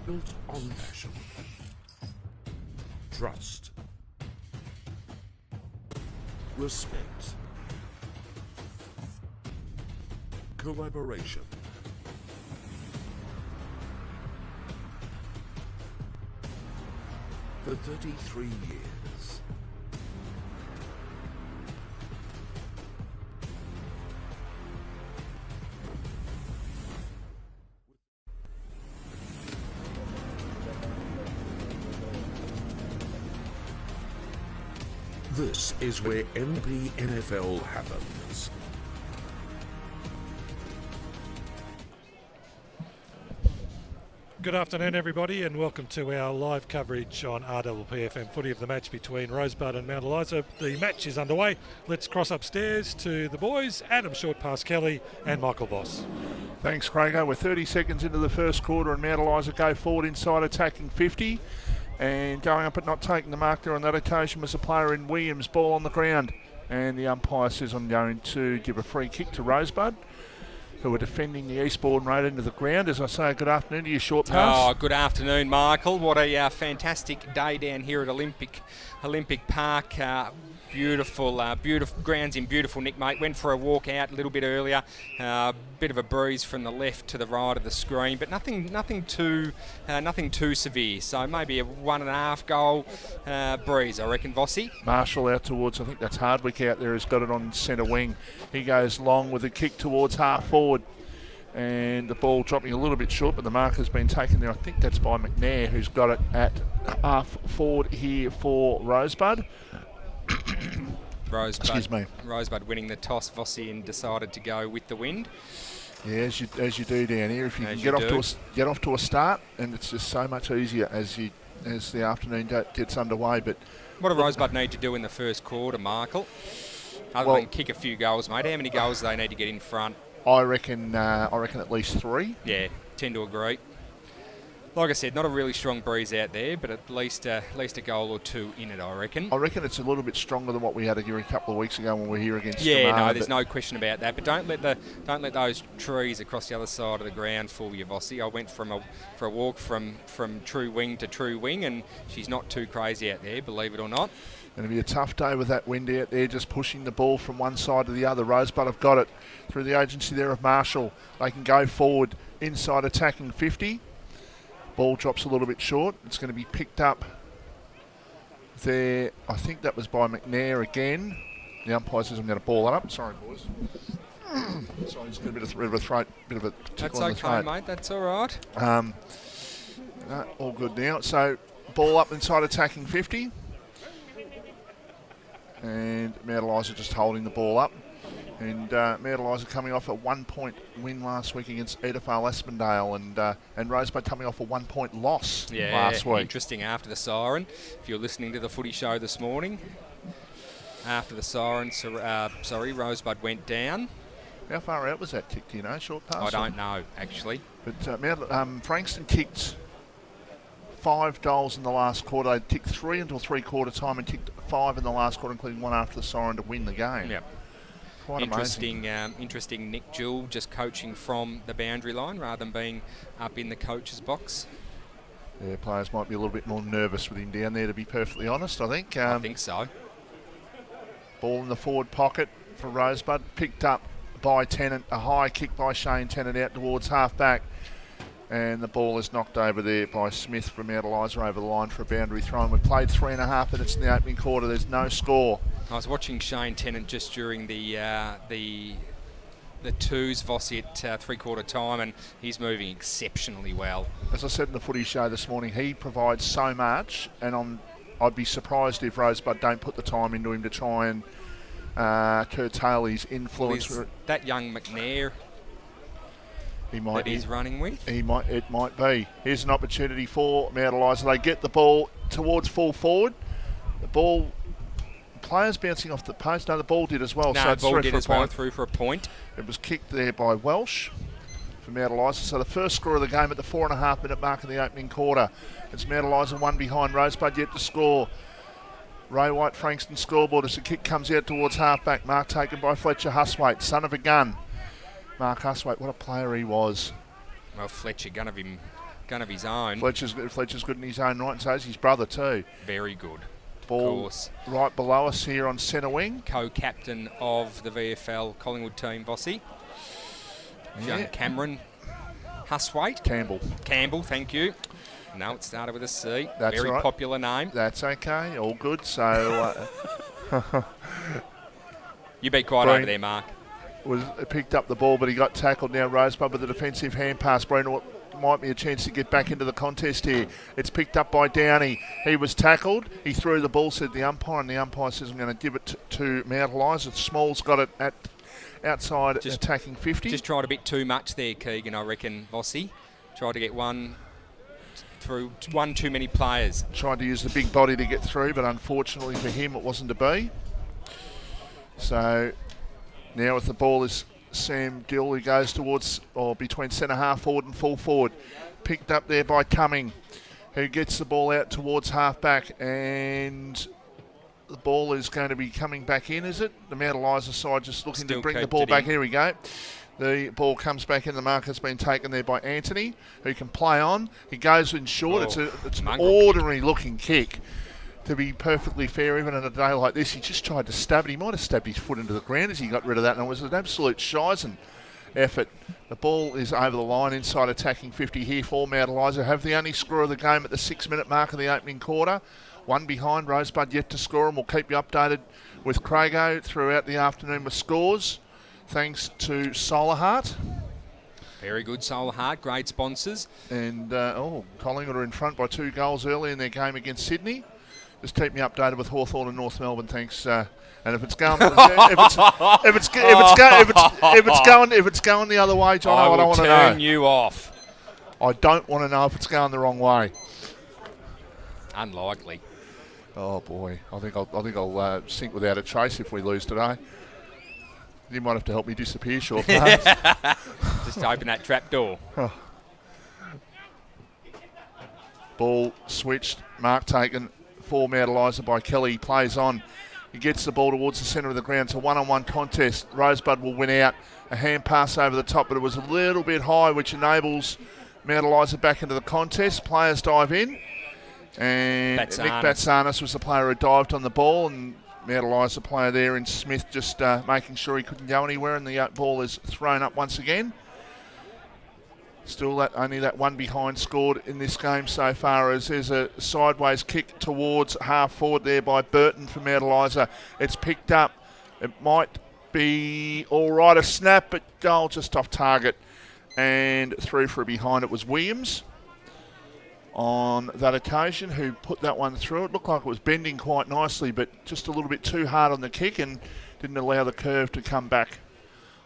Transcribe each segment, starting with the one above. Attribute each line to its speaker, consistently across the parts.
Speaker 1: built on passion, trust, respect, collaboration. For 33 years. This is where NPNFL happens.
Speaker 2: Good afternoon, everybody, and welcome to our live coverage on RWPFM footy of the match between Rosebud and Mount Eliza. The match is underway. Let's cross upstairs to the boys, Adam Short-Pass-Kelly and Michael Voss.
Speaker 3: Thanks, Crago. We're 30 seconds into the first quarter and Mount Eliza go forward inside attacking 50. And going up but not taking the mark there on that occasion was a player in Williams, ball on the ground. And the umpire says I'm going to give a free kick to Rosebud, who are defending the Eastbourne Road into the ground. As I say, good afternoon to you, Short Pass.
Speaker 4: Oh, good afternoon, Michael. What a fantastic day down here at Olympic Park. Beautiful grounds in beautiful nick, mate. Went for a walk out a little bit earlier. Bit of a breeze from the left to the right of the screen, but nothing too severe. So maybe a 1.5 goal breeze, I reckon, Vossi.
Speaker 3: Marshall out towards, I think that's Hardwick out there, has got it on centre wing. He goes long with a kick towards half forward. And the ball dropping a little bit short, but the mark has been taken there. I think that's by McNair, who's got it at half forward here for Rosebud. Excuse me.
Speaker 4: Rosebud winning the toss, Vossi, and decided to go with the wind.
Speaker 3: Yeah, as you do down here, if you can get off to a start, and it's just so much easier as the afternoon gets underway. But
Speaker 4: what do Rosebud need to do in the first quarter, Michael? Other than kick a few goals, mate. How many goals do they need to get in front?
Speaker 3: I reckon at least 3.
Speaker 4: Yeah, tend to agree. Like I said, not a really strong breeze out there, but at least a goal or 2 in it, I reckon.
Speaker 3: I reckon it's a little bit stronger than what we had here a couple of weeks ago when we were here against
Speaker 4: Yeah,
Speaker 3: Tamar,
Speaker 4: no, there's no question about that. But don't let those trees across the other side of the ground fool you, Vossi. I went for a walk from true wing to true wing, and she's not too crazy out there, believe it or not.
Speaker 3: Going to be a tough day with that wind out there, just pushing the ball from one side to the other. Rosebud have got it through the agency there of Marshall. They can go forward inside attacking 50. Ball drops a little bit short. It's going to be picked up there. I think that was by McNair again. The umpire says I'm going to ball it up. Sorry, boys. Sorry, just got a bit of a throat, bit of a tickle in the throat.
Speaker 4: That's okay, mate. That's all right.
Speaker 3: No, all good now. So ball up inside attacking 50. And Mount Eliza just holding the ball up. And Mount Eliza coming off a 1-point win last week against Edithvale Aspendale, and Rosebud coming off a 1-point loss last week.
Speaker 4: Interesting after the siren. If you're listening to the footy show this morning, after the siren, Rosebud went down.
Speaker 3: How far out was that kick, do you know, Short Pass?
Speaker 4: I don't know, actually.
Speaker 3: But Frankston kicked 5 goals in the last quarter. They kicked 3 until 3-quarter time and kicked 5 in the last quarter, including 1 after the siren to win the game.
Speaker 4: Yep.
Speaker 3: Quite
Speaker 4: interesting Nick Jewell just coaching from the boundary line rather than being up in the coach's box.
Speaker 3: Yeah, players might be a little bit more nervous with him down there, to be perfectly honest, I think.
Speaker 4: I think so.
Speaker 3: Ball in the forward pocket for Rosebud, picked up by Tennant, a high kick by Shane Tennant out towards half-back. And the ball is knocked over there by Smith from Mount Eliza over the line for a boundary throw. And we've played 3.5 minutes in the opening quarter. There's no score.
Speaker 4: I was watching Shane Tennant just during the twos, Vossi at 3-quarter time, and he's moving exceptionally well.
Speaker 3: As I said in the footy show this morning, he provides so much, and I'd be surprised if Rosebud don't put the time into him to try and curtail his influence.
Speaker 4: Well, that young McNair he's running with?
Speaker 3: It might be. Here's an opportunity for Mount Eliza. They get the ball towards full forward. The ball, players bouncing off the post. No, the ball did as well.
Speaker 4: No,
Speaker 3: so
Speaker 4: the ball did as well, through for a point.
Speaker 3: It was kicked there by Welsh for Mount Eliza. So the first score of the game at the 4.5 minute mark in the opening quarter. It's Mount Eliza 1 behind Rosebud yet to score. Ray White, Frankston scoreboard as the kick comes out towards half-back. Mark taken by Fletcher Huswaite, son of a gun. Mark Huswaite, what a player he was.
Speaker 4: Well, Fletcher, gun of him gun of his own.
Speaker 3: Fletcher's good in his own right, and so is his brother too.
Speaker 4: Very good.
Speaker 3: Ball
Speaker 4: course.
Speaker 3: right below us here on centre wing.
Speaker 4: Co-captain of the VFL Collingwood team, Vossi. Young Cameron Huswaite. Campbell, thank you. No, it started with a C.
Speaker 3: That's
Speaker 4: Very
Speaker 3: right.
Speaker 4: popular name.
Speaker 3: That's okay, all good. So
Speaker 4: You be quiet
Speaker 3: Breen
Speaker 4: over there, Mark.
Speaker 3: picked up the ball, but he got tackled now. Rosebud with the defensive hand pass. Breen might be a chance to get back into the contest here. It's picked up by Downey. He was tackled. He threw the ball, said the umpire, and the umpire says, I'm going to give it to Mount Eliza. Small's got it at outside attacking 50.
Speaker 4: Just tried a bit too much there, Keegan, I reckon, Vossi. Tried to get one too many players.
Speaker 3: Tried to use the big body to get through, but unfortunately for him, it wasn't to be. So now with the ball is Sam Gill, who goes towards, or between centre half forward and full forward. Picked up there by Cumming, who gets the ball out towards half back, and the ball is going to be coming back in, is it? The Mount Eliza side just looking
Speaker 4: Still
Speaker 3: to bring the
Speaker 4: kept
Speaker 3: ball
Speaker 4: it
Speaker 3: back.
Speaker 4: in.
Speaker 3: Here we go. The ball comes back in. The mark has been taken there by Anthony, who can play on. He goes in short. It's an
Speaker 4: mongrel
Speaker 3: ordinary looking kick. To be perfectly fair, even on a day like this, he just tried to stab it. He might have stabbed his foot into the ground as he got rid of that, and it was an absolute shizen effort. The ball is over the line inside attacking 50 here for Mount Eliza. Have the only score of the game at the 6-minute mark of the opening quarter. One behind, Rosebud yet to score, and we'll keep you updated with Crago throughout the afternoon with scores. Thanks to Solar Heart.
Speaker 4: Very good, Solar Heart, great sponsors.
Speaker 3: And Collingwood are in front by 2 goals early in their game against Sydney. Just keep me updated with Hawthorn and North Melbourne. Thanks. And if it's going, if it's going the other way, John, I don't want to know.
Speaker 4: I will turn you off.
Speaker 3: I don't want to know if it's going the wrong way.
Speaker 4: Unlikely.
Speaker 3: Oh boy, I think I'll sink without a trace if we lose today. You might have to help me disappear, short pass.
Speaker 4: Just open that trap door.
Speaker 3: Ball switched, mark taken for Mount Eliza by Kelly. He plays on. He gets the ball towards the centre of the ground. It's a one-on-one contest. Rosebud will win out. A hand pass over the top, but it was a little bit high, which enables Mount Eliza back into the contest. Players dive in. And Nick Batsanis was the player who dived on the ball, and Mount Eliza player there in Smith just making sure he couldn't go anywhere, and the ball is thrown up once again. Still only that one behind scored in this game so far, as there's a sideways kick towards half forward there by Burton from Mount Eliza. It's picked up. It might be all right, a snap, but goal just off target. And through for a behind. It was Williams on that occasion who put that one through. It looked like it was bending quite nicely, but just a little bit too hard on the kick and didn't allow the curve to come back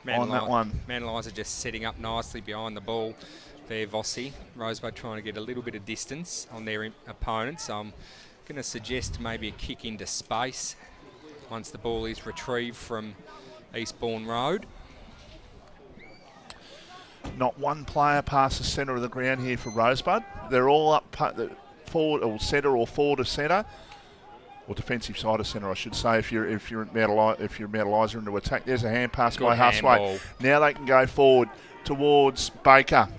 Speaker 3: on that one.
Speaker 4: Mount Eliza just setting up nicely behind the ball there, Vossi. Rosebud trying to get a little bit of distance on their opponent, so I'm going to suggest maybe a kick into space once the ball is retrieved from Eastbourne Road.
Speaker 3: Not one player past the centre of the ground here for Rosebud. They're all up forward or centre or forward of centre, or defensive side of centre, I should say. If you're Mount Eliza into attack, there's a hand pass by Huswaite. Now they can go forward towards Baker,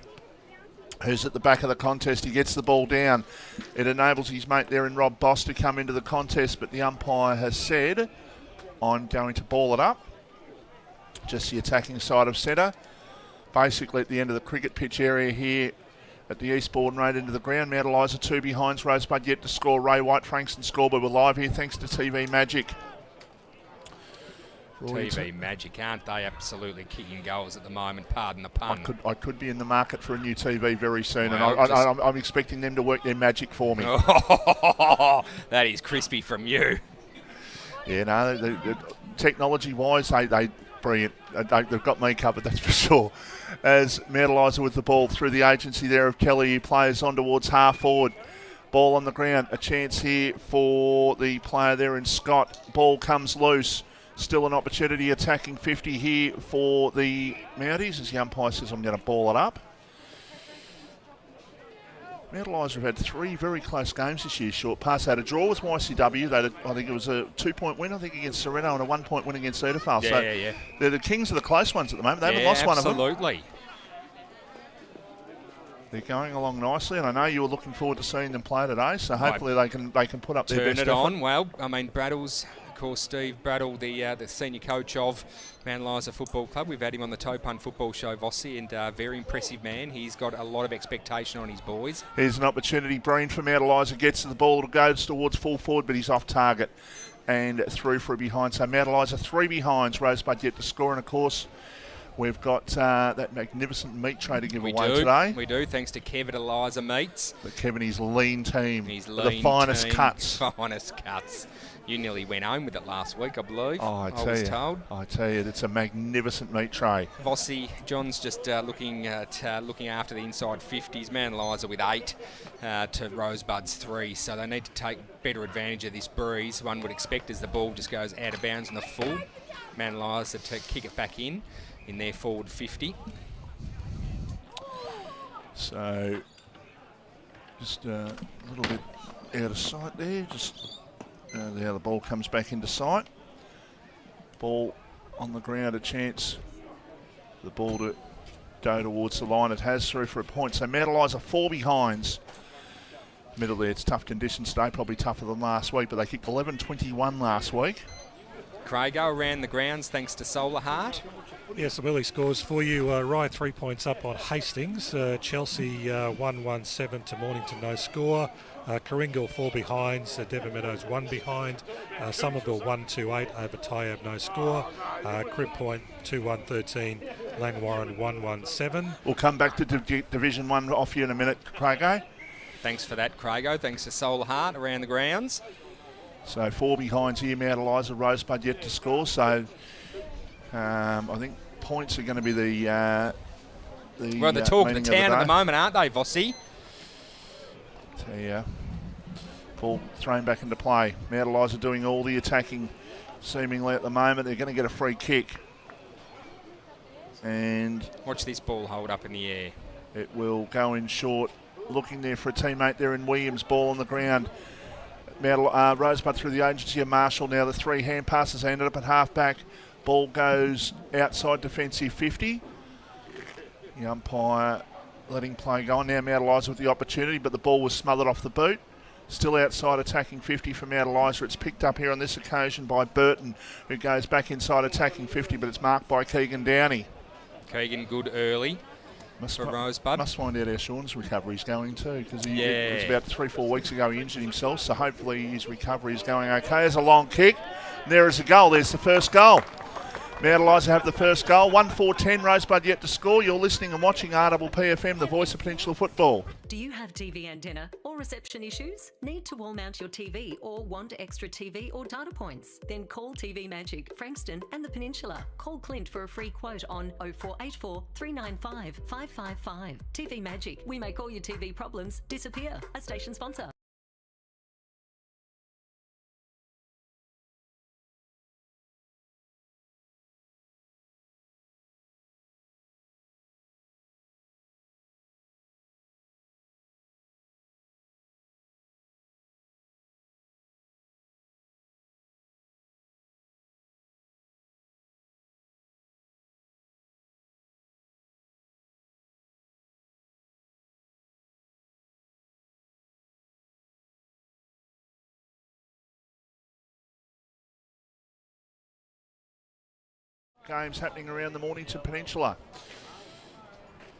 Speaker 3: who's at the back of the contest. He gets the ball down. It enables his mate there in Rob Boss to come into the contest, but the umpire has said, I'm going to ball it up. Just the attacking side of centre. Basically at the end of the cricket pitch area here at the Eastbourne Road into the ground. Mount Eliza 2 behinds, Rosebud yet to score. Ray White, Frankston scoreboard. We're live here thanks to TV Magic.
Speaker 4: TV Magic, aren't they absolutely kicking goals at the moment? Pardon the pun.
Speaker 3: I could be in the market for a new TV very soon, well, and I'm expecting them to work their magic for me.
Speaker 4: That is crispy from you.
Speaker 3: Yeah, no, the technology-wise, they brilliant. They've got me covered, that's for sure. As Mount Eliza with the ball through the agency there of Kelly, he plays on towards half forward. Ball on the ground. A chance here for the player there in Scott. Ball comes loose. Still an opportunity attacking 50 here for the Mounties as the umpire says, I'm going to ball it up. Mount Eliza have had 3 very close games this year. Short pass had a draw with YCW. I think it was a 2-point win, I think, against Sereno, and a 1-point win against Edafale.
Speaker 4: Yeah.
Speaker 3: They're the kings of the close ones at the moment. They haven't lost one of them.
Speaker 4: Absolutely.
Speaker 3: They're going along nicely, and I know you were looking forward to seeing them play today, so hopefully they can put up their
Speaker 4: Turn
Speaker 3: best
Speaker 4: it
Speaker 3: effort.
Speaker 4: on. Well, I mean, Braddle's, of course, Steve Braddle, the senior coach of Mount Eliza Football Club. We've had him on the Topun Football Show, Vossi, and a very impressive man. He's got a lot of expectation on his boys.
Speaker 3: Here's an opportunity. Breen from Mount Eliza gets to the ball, goes towards full forward, but he's off target and through for a behind. So Mount Eliza 3 behinds, Rosebud yet to score, and of course we've got that magnificent meat tray to give away today.
Speaker 4: We do, thanks to Kev at Eliza Meats.
Speaker 3: But Kevin, his lean team,
Speaker 4: His
Speaker 3: the
Speaker 4: lean
Speaker 3: finest
Speaker 4: team,
Speaker 3: cuts.
Speaker 4: Finest cuts. You nearly went home with it last week, I believe.
Speaker 3: Oh,
Speaker 4: I was told.
Speaker 3: I tell you, it's a magnificent meat tray.
Speaker 4: Vossi, John's just looking after the inside 50s. Mount Eliza with 8 to Rosebud's 3, so they need to take better advantage of this breeze. One would expect as the ball just goes out of bounds on the full. Mount Eliza to kick it back in their forward 50.
Speaker 3: So just a little bit out of sight there. Just there the ball comes back into sight. Ball on the ground, a chance. The ball to go towards the line. It has through for a point. So Mount Eliza 4 behinds. Middle there, it's tough conditions today, probably tougher than last week, but they kicked 11-21 last week.
Speaker 4: Craigo around the grounds thanks to Solar Heart.
Speaker 2: Yes, some early scores for you. Rye 3 points up on Hastings. Chelsea 1-1-7 to Mornington, no score. Karingal 4 behinds. Devon Meadows 1 behind. Somerville 1-2-8 over Tyab, no score. Crib Point 2-1-13. Langwarren 1-1-7.
Speaker 3: We'll come back to Division 1 off you in a minute, Craigo.
Speaker 4: Thanks for that, Craigo. Thanks to Solar Heart around the grounds.
Speaker 3: So 4 behinds here, Mount Eliza, Rosebud yet to score. So I think points are going to be the talk of the town at the moment, aren't they, Vossi? So yeah, ball thrown back into play. Mount Eliza doing all the attacking seemingly at the moment. They're going to get a free kick. And
Speaker 4: watch this ball hold up in the air.
Speaker 3: It will go in short. Looking there for a teammate there in Williams. Ball on the ground. Rosebud through the agency of Marshall. Now the 3 hand passes ended up at half back. Ball goes outside defensive 50. The umpire letting play go on. Now Mount Eliza with the opportunity, but the ball was smothered off the boot. Still outside attacking 50 for Mount Eliza. It's picked up here on this occasion by Burton, who goes back inside attacking 50, but it's marked by Keegan Downey.
Speaker 4: Keegan good early for Rosebud.
Speaker 3: Must find out how Sean's recovery's going too, because it was about 3-4 weeks ago he injured himself, so hopefully his recovery is going okay. There's a long kick. And there is a goal. There's the first goal. Mount Eliza have the first goal. 1-4-10, Rosebud yet to score. You're listening and watching RPPFM, the voice of Peninsula Football.
Speaker 5: Do you have TV antenna or reception issues? Need to wall mount your TV or want extra TV or data points? Then call TV Magic, Frankston and the Peninsula. Call Clint for a free quote on 0484 395 555. TV Magic, we make all your TV problems disappear. A station sponsor.
Speaker 3: Games happening around the Mornington Peninsula.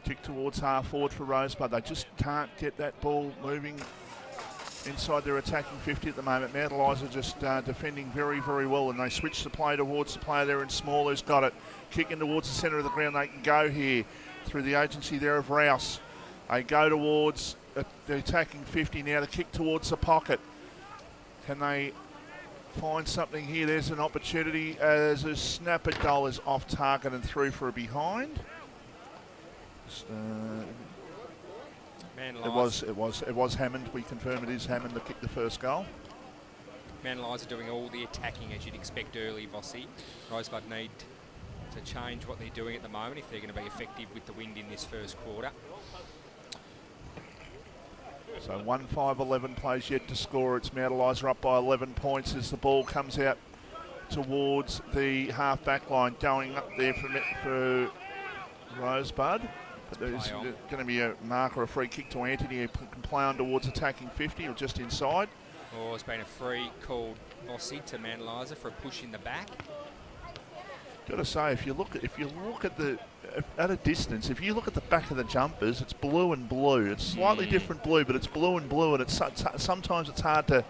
Speaker 3: Kick towards half forward for Rosebud. They just can't get that ball moving inside their attacking 50 at the moment. Mount Eliza just defending very, very well, and they switch the play towards the player there in small who's got it. Kicking towards the centre of the ground. They can go here through the agency there of Rouse. They go towards the attacking 50 now. The kick towards the pocket. Can they find something here? There's an opportunity as a snapper goal is off target and through for a behind. It was Hammond. We confirm it is Hammond that kicked the first goal.
Speaker 4: Mount Eliza doing all the attacking as you'd expect early, Vossi. Rosebud need to change what they're doing at the moment if they're going to be effective with the wind in this first quarter.
Speaker 3: So 1-5-11 plays yet to score. It's Mount Eliza up by 11 points as the ball comes out towards the half-back line. Going up there for Rosebud. But there's
Speaker 4: Play on.
Speaker 3: going to be a mark or a free kick to Anthony, who can play on towards attacking 50 or just inside.
Speaker 4: Oh, it's been a free called Vossi to Mandeliza for a push in the back.
Speaker 3: Got to say, if you look at a distance, if you look at the back of the jumpers, it's blue and blue. It's slightly different blue, but it's blue and blue, and sometimes it's hard to.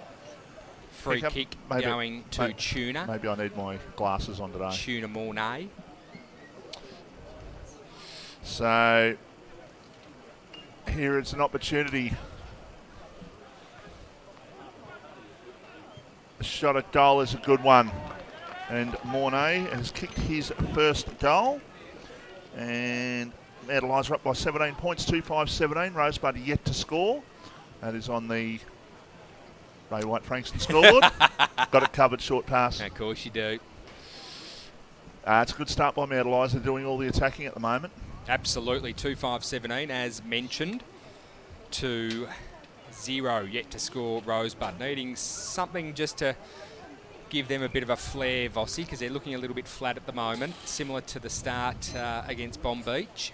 Speaker 4: Free kick going to Tuna.
Speaker 3: Maybe I need my glasses on today.
Speaker 4: Tuna Mornay.
Speaker 3: So here it's an opportunity. The shot at goal is a good one. And Mornay has kicked his first goal. And Mandeliza up by 17 points, 2-5-17. Rosebud yet to score. That is on the Ray White Frankston scoreboard. Got it covered, short pass.
Speaker 4: Of course you do.
Speaker 3: It's a good start by Mandeliza, doing all the attacking at the moment.
Speaker 4: Absolutely, 2-5-17 as mentioned. 2-0 yet to score Rosebud. Needing something just to give them a bit of a flare, Vossi, because they're looking a little bit flat at the moment, similar to the start against Bomb Beach.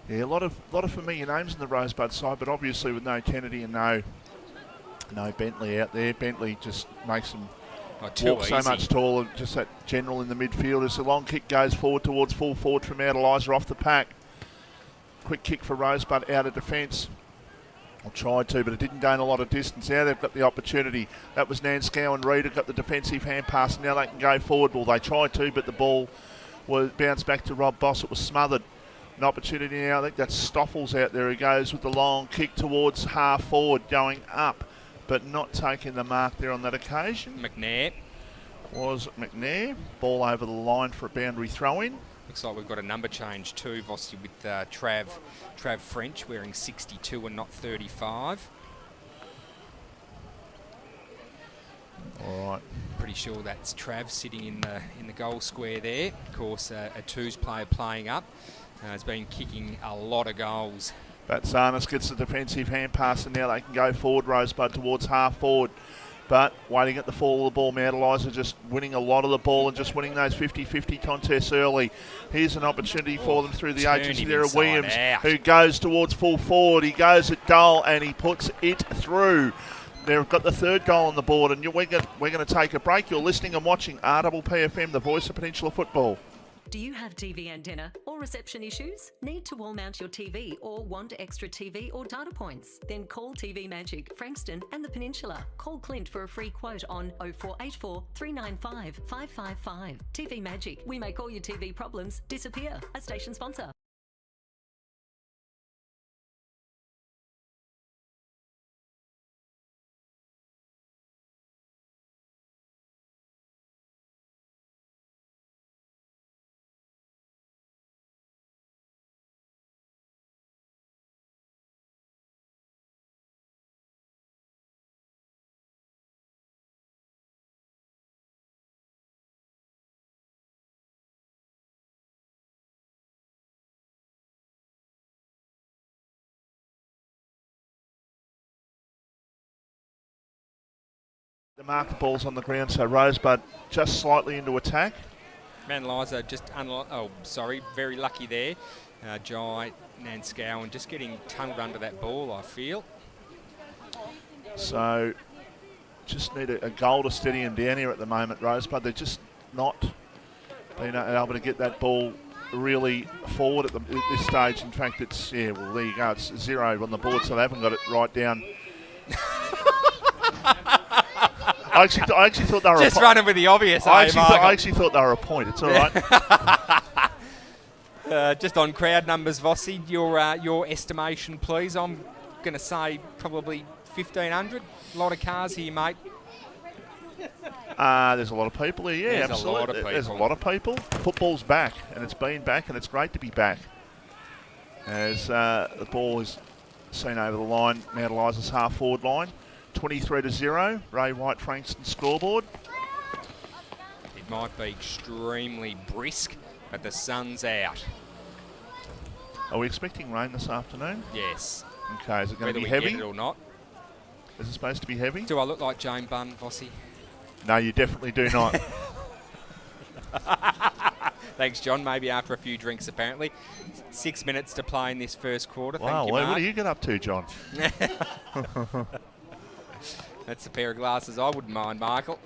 Speaker 3: Yeah, a lot of familiar names in the Rosebud side, but obviously with no Kennedy and no Bentley out there. Bentley just makes them walk so much taller. Just that general in the midfield. As the long kick goes forward towards full forward from Mandeliza off the pack. Quick kick for Rosebud out of defence. I tried to, but it didn't gain a lot of distance. Now they've got the opportunity. That was Nanscow and Reed have got the defensive hand pass. Now they can go forward. Well, they tried to, but the ball was bounced back to Rob Boss. It was smothered. An opportunity now. I think that's Stoffels out there. He goes with the long kick towards half forward, going up, but not taking the mark there on that occasion.
Speaker 4: McNair.
Speaker 3: Was McNair. Ball over the line for a boundary throw-in.
Speaker 4: Looks like we've got a number change too, Vossi, with Trav French wearing 62 and not 35.
Speaker 3: All right.
Speaker 4: Pretty sure that's Trav sitting in the goal square there. Of course, a twos player playing up. Has been kicking a lot of goals.
Speaker 3: Batsanis gets the defensive hand pass, and now they can go forward, Rosebud, towards half forward. But waiting at the fall of the ball, Mandeliza just winning a lot of the ball and just winning those 50-50 contests early. Here's an opportunity for them through the agency there of Williams, who goes towards full forward. He goes at goal and he puts it through. They've got the third goal on the board, and we're going to take a break. You're listening and watching RPPFM, the voice of Peninsula Football.
Speaker 5: Do you have TV antenna or reception issues? Need to wall mount your TV or want extra TV or data points? Then call TV Magic, Frankston and the Peninsula. Call Clint for a free quote on 0484 395 555. TV Magic, we make all your TV problems disappear. A station sponsor.
Speaker 3: The marked ball's on the ground, so Rosebud just slightly into attack.
Speaker 4: Mandeliza just very lucky there. Jai Nanscow and just getting tunnelled under that ball, I feel.
Speaker 3: So just need a goal to steady him down here at the moment, Rosebud. They're just not being able to get that ball really forward at this stage. In fact, it's, there you go. It's 0 on the board, so they haven't got it right down. I actually thought they were
Speaker 4: just running with the obvious.
Speaker 3: I actually thought they were a point. It's all right.
Speaker 4: Just on crowd numbers, Vossi, your estimation, please. I'm going to say probably 1,500. A lot of cars here, mate.
Speaker 3: There's a lot of people here. Yeah,
Speaker 4: There's
Speaker 3: absolutely.
Speaker 4: a lot of people.
Speaker 3: There's a lot of people. Football's back, and it's been back, and it's great to be back. As the ball is seen over the line, Mandeliza's half forward line. 23-0, Ray White Frankston scoreboard.
Speaker 4: It might be extremely brisk, but the sun's out.
Speaker 3: Are we expecting rain this afternoon?
Speaker 4: Yes.
Speaker 3: Okay, is it going to be
Speaker 4: Whether we
Speaker 3: heavy?
Speaker 4: get it or not.
Speaker 3: Is it supposed to be heavy?
Speaker 4: Do I look like Jane Bunn, Vossi?
Speaker 3: No, you definitely do not.
Speaker 4: Thanks, John. Maybe after a few drinks, apparently. 6 minutes to play in this first quarter.
Speaker 3: Wow,
Speaker 4: Thank you,
Speaker 3: what
Speaker 4: Mark.
Speaker 3: do you get up to, John?
Speaker 4: That's a pair of glasses I wouldn't mind, Michael.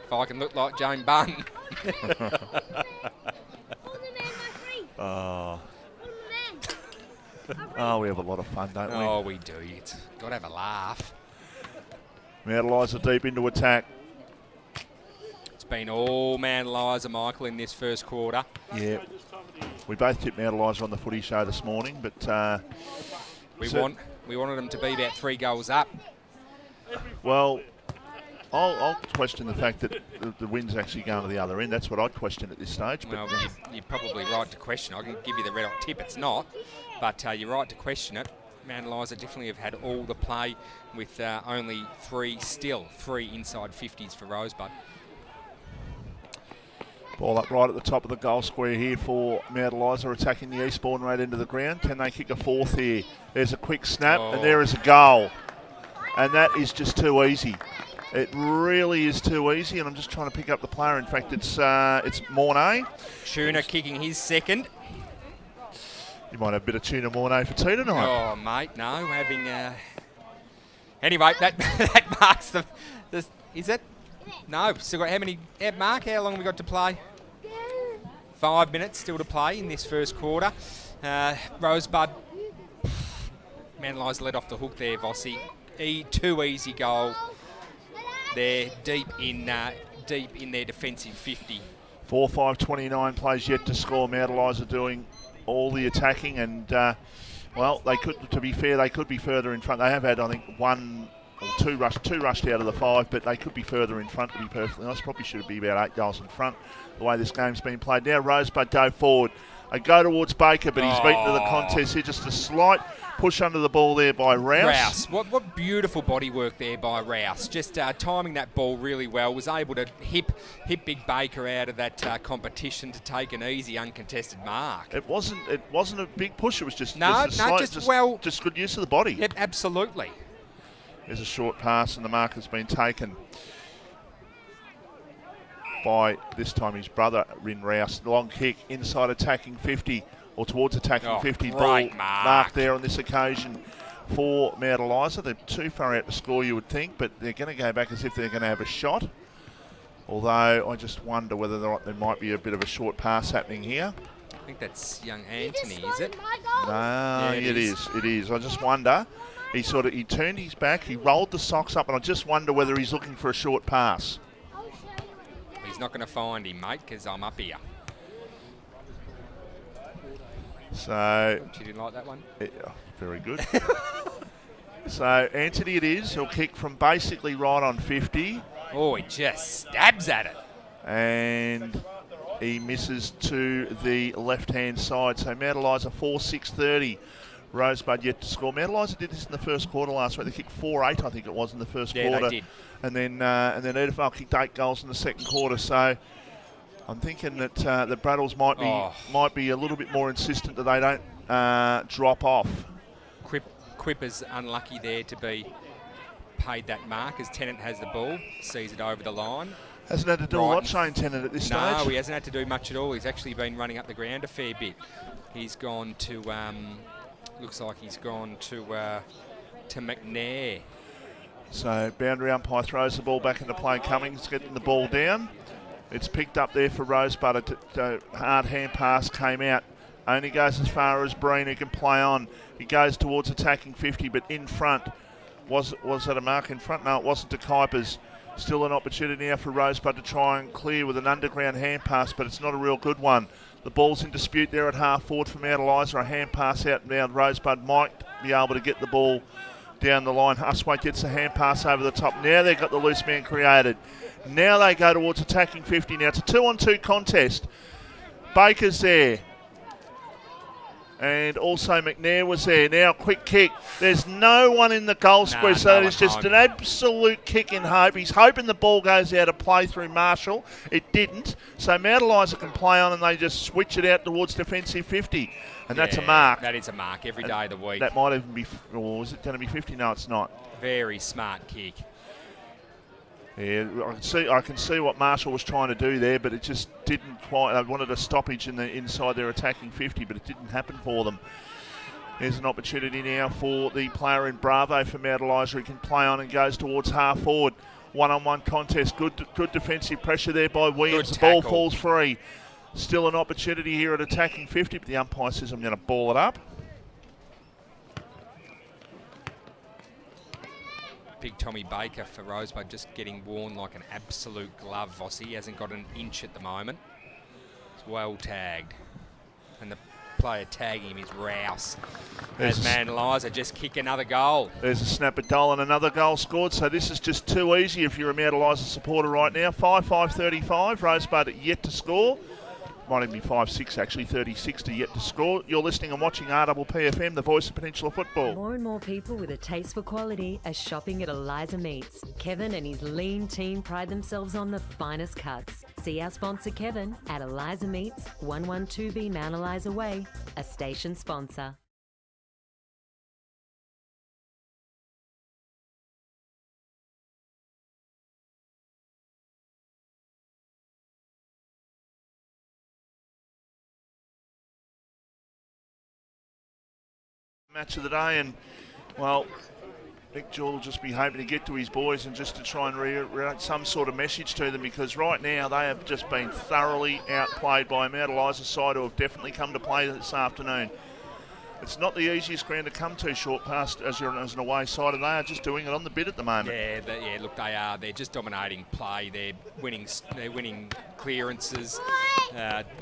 Speaker 4: If I can look like Jane Bunn.
Speaker 3: Oh. Oh, we have a lot of fun, don't we?
Speaker 4: Oh, we do. It's got to have a laugh.
Speaker 3: Mount Eliza deep into attack.
Speaker 4: It's been all Mount Eliza, Michael, in this first quarter.
Speaker 3: Yeah. We both tipped Mount Eliza on the footy show this morning, but...
Speaker 4: We wanted them to be about 3 goals up.
Speaker 3: Well, I'll question the fact that the wind's actually going to the other end. That's what I'd question at this stage. But
Speaker 4: Well, you're probably right to question. I can give you the red hot tip. It's not, but you're right to question it. Mount Eliza definitely have had all the play with only 3 inside 50s for Rosebud.
Speaker 3: ball up right at the top of the goal square here for Mount Eliza, attacking the Eastbourne right into the ground. Can they kick a fourth here? There's a quick snap, and there is a goal. And that is just too easy. It really is too easy, and I'm just trying to pick up the player. In fact, it's Mornay.
Speaker 4: Tuna kicking his second.
Speaker 3: You might have a bit of Tuna Mornay for two tonight.
Speaker 4: Oh, mate, no. Having... Anyway, that marks the... Is it? No, still got how many... Mark, how long have we got to play? 5 minutes still to play in this first quarter. Rosebud... Mount Eliza let off the hook there, Vossi. Too easy goal. They're deep in their defensive 50.
Speaker 3: 4-5-29 plays yet to score. Mount Eliza doing all the attacking, and well, they could. To be fair, they could be further in front. They have had, I think, 1 or 2 rushed out of the 5, but they could be further in front. To be perfectly honest, probably should be about 8 goals in front. The way this game's been played now, Rosebud go forward. They go towards Baker, but he's beaten to the contest here. Just a slight push under the ball there by Rouse.
Speaker 4: What beautiful body work there by Rouse. Just timing that ball really well. Was able to hip Big Baker out of that competition to take an easy, uncontested mark.
Speaker 3: It wasn't a big push. It was just just good use of the body.
Speaker 4: Yep, absolutely.
Speaker 3: There's a short pass, and the mark has been taken by, this time, his brother, Rin Rouse. Long kick, inside attacking 50, or towards attacking 50. Ball marked there on this occasion for Mount Eliza. They're too far out to score, you would think, but they're going to go back as if they're going to have a shot. Although, I just wonder whether there might be a bit of a short pass happening here.
Speaker 4: I think that's young Anthony, is it?
Speaker 3: No, yeah, it is. I just wonder. He turned his back, he rolled the socks up, and I just wonder whether he's looking for a short pass.
Speaker 4: He's not going to find him, mate, because I'm up here.
Speaker 3: So...
Speaker 4: You didn't like that one?
Speaker 3: Yeah, very good. So, Anthony it is. He'll kick from basically right on 50.
Speaker 4: Oh, he just stabs at it.
Speaker 3: And he misses to the left-hand side. So, Mount Eliza 4-6-30. Rosebud yet to score. Mount Eliza did this in the first quarter last week. They kicked 4-8, I think it was, in the first quarter.
Speaker 4: They did.
Speaker 3: And then Edithvale kicked 8 goals in the second quarter. So I'm thinking that the Braddles might be a little bit more insistent that they don't drop off.
Speaker 4: Quipper's unlucky there to be paid that mark as Tennant has the ball, sees it over the line.
Speaker 3: Hasn't had to do a lot, Shane Tennant, at this stage.
Speaker 4: No, he hasn't had to do much at all. He's actually been running up the ground a fair bit. He's gone to, looks like he's gone to McNair.
Speaker 3: So boundary umpire throws the ball back into play. Cummings getting the ball down. It's picked up there for Rosebud. A hard hand pass came out. Only goes as far as Breen, who can play on. He goes towards attacking 50, but in front. Was that a mark in front? No, it wasn't to Kuipers. Still an opportunity now for Rosebud to try and clear with an underground hand pass, but it's not a real good one. The ball's in dispute there at half forward for Mount Eliza. A hand pass out now. Rosebud might be able to get the ball down the line. Huswaite gets a hand pass over the top. Now they've got the loose man created. Now they go towards attacking 50. Now it's a 2-on-2 contest. Baker's there. And also McNair was there. Now quick kick. There's no one in the goal square, so that is just an absolute kick in hope. He's hoping the ball goes out of play through Marshall. It didn't. So Mount Eliza can play on, and they just switch it out towards defensive 50. And that's a mark.
Speaker 4: That is a mark every day of the week.
Speaker 3: That might even be, or is it going to be 50? No, it's not.
Speaker 4: Very smart kick.
Speaker 3: Yeah, I can see what Marshall was trying to do there, but it just didn't quite. They wanted a stoppage inside their attacking 50, but it didn't happen for them. There's an opportunity now for the player in Bravo for Mount Eliza, who can play on and goes towards half forward. One-on-one contest. Good defensive pressure there by Williams. The ball falls free. Still an opportunity here at attacking 50, but the umpire says I'm going to ball it up.
Speaker 4: Big Tommy Baker for Rosebud just getting worn like an absolute glove, Vossi. He hasn't got an inch at the moment. It's well tagged. And the player tagging him is Rouse. As Mount Eliza just kick another goal.
Speaker 3: There's a snapper goal and another goal scored, so this is just too easy if you're a Mount Eliza supporter right now. 5-5-35, Rosebud yet to score. Might even be 5-6 actually, 36 to yet to score. You're listening and watching RPPFM, the voice of Peninsula football.
Speaker 5: More and more people with a taste for quality are shopping at Eliza Meats. Kevin and his lean team pride themselves on the finest cuts. See our sponsor Kevin at Eliza Meats, 112B Mount Eliza Way, a station sponsor.
Speaker 3: Match of the day, and well, Nick Jewell will just be hoping to get to his boys and just to try and reiterate some sort of message to them, because right now they have just been thoroughly outplayed by a Mount Eliza side who have definitely come to play this afternoon. It's not the easiest ground to come to short past as an away side, and they are just doing it on the bit at the moment.
Speaker 4: Yeah, look, they are. They're just dominating play. They're winning clearances.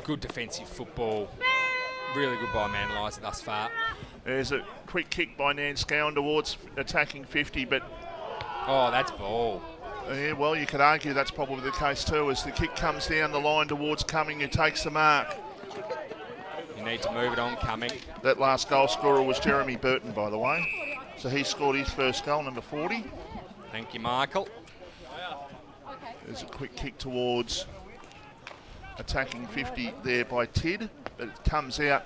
Speaker 4: Good defensive football. Really good by Mount Eliza thus far.
Speaker 3: There's a quick kick by Nan Scowen towards attacking 50, but...
Speaker 4: Oh, that's ball.
Speaker 3: Yeah, well, you could argue that's probably the case too, as the kick comes down the line towards Cumming, who takes the mark.
Speaker 4: You need to move it on, Cumming.
Speaker 3: That last goal scorer was Jeremy Burton, by the way. So he scored his first goal, number 40.
Speaker 4: Thank you, Michael.
Speaker 3: There's a quick kick towards attacking 50 there by Tid, but it comes out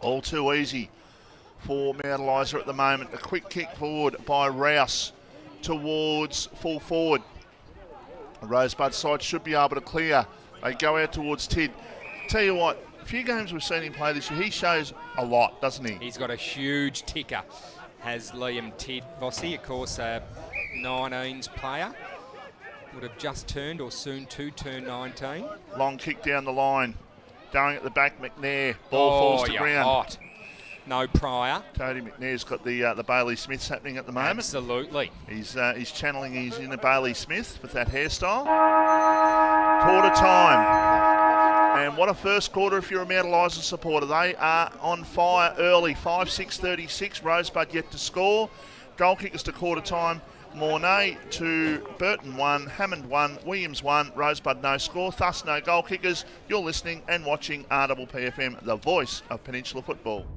Speaker 3: all too easy for Mount Eliza at the moment. A quick kick forward by Rouse towards full forward. The Rosebud side should be able to clear. They go out towards Tid. Tell you what, a few games we've seen him play this year, he shows a lot, doesn't he?
Speaker 4: He's got a huge ticker, has Liam Tid. Vossi, of course, a 19s player. Would have just turned or soon to turn 19.
Speaker 3: Long kick down the line. Going at the back, McNair. Ball falls to ground.
Speaker 4: Hot. No prior.
Speaker 3: Cody McNair's got the Bailey Smiths happening at the moment.
Speaker 4: Absolutely.
Speaker 3: He's channeling his inner Bailey Smith with that hairstyle. Quarter time. And what a first quarter if you're a Mount Eliza supporter. They are on fire early. 5-6-36. Rosebud yet to score. Goal kickers to quarter time. Mornay to Burton 1, Hammond 1, Williams 1, Rosebud no score, thus no goal kickers. You're listening and watching RPPFM, the voice of Peninsula football.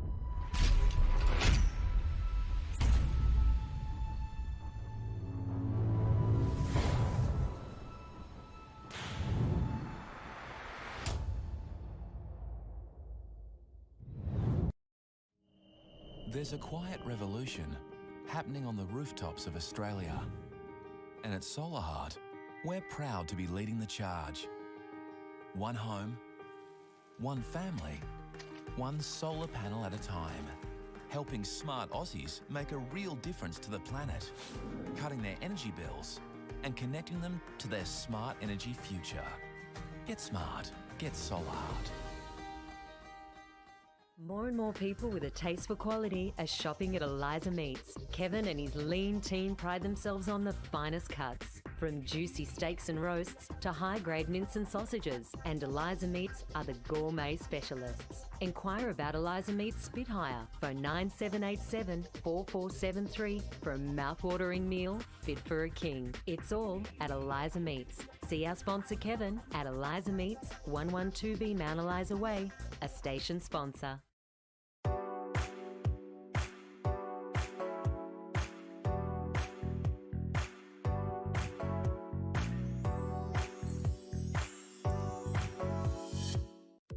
Speaker 6: There's a quiet revolution happening on the rooftops of Australia. And at Solar Heart, we're proud to be leading the charge. One home, one family, one solar panel at a time, helping smart Aussies make a real difference to the planet, cutting their energy bills and connecting them to their smart energy future. Get smart, get Solar Heart.
Speaker 5: More and more people with a taste for quality are shopping at Eliza Meats. Kevin and his lean team pride themselves on the finest cuts, from juicy steaks and roasts to high-grade mince and sausages. And Eliza Meats are the gourmet specialists. Inquire about Eliza Meats Spit Hire. Phone 9787 4473 for a mouth-watering meal fit for a king. It's all at Eliza Meats. See our sponsor Kevin at Eliza Meats, 112B Mount Eliza Way, a station sponsor.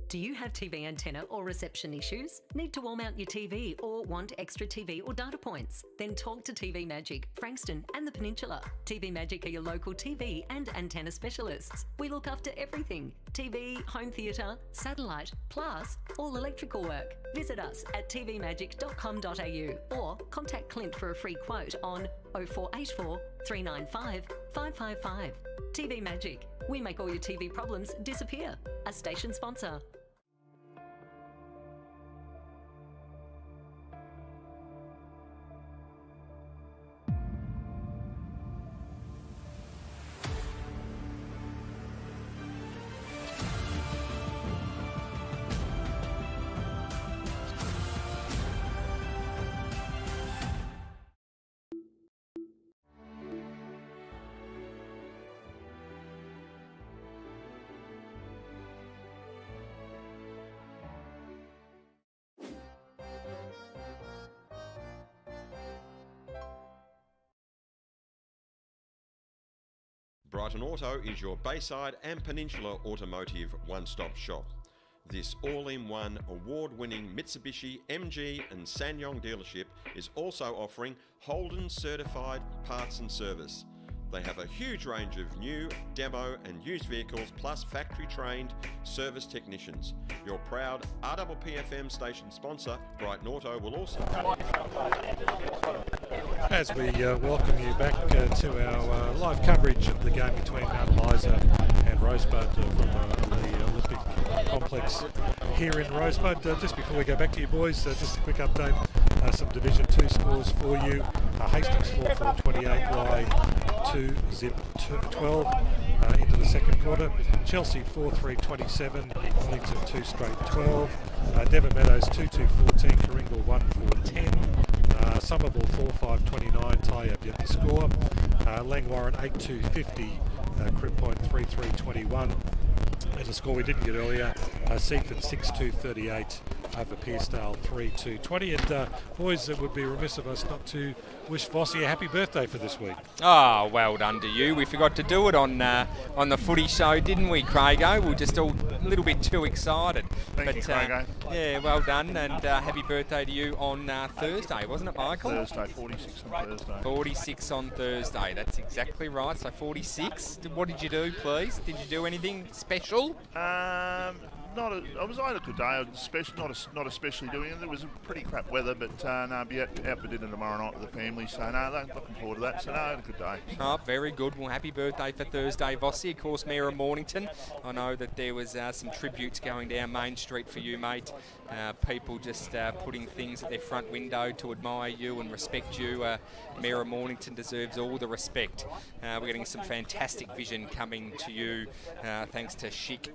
Speaker 5: Do you have TV antenna or reception issues? Need to wall mount your TV or want extra TV or data points? Then talk to TV Magic, Frankston and the Peninsula. TV Magic are your local TV and antenna specialists. We look after everything: TV, home theatre, satellite, plus all electrical work. Visit us at tvmagic.com.au or contact Clint for a free quote on 0484 395 555. TV Magic. We make all your TV problems disappear. A station sponsor.
Speaker 7: Brighton Auto is your Bayside and Peninsula automotive one-stop shop. This all-in-one award-winning Mitsubishi, MG and SsangYong dealership is also offering Holden certified parts and service. They have a huge range of new, demo and used vehicles plus factory-trained service technicians. Your proud RPPFM station sponsor, Brighton Auto, will also...
Speaker 2: As we welcome you back to our live coverage of the game between Mount Eliza and Rosebud from the Olympic Complex here in Rosebud. Just before we go back to you boys, just a quick update. Some Division 2 scores for you. Hastings 4-4-28, Rye 2 zip 12 into the second quarter. Chelsea 4-3-27, Linton 2 straight 12. Devon Meadows 2-2-14, Karingal 1-4-10. Somerville 4-5-29, Tayab yet to score. Langwarren 8-2-50, Crib Point 3-3-21. And a score we didn't get earlier, Seaford 6-2-38 over Pearcedale 3-2-20. And boys, it would be remiss of us not to wish Vossi a happy birthday for this week.
Speaker 4: Oh, well done to you. We forgot to do it on the footy show, didn't we, Craigo? We were just all a little bit too excited.
Speaker 3: Thank you, Craigo.
Speaker 4: Yeah, well done, and happy birthday to you on Thursday, wasn't it, Michael?
Speaker 3: Thursday, 46 on Thursday.
Speaker 4: 46 on Thursday, that's exactly right. So 46. What did you do, please? Did you do anything special?
Speaker 3: I had a good day. Not especially doing it. It was pretty crap weather, but I'll be out for dinner tomorrow night with the family. So looking forward to that. So I had a good day.
Speaker 4: Oh, very good. Well, happy birthday for Thursday, Vossi. Of course, Mayor of Mornington. I know that there was some tributes going down Main Street for you, mate. People just putting things at their front window to admire you and respect you. Mayor of Mornington deserves all the respect. We're getting some fantastic vision coming to you thanks to Chic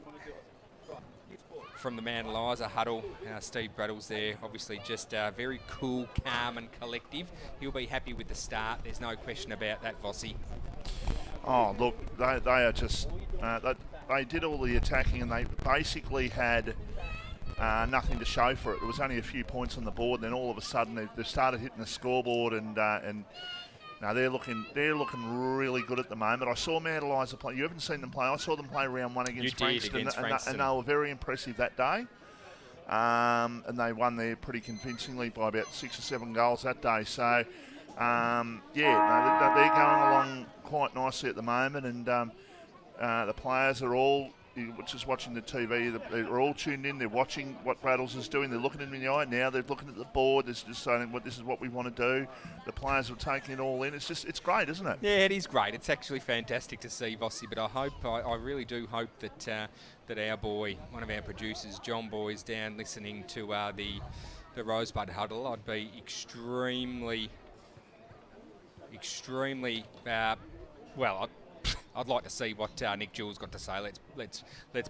Speaker 4: from the Mount Eliza huddle. Steve Braddle's there, obviously just very cool, calm and collective. He'll be happy with the start, there's no question about that, Vossi.
Speaker 3: Oh, look, they are just... they did all the attacking and they basically had nothing to show for it. There was only a few points on the board, and then all of a sudden they started hitting the scoreboard and they're looking really good at the moment. I saw Mount Eliza play. You haven't seen them play. I saw them play round one against Frankston, and they were very impressive that day. And they won there pretty convincingly by about 6 or 7 goals that day. So, they're going along quite nicely at the moment, and the players are all just watching the TV. They're all tuned in. They're watching what Braddles is doing. They're looking at him in the eye. Now they're looking at the board. They're just saying, this is what we want to do. The players are taking it all in. It's great, isn't it?
Speaker 4: Yeah, it is great. It's actually fantastic to see, Vossi, but I really do hope that that our boy, one of our producers, John Boy, is down listening to the Rosebud huddle. I'd be extremely I'd like to see what Nick Jewell's got to say. Let's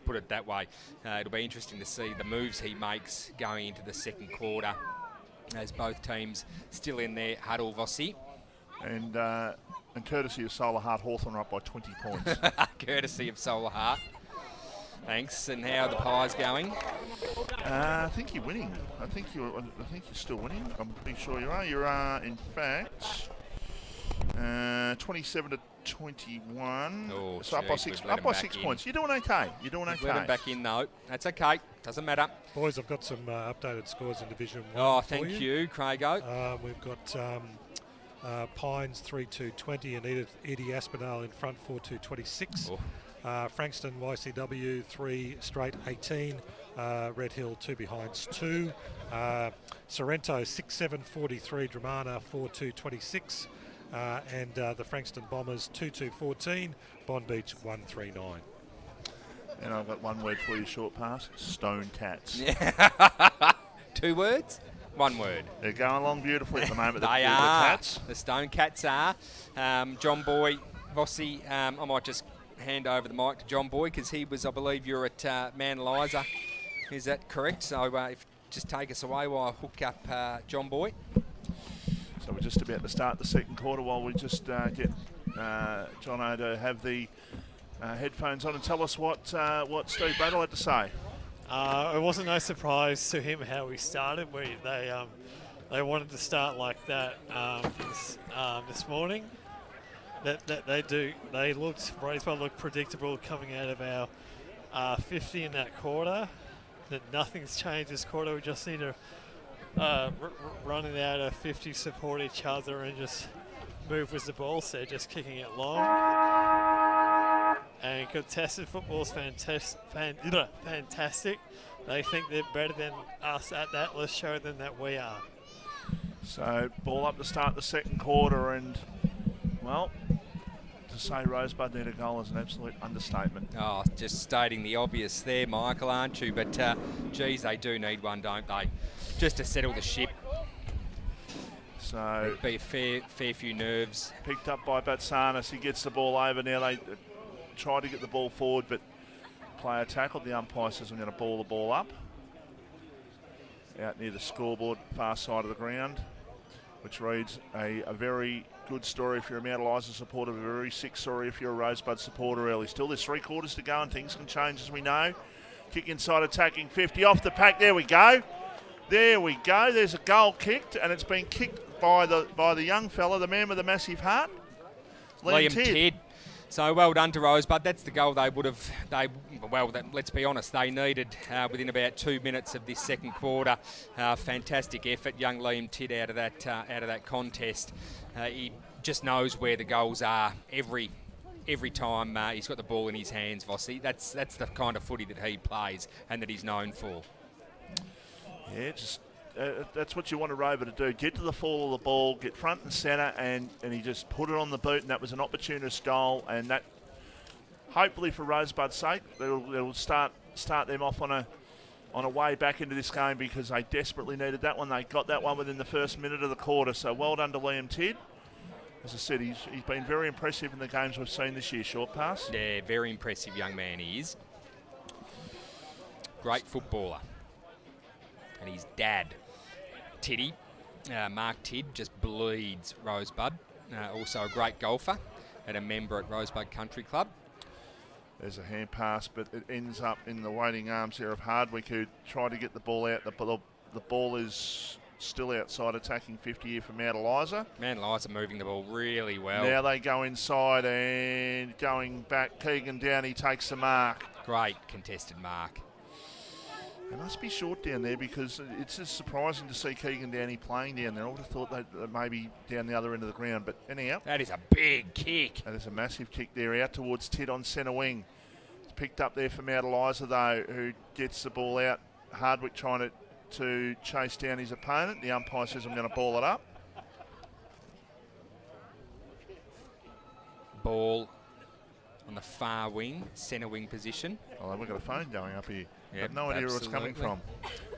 Speaker 4: put it that way. It'll be interesting to see the moves he makes going into the second quarter, as both teams still in their huddle, Vossi.
Speaker 3: And courtesy of Solar Heart, Hawthorn are up by 20 points.
Speaker 4: Courtesy of Solar Heart. Thanks. And how are the Pies going?
Speaker 3: I think you're winning. I think you're still winning. I'm pretty sure you are. You're in fact 27 21.
Speaker 4: Oh,
Speaker 3: So up by
Speaker 4: geez,
Speaker 3: 6,
Speaker 4: we've let
Speaker 3: up by
Speaker 4: him
Speaker 3: 6
Speaker 4: back
Speaker 3: points. You're doing okay. You're doing
Speaker 4: Let him
Speaker 3: okay.
Speaker 4: back in though. That's okay. Doesn't matter.
Speaker 2: Boys, I've got some updated scores in Division 1.
Speaker 4: Oh,
Speaker 2: for
Speaker 4: thank you, Craigo.
Speaker 2: We've got Pines 3-2-20 and Eddie Aspinall in front 4-2-26.
Speaker 4: Oh.
Speaker 2: Frankston YCW 3 straight 18. Red Hill 2 behinds 2. Sorrento 6-7-43. Dramana 4-2-26. And the Frankston Bombers 2-2-14. Bond Beach 1-3-9.
Speaker 3: And I've got one word for you, short pass. Stone Cats.
Speaker 4: Yeah. 2 words? 1 word.
Speaker 3: They're going along beautifully at the moment.
Speaker 4: They
Speaker 3: the
Speaker 4: are.
Speaker 3: Cats.
Speaker 4: The Stone Cats are. John Boy, Vossi, I might just hand over the mic to John Boy because he was, I believe, you're at Mount Eliza. Is that correct? So if just take us away while I hook up John Boy.
Speaker 3: So we're just about to start the second quarter while we just get Jono to have the headphones on and tell us what Steve Bradle had to say.
Speaker 8: It wasn't no surprise to him how we started. They wanted to start like that this morning. Rosebud looked predictable coming out of our 50 in that quarter. That nothing's changed this quarter. We just need to run it out of 50, support each other, and just move with the ball. So they're just kicking it long. And contested football is fantastic. They think they're better than us at that. Let's show them that we are.
Speaker 3: So ball up to start the second quarter, and well, to say Rosebud need a goal is an absolute understatement.
Speaker 4: Oh, just stating the obvious there, Michael, aren't you? But, geez, they do need one, don't they? Just to settle the ship.
Speaker 3: So
Speaker 4: Be a fair few nerves.
Speaker 3: picked up by Batsanis. He gets the ball over. Now they try to get the ball forward, but player tackled. The umpire says I'm going to ball the ball up. Out near the scoreboard, far side of the ground, which reads a very good story if you're a Mount Eliza supporter, a very sick story if you're a Rosebud supporter early. Still, there's 3 quarters to go and things can change, as we know. Kick inside, attacking 50, off the pack. There we go. There we go. There's a goal kicked, and it's been kicked by the young fella, the man with the massive heart,
Speaker 4: Liam Tidd. So well done to Rosebud. That's the goal they would have. Let's be honest, they needed within about 2 minutes of this second quarter. Fantastic effort, young Liam Tidd out of that contest. He just knows where the goals are every time he's got the ball in his hands. Vossi. That's the kind of footy that he plays and that he's known for.
Speaker 3: Yeah, just that's what you want a Rover to do. Get to the fall of the ball, get front and centre, and he just put it on the boot, and that was an opportunist goal. And that, hopefully for Rosebud's sake, it'll start them off on a way back into this game, because they desperately needed that one. They got that one within the first minute of the quarter. So well done to Liam Tidd. As I said, he's been very impressive in the games we've seen this year. Short pass.
Speaker 4: Yeah, very impressive young man he is. Great footballer. And his dad, Tiddy, Mark Tidd, just bleeds Rosebud. Also a great golfer and a member at Rosebud Country Club.
Speaker 3: There's a hand pass, but it ends up in the waiting arms there of Hardwick, who tried to get the ball out. The ball is still outside, attacking 50 here for Mount Eliza.
Speaker 4: Mount Eliza moving the ball really well.
Speaker 3: Now they go inside, and going back, Keegan Downey takes the mark.
Speaker 4: Great contested mark.
Speaker 3: They must be short down there, because it's just surprising to see Keegan Downey playing down there. I would have thought they maybe down the other end of the ground, but anyhow.
Speaker 4: That is a big kick.
Speaker 3: That is a massive kick there, out towards Tidd on centre wing. It's picked up there for Mount Eliza, though, who gets the ball out. Hardwick trying to chase down his opponent. The umpire says I'm going to ball it up.
Speaker 4: Ball on the far wing, centre wing position.
Speaker 3: Oh, we've got a phone going up here.
Speaker 4: Yep,
Speaker 3: I've no idea where it's coming from.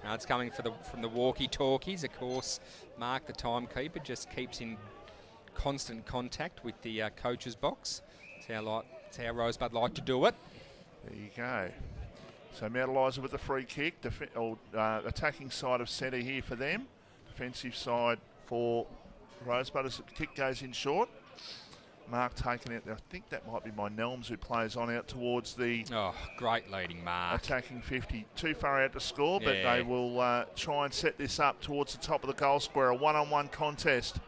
Speaker 4: No, it's coming from the walkie-talkies. Of course, Mark, the timekeeper, just keeps in constant contact with the coach's box. That's how Rosebud like to do it.
Speaker 3: There you go. So Mount Eliza with the free kick, attacking side of centre here for them. Defensive side for Rosebud as the kick goes in short. Mark taken out there. I think that might be my Nelms who plays on out towards the...
Speaker 4: Oh, great leading Mark.
Speaker 3: Attacking 50. Too far out to score, but
Speaker 4: Yeah.
Speaker 3: they will try and set this up towards the top of the goal square. A one-on-one contest.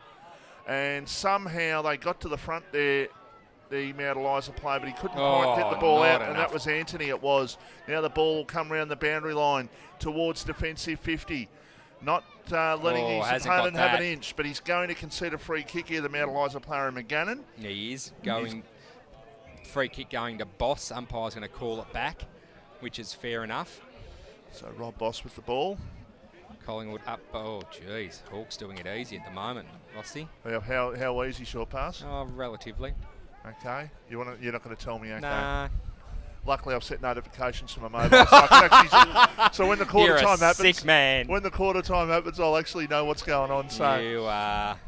Speaker 3: And somehow they got to the front there the Mount Eliza player, but he couldn't quite get the ball out, and that was Anthony, it was. Now the ball will come around the boundary line towards defensive 50. Not letting his opponent have an inch, but he's going to concede a free kick here, the Mount Eliza player in McGannon.
Speaker 4: He is going, free kick going to Boss. Umpire's going to call it back, which is fair enough.
Speaker 3: So Rob Boss with the ball.
Speaker 4: Collingwood up. Oh, geez. Hawks doing it easy at the moment, Rossi.
Speaker 3: How easy short pass?
Speaker 4: Oh, relatively.
Speaker 3: Okay. You're not going to tell me, okay?
Speaker 4: Nah.
Speaker 3: Luckily, I've set notifications for my mobile. So, I can actually, so when the quarter
Speaker 4: You're
Speaker 3: time
Speaker 4: a
Speaker 3: happens,
Speaker 4: sick man.
Speaker 3: When the quarter time happens, I'll actually know what's going on. So
Speaker 4: You are.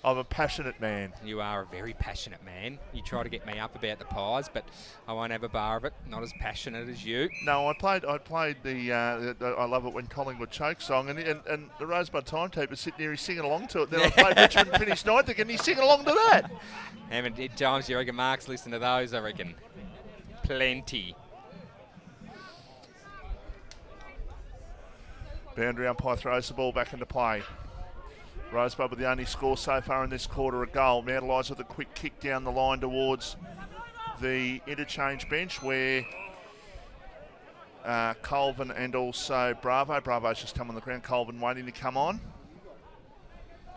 Speaker 3: I'm a passionate man.
Speaker 4: You are a very passionate man. You try to get me up about the Pies, but I won't have a bar of it. Not as passionate as you.
Speaker 3: No, I played the I love it when Collingwood choke song, and the Rosebud timekeeper's sitting there, he's singing along to it. Then I played Richmond finished ninth again, he's singing along to that.
Speaker 4: How many times do you reckon Mark's listened to those? I reckon plenty.
Speaker 3: Boundary umpire throws the ball back into play. Rosebud with the only score so far in this quarter, a goal. Mount Eliza with a quick kick down the line towards the interchange bench where Colvin and also Bravo's just come on the ground. Colvin waiting to come on.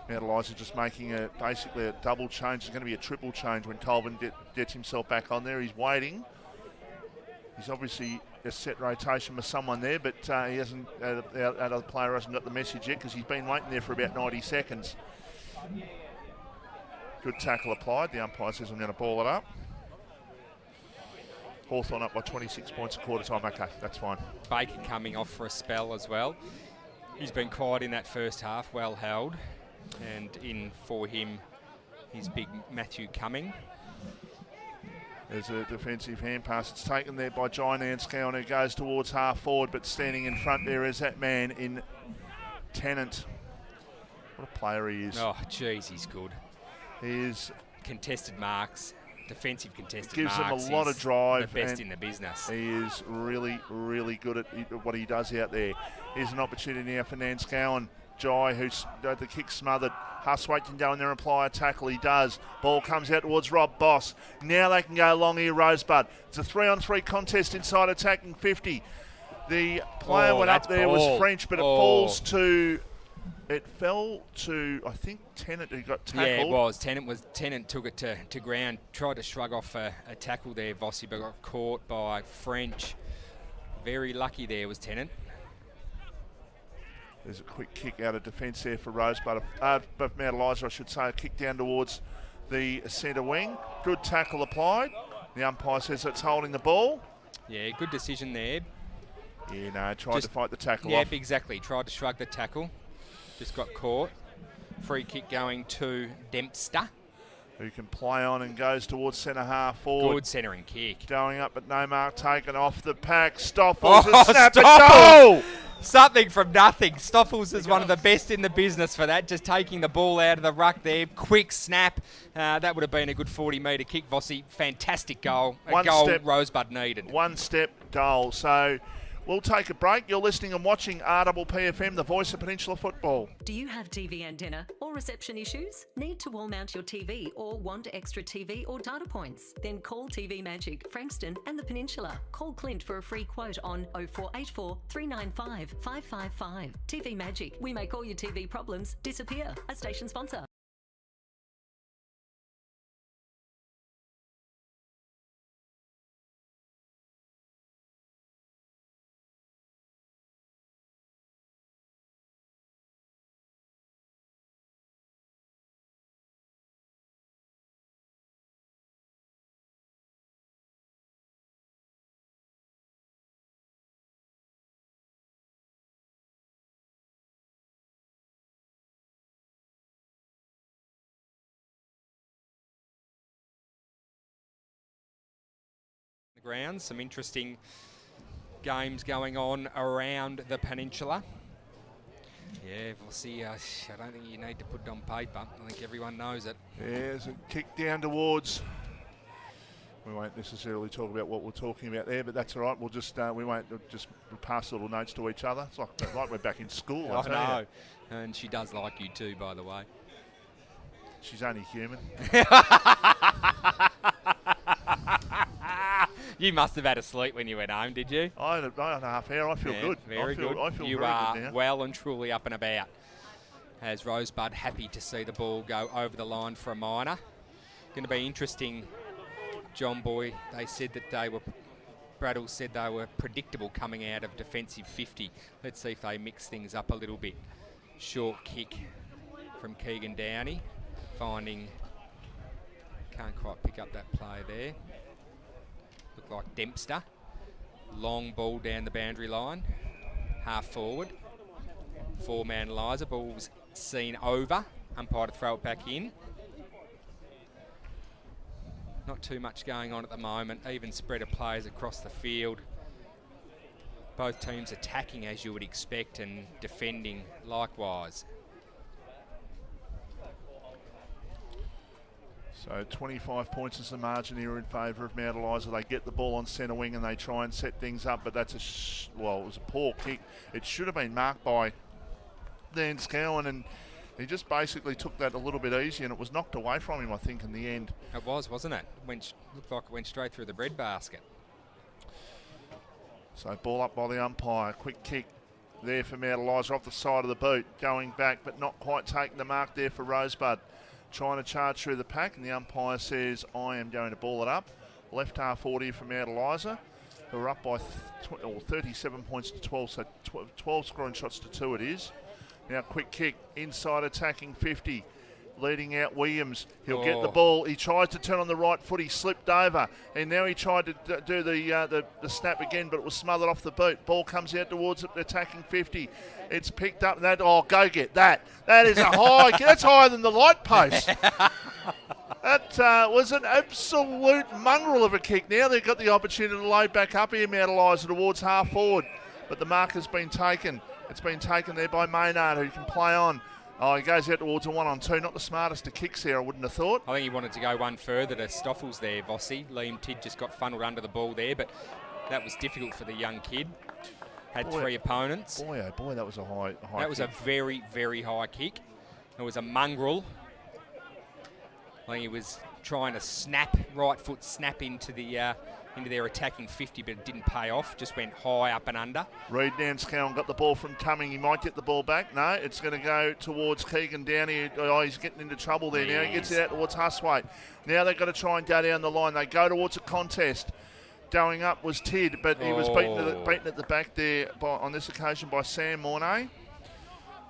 Speaker 3: Mount Eliza just making basically a double change. It's going to be a triple change when Colvin gets himself back on there. He's waiting. He's obviously a set rotation with someone there, but he hasn't. Our other player hasn't got the message yet because he's been waiting there for about 90 seconds. Good tackle applied. The umpire says I'm going to ball it up. Hawthorn up by 26 points a quarter time. Okay, that's fine.
Speaker 4: Baker coming off for a spell as well. He's been quiet in that first half, well held, and in for him, his big Matthew Cumming.
Speaker 3: There's a defensive hand pass. It's taken there by John Anscown, who goes towards half forward, but standing in front there is that man in Tennant. What a player he is.
Speaker 4: Oh, jeez, he's good.
Speaker 3: He is.
Speaker 4: Contested marks, defensive contested
Speaker 3: gives
Speaker 4: marks.
Speaker 3: Gives him a lot of drive.
Speaker 4: The best in the business.
Speaker 3: He is really, really good at what he does out there. Here's an opportunity now for Nanscowan. Jai, who's the kick smothered. Huswaite can go in there and apply a tackle. He does. Ball comes out towards Rob Boss. Now they can go long here, Rosebud. It's a 3-on-3 contest inside attacking 50. The player went up there was French, but it falls to. It fell to, I think, Tennant who got tackled.
Speaker 4: Yeah, it was. Tennant took it to ground, tried to shrug off a tackle there, Vossi, but got caught by French. Very lucky there was Tennant.
Speaker 3: There's a quick kick out of defence there for Rosebud. But Mount Eliza, I should say, a kick down towards the centre wing. Good tackle applied. The umpire says it's holding the ball.
Speaker 4: Yeah, good decision there.
Speaker 3: Yeah, no, tried to fight the tackle off.
Speaker 4: Yep, exactly. Tried to shrug the tackle. Just got caught. Free kick going to Dempster.
Speaker 3: Who can play on and goes towards centre half forward.
Speaker 4: Good centering kick.
Speaker 3: Going up, but no mark taken off the pack. Stoffels
Speaker 4: has
Speaker 3: snapped it goal.
Speaker 4: Something from nothing. Stoffels is one of the best in the business for that. Just taking the ball out of the ruck there. Quick snap. That would have been a good 40-metre kick, Vossi. Fantastic goal. A goal Rosebud needed.
Speaker 3: One step goal. So we'll take a break. You're listening and watching RPPFM, the voice of Peninsula Football.
Speaker 5: Do you have TV antenna or reception issues? Need to wall mount your TV or want extra TV or data points? Then call TV Magic, Frankston and the Peninsula. Call Clint for a free quote on 0484 395 555. TV Magic. We make all your TV problems disappear. A station sponsor.
Speaker 4: Ground. Some interesting games going on around the peninsula. Yeah, we'll see. I don't think you need to put it on paper. I think everyone knows it.
Speaker 3: Yeah, there's a kick down towards. We won't necessarily talk about what we're talking about there, but that's all right. We'll just we won't just pass little notes to each other. It's like we're back in school.
Speaker 4: I know, and she does like you too, by the way.
Speaker 3: She's only human.
Speaker 4: You must have had a sleep when you went home, did you?
Speaker 3: I had a half hour. I feel good.
Speaker 4: Very good.
Speaker 3: I feel
Speaker 4: you
Speaker 3: very
Speaker 4: are
Speaker 3: good now.
Speaker 4: well and truly up and about. As Rosebud happy to see the ball go over the line for a minor. Going to be interesting, John Boy. They said that Braddle said they were predictable coming out of defensive 50. Let's see if they mix things up a little bit. Short kick from Keegan Downey, finding, can't quite pick up that play there. Looked like Dempster. Long ball down the boundary line, half forward. Four-man Liza, ball was seen over, umpire to throw it back in. Not too much going on at the moment, even spread of players across the field. Both teams attacking as you would expect and defending likewise.
Speaker 3: So 25 points is the margin here in favour of Mount Eliza. They get the ball on centre wing and they try and set things up, but that's it was a poor kick. It should have been marked by Dan Scowen, and he just basically took that a little bit easy, and it was knocked away from him, I think, in the end.
Speaker 4: It was, wasn't it? Looked like it went straight through the breadbasket.
Speaker 3: So ball up by the umpire. Quick kick there for Mount Eliza off the side of the boot. Going back, but not quite taking the mark there for Rosebud. Trying to charge through the pack, and the umpire says, I am going to ball it up. Left half forward here for Mount Eliza, who are up by 37 points to 12, so 12 scoring shots to 2 it is. Now quick kick, inside attacking 50. Leading out Williams. He'll get the ball. He tried to turn on the right foot. He slipped over. And now he tried to do the snap again, but it was smothered off the boot. Ball comes out towards the attacking 50. It's picked up. Go get that. That is a high. That's higher than the light post. That was an absolute mongrel of a kick. Now they've got the opportunity to load back up here, Mount Eliza, towards half forward. But the mark has been taken. It's been taken there by Maynard, who can play on. Oh, he goes out towards a 1-on-2. Not the smartest of kicks there, I wouldn't have thought.
Speaker 4: I think he wanted to go one further to Stoffels there, Vossi. Liam Tidd just got funneled under the ball there, but that was difficult for the young kid. Had three opponents.
Speaker 3: Boy, oh boy, that was a high
Speaker 4: That was
Speaker 3: kick.
Speaker 4: a very, very high kick. It was a mongrel. I think he was trying to right foot snap into their attacking 50, but it didn't pay off. Just went high up and under.
Speaker 3: Reed Danscowan got the ball from Cumming. He might get the ball back. No, it's going to go towards Keegan Downey. Oh, he's getting into trouble there now. He gets it out towards Huswaite. Now they've got to try and go down the line. They go towards a contest. Going up was Tidd, but he was beaten at the back there on this occasion by Sam Mornay,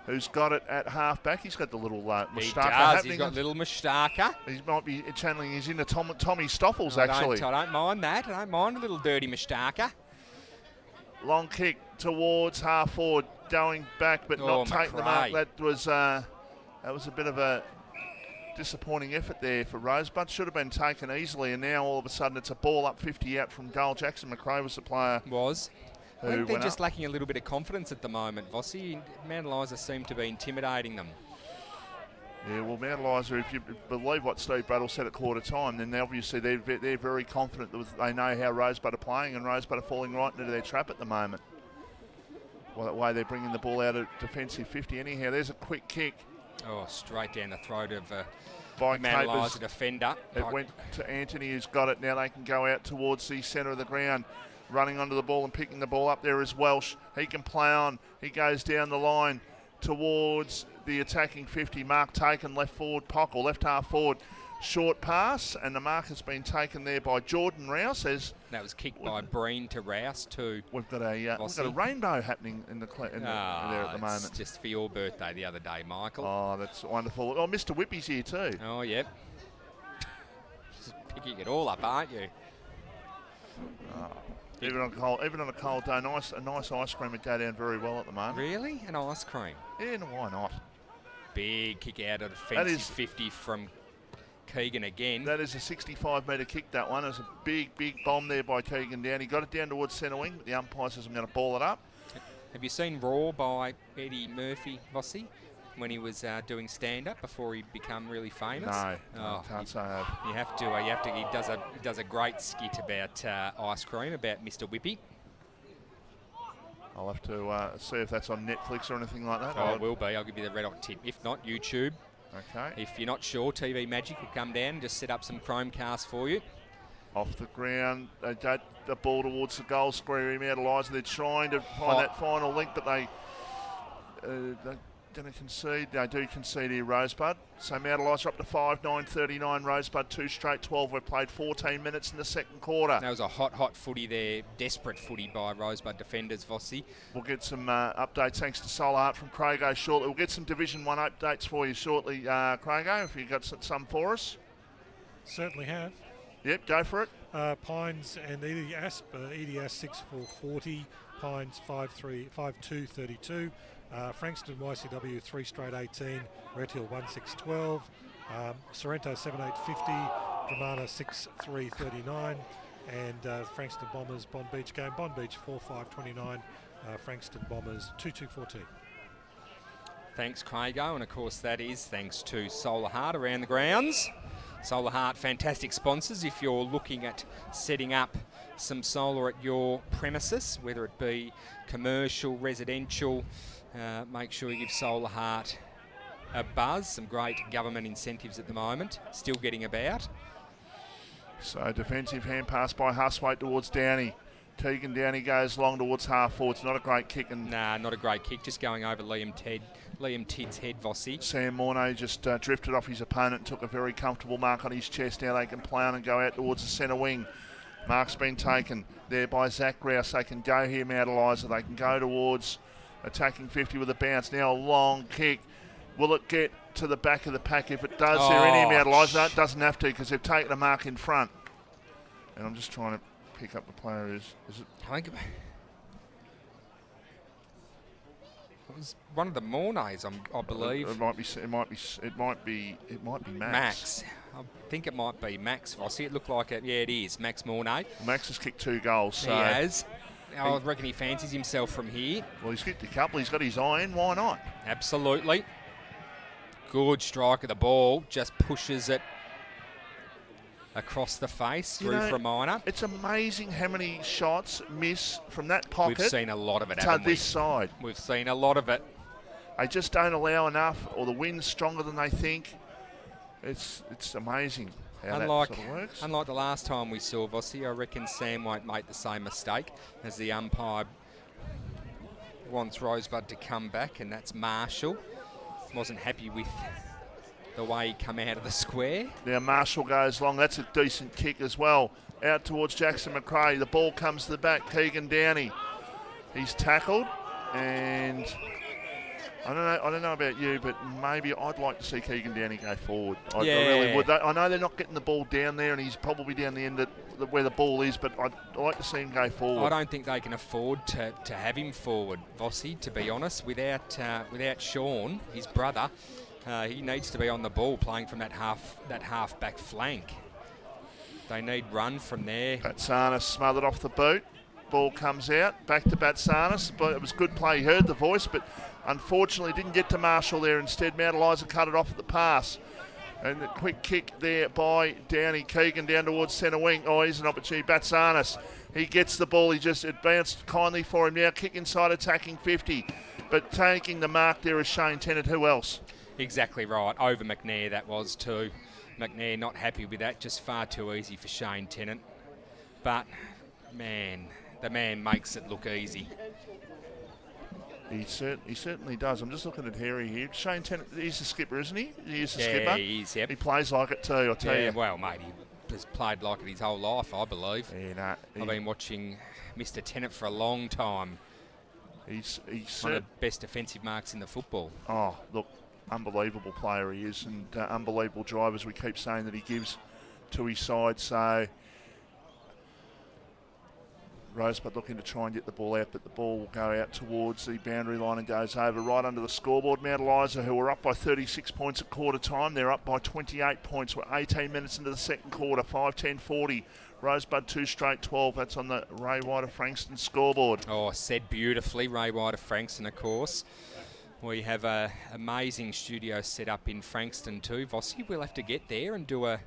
Speaker 3: who's got it at half back. He's got the little moustache happening.
Speaker 4: He's got a little moustache.
Speaker 3: He might be channeling his inner Tommy Stoffels, actually.
Speaker 4: I don't mind that. I don't mind a little dirty moustache.
Speaker 3: Long kick towards half forward, going back, but not taking the mark. That was a bit of a disappointing effort there for Rosebud. Should have been taken easily, and now all of a sudden it's a ball up 50 out from goal. Jackson McRae was the player.
Speaker 4: I think they're just lacking a little bit of confidence at the moment, Vossi. Mount Eliza seem to be intimidating them.
Speaker 3: Yeah, well, Mount Eliza, if you believe what Steve Braddle said at quarter time, then obviously they're very confident that they know how Rosebud are playing, and Rosebud are falling right into their trap at the moment. Well, that way they're bringing the ball out of defensive 50. Anyhow, there's a quick kick.
Speaker 4: Oh, straight down the throat of
Speaker 3: by
Speaker 4: Mount
Speaker 3: Capers.
Speaker 4: Eliza defender.
Speaker 3: It went to Anthony, who's got it. Now they can go out towards the centre of the ground. Running onto the ball and picking the ball up there is Welsh. He can play on. He goes down the line towards the attacking 50. Mark taken left forward, Pock, or left half forward. Short pass, and the mark has been taken there by Jordan Rouse.
Speaker 4: That was kicked by Breen to Rouse too.
Speaker 3: We've got a rainbow happening in there at the moment.
Speaker 4: It's just for your birthday the other day, Michael.
Speaker 3: Oh, that's wonderful. Oh, Mr. Whippy's here too.
Speaker 4: Oh, yep. Just picking it all up, aren't you?
Speaker 3: Even on a cold day, a nice ice cream would go down very well at the moment.
Speaker 4: Really? An ice cream?
Speaker 3: Yeah, no, why not?
Speaker 4: Big kick out of defensive 50 from Keegan again.
Speaker 3: That is a 65-metre kick, that one. It was a big bomb there by Keegan down. He got it down towards centre wing, but the umpire says I'm going to ball it up.
Speaker 4: Have you seen Raw by Eddie Murphy, Vossi, when he was doing stand-up before he became really famous?
Speaker 3: No, I can't say I have.
Speaker 4: You have to. He does a great skit about ice cream, about Mr. Whippy.
Speaker 3: I'll have to see if that's on Netflix or anything like that.
Speaker 4: Oh, it will be. I'll give you the red hot tip. If not, YouTube.
Speaker 3: Okay.
Speaker 4: If you're not sure, TV Magic will come down and just set up some Chromecast for you.
Speaker 3: Off the ground, they get the ball towards the goal square. Mount Eliza, they're trying to find that final link, but they're going to concede. They do concede here, Rosebud. So Mount Eliza up to 5-9-39. Rosebud 2 straight 12. We've played 14 minutes in the second quarter.
Speaker 4: That was a hot footy there. Desperate footy by Rosebud defenders, Vossi.
Speaker 3: We'll get some updates thanks to Solar Art from Crago shortly. We'll get some Division 1 updates for you shortly, Crago, if you've got some for us.
Speaker 2: Certainly have.
Speaker 3: Yep, go for it.
Speaker 2: Pines and Edi Asp, 6-4-40, Pines 5-2-32, Frankston YCW 3 straight 18, Red Hill 1-6-12, Sorrento 7-8-50, Dramana 6-3-39, and Frankston Bombers Bond Beach game, Bond Beach 4-5-29, Frankston Bombers 2-2-14.
Speaker 4: Thanks, Crago, and of course that is thanks to Solar Heart around the grounds. Solar Heart, fantastic sponsors if you're looking at setting up some solar at your premises, whether it be commercial, residential. Make sure you give Solar Heart a buzz. Some great government incentives at the moment, still getting about.
Speaker 3: So defensive hand pass by Huswaite towards Downey. Tegan Downey goes long towards half forward. It's not a great kick.
Speaker 4: Nah, not a great kick, just going over Liam Tidd's head, Vossi.
Speaker 3: Sam Mornay just drifted off his opponent and took a very comfortable mark on his chest. Now they can play on and go out towards the centre wing. Mark's been taken there by Zach Rouse. They can go here, Mount Eliza. They can go towards attacking 50 with a bounce. Now a long kick. Will it get to the back of the pack? If it does, they're in here, Mount Eliza. No, it doesn't have to because they've taken a mark in front. And I'm just trying to pick up the player. Is it?
Speaker 4: I think it was one of the Mornays, I believe.
Speaker 3: It might be Max.
Speaker 4: Max. I think it might be Max Vossi. It looked like it. Yeah, it is Max Mornay.
Speaker 3: Max has kicked 2 goals. So
Speaker 4: he has. I reckon he fancies himself from here.
Speaker 3: Well, he's kicked a couple. He's got his eye in. Why not?
Speaker 4: Absolutely. Good strike of the ball. Just pushes it across the face through for a minor.
Speaker 3: It's amazing how many shots miss from that pocket.
Speaker 4: We've seen a lot of it,
Speaker 3: to
Speaker 4: haven't we?
Speaker 3: this side.
Speaker 4: We've seen a lot of it.
Speaker 3: They just don't allow enough, or the wind's stronger than they think. It's amazing how that sort of works.
Speaker 4: Unlike the last time we saw Vossi, I reckon Sam won't make the same mistake as the umpire wants Rosebud to come back, and that's Marshall. Wasn't happy with the way he come out of the square.
Speaker 3: Now Marshall goes long. That's a decent kick as well. Out towards Jackson McRae. The ball comes to the back. Keegan Downey. He's tackled, and I don't know about you, but maybe I'd like to see Keegan Downey go forward. I really would. I know they're not getting the ball down there, and he's probably down the end of where the ball is, but I'd like to see him go forward.
Speaker 4: I don't think they can afford to have him forward, Vossi, to be honest. Without Sean, his brother, he needs to be on the ball playing from that half back flank. They need run from there.
Speaker 3: Batsanis smothered off the boot. Ball comes out. Back to Batsanis. But it was good play. He heard the voice, but unfortunately didn't get to Marshall there. Instead, Mount Eliza cut it off at the pass. And the quick kick there by Downey. Keegan down towards centre wing. Oh, here's an opportunity. Batsanis. He gets the ball. It bounced kindly for him now. Kick inside, attacking 50. But taking the mark there is Shane Tennant. Who else?
Speaker 4: Exactly right. Over McNair that was too. McNair not happy with that. Just far too easy for Shane Tennant. But, man, the man makes it look easy.
Speaker 3: He certainly does. I'm just looking at Harry here. Shane Tennant, he's the skipper, isn't he? He's the skipper.
Speaker 4: Yeah, he is, yep.
Speaker 3: He plays like it too, I'll tell you.
Speaker 4: Well, mate, he has played like it his whole life, I believe.
Speaker 3: Yeah,
Speaker 4: I've been watching Mr. Tennant for a long time.
Speaker 3: He's
Speaker 4: one of the best defensive marks in the football.
Speaker 3: Oh, look, unbelievable player he is, and unbelievable drive, as we keep saying, that he gives to his side. So Rosebud looking to try and get the ball out, but the ball will go out towards the boundary line and goes over right under the scoreboard. Mount Eliza, who were up by 36 points at quarter time, they're up by 28 points. We're 18 minutes into the second quarter, 5-10-40. Rosebud 2 straight 12. That's on the Ray White of Frankston scoreboard.
Speaker 4: Oh, said beautifully, Ray White of Frankston, of course. We have an amazing studio set up in Frankston too, Vossi. We'll have to get there and do a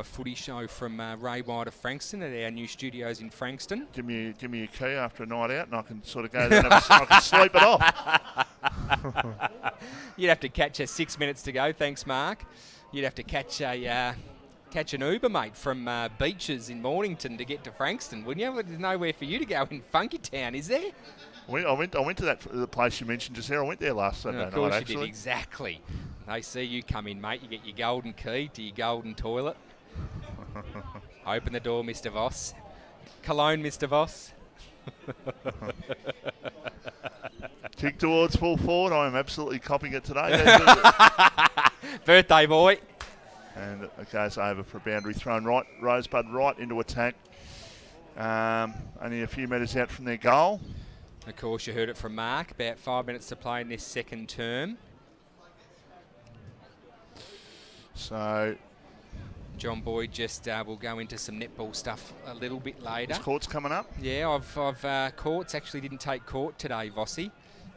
Speaker 4: footy show from Ray White of Frankston at our new studios in Frankston.
Speaker 3: Give me a key after a night out, and I can sort of go there and I can sleep it off.
Speaker 4: You'd have to catch 6 minutes to go. Thanks, Mark. You'd have to catch a catch an Uber, mate, from Beaches in Mornington to get to Frankston, wouldn't you? There's nowhere for you to go in Funky Town, is there?
Speaker 3: I went to the place you mentioned just there. I went there last Sunday
Speaker 4: Of course
Speaker 3: night,
Speaker 4: you
Speaker 3: actually.
Speaker 4: did, exactly. They see you come in, mate. You get your golden key to your golden toilet. Open the door, Mr. Voss. Cologne, Mr. Voss.
Speaker 3: Kick towards full forward. I am absolutely copying it today.
Speaker 4: Birthday boy.
Speaker 3: And it goes over for a boundary thrown right. Rosebud right into attack. Only a few metres out from their goal.
Speaker 4: Of course, you heard it from Mark. About 5 minutes to play in this second term.
Speaker 3: So
Speaker 4: John Boyd just will go into some netball stuff a little bit later.
Speaker 3: this court's coming up.
Speaker 4: Yeah, I've Courts actually didn't take court today, Vossi,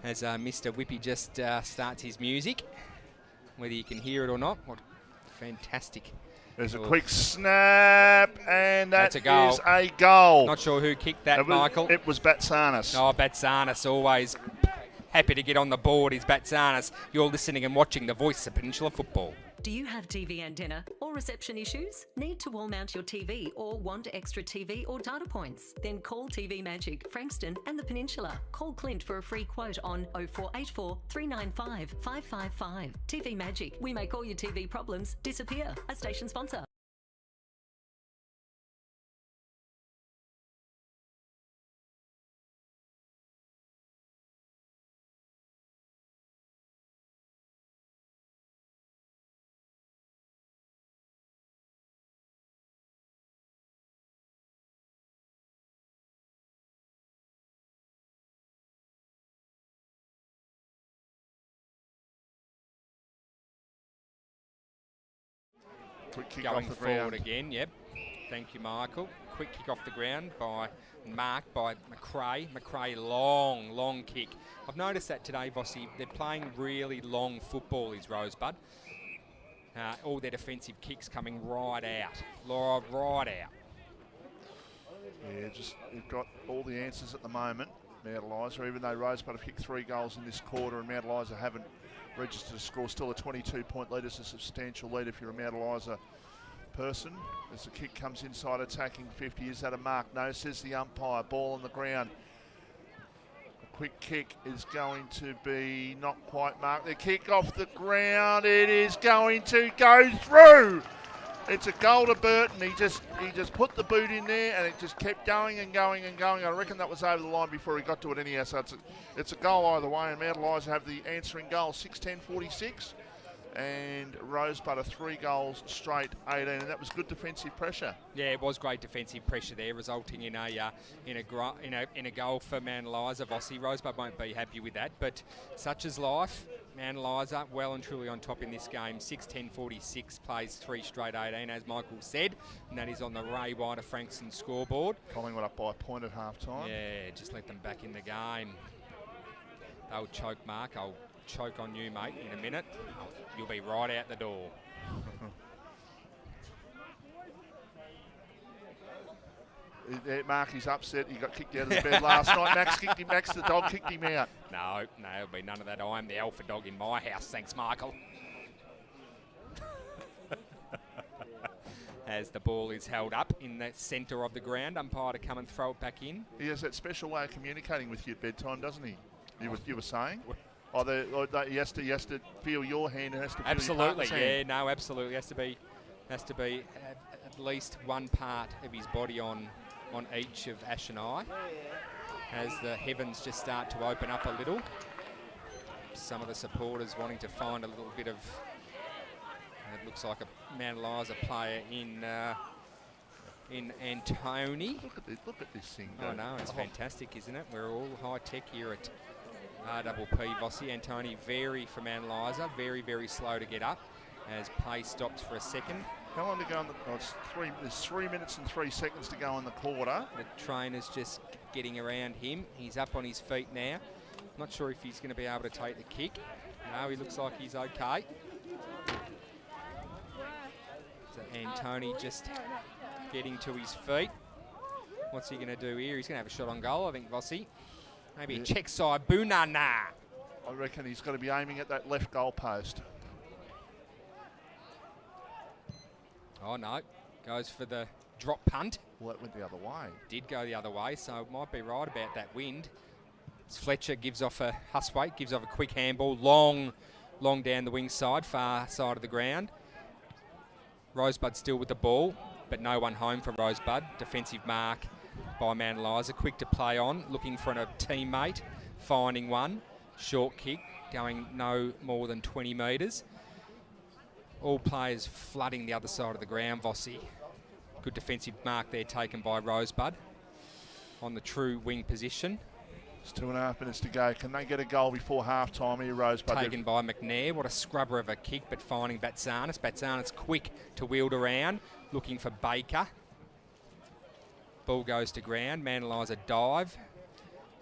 Speaker 4: as Mr. Whippy just starts his music. Whether you can hear it or not, what fantastic.
Speaker 3: There's a quick snap, and
Speaker 4: That's a goal.
Speaker 3: is a goal.
Speaker 4: Not sure who kicked that,
Speaker 3: It was-
Speaker 4: Michael.
Speaker 3: It was Batsanis.
Speaker 4: Oh, Batsanis, always happy to get on the board is Batsanis. You're listening and watching the voice of Peninsula Football.
Speaker 5: Do you have TV antenna or reception issues? Need to wall mount your TV or want extra TV or data points? Then call TV Magic, Frankston and the Peninsula. Call Clint for a free quote on 0484 395 555. TV Magic. We make all your TV problems disappear. A station sponsor.
Speaker 3: Quick kick
Speaker 4: Going
Speaker 3: off the
Speaker 4: forward
Speaker 3: ground.
Speaker 4: again, yep. Thank you, Michael. Quick kick off the ground by Mark, by McRae. McRae, long kick. I've noticed that today, Vossi, they're playing really long football, these Rosebud. All their defensive kicks coming right out. Right out.
Speaker 3: Yeah, just you've got all the answers at the moment. Mount Eliza, even though Rosebud have kicked 3 goals in this quarter and Mount Eliza haven't registered a score, still a 22-point lead is a substantial lead if you're a Mount Eliza person. As the kick comes inside attacking 50, is that a mark? No, says the umpire. Ball on the ground. A quick kick is going to be not quite marked. The kick off the ground, it is going to go through. It's a goal to Burton. He just put the boot in there and it just kept going and going and going. I reckon that was over the line before he got to it anyhow. So it's a goal either way, and Mount Eliza have the answering goal, 6-10-46. And Rosebud are 3 goals straight, 18, and that was good defensive pressure.
Speaker 4: Yeah, it was great defensive pressure there, resulting in a goal for Mount Eliza. Vossi, Rosebud won't be happy with that, but such is life. Mount Eliza well and truly on top in this game. 6-10-46 plays 3 straight 18, as Michael said, and that is on the Ray Wider Frankston scoreboard.
Speaker 3: Collingwood up by a point at half time.
Speaker 4: Yeah, just let them back in the game. They'll choke, Mark. I'll choke on you, mate, in a minute. You'll be right out the door.
Speaker 3: Mark, he's upset. He got kicked out of the bed last night. Max the dog kicked him out.
Speaker 4: No, there'll be none of that. I'm the alpha dog in my house. Thanks, Michael. As the ball is held up in the centre of the ground, umpire to come and throw it back in.
Speaker 3: He has that special way of communicating with you at bedtime, doesn't he? You were saying? He has to feel your hand and has to feel
Speaker 4: Absolutely,
Speaker 3: your partner's hand.
Speaker 4: yeah, no, absolutely. Has to be at least one part of his body on each of Ash and I, as the heavens just start to open up a little. Some of the supporters wanting to find a little bit of, it looks like a Mount Eliza player in Antony.
Speaker 3: Look at this thing.
Speaker 4: Oh no, it's fantastic, isn't it? We're all high tech here at RPP Vossi. Antony for Mount Eliza, very slow to get up as play stops for a second.
Speaker 3: How long to go on the? There's 3 minutes and 3 seconds to go in the quarter.
Speaker 4: The trainer's just getting around him. He's up on his feet now. Not sure if he's going to be able to take the kick. No, he looks like he's okay. So Antony just getting to his feet. What's he going to do here? He's going to have a shot on goal, I think, Vossi. Maybe a check side, Bunana.
Speaker 3: I reckon he's got to be aiming at that left goal post.
Speaker 4: Oh, no. Goes for the drop punt.
Speaker 3: Well, that went the other way.
Speaker 4: Did go the other way, so it might be right about that wind. As Fletcher gives off a Hustwaite, gives off a quick handball, long down the wing side, far side of the ground. Rosebud still with the ball, but no one home for Rosebud. Defensive mark by Mount Eliza, quick to play on, looking for a teammate, finding one. Short kick, going no more than 20 metres. All players flooding the other side of the ground, Vossi. Good defensive mark there taken by Rosebud on the true wing position.
Speaker 3: It's 2.5 minutes to go. Can they get a goal before half-time here, Rosebud?
Speaker 4: Taken by McNair. What a scrubber of a kick, but finding Batsanis. Batsanis quick to wield around, looking for Baker. Ball goes to ground. Mount Eliza dive.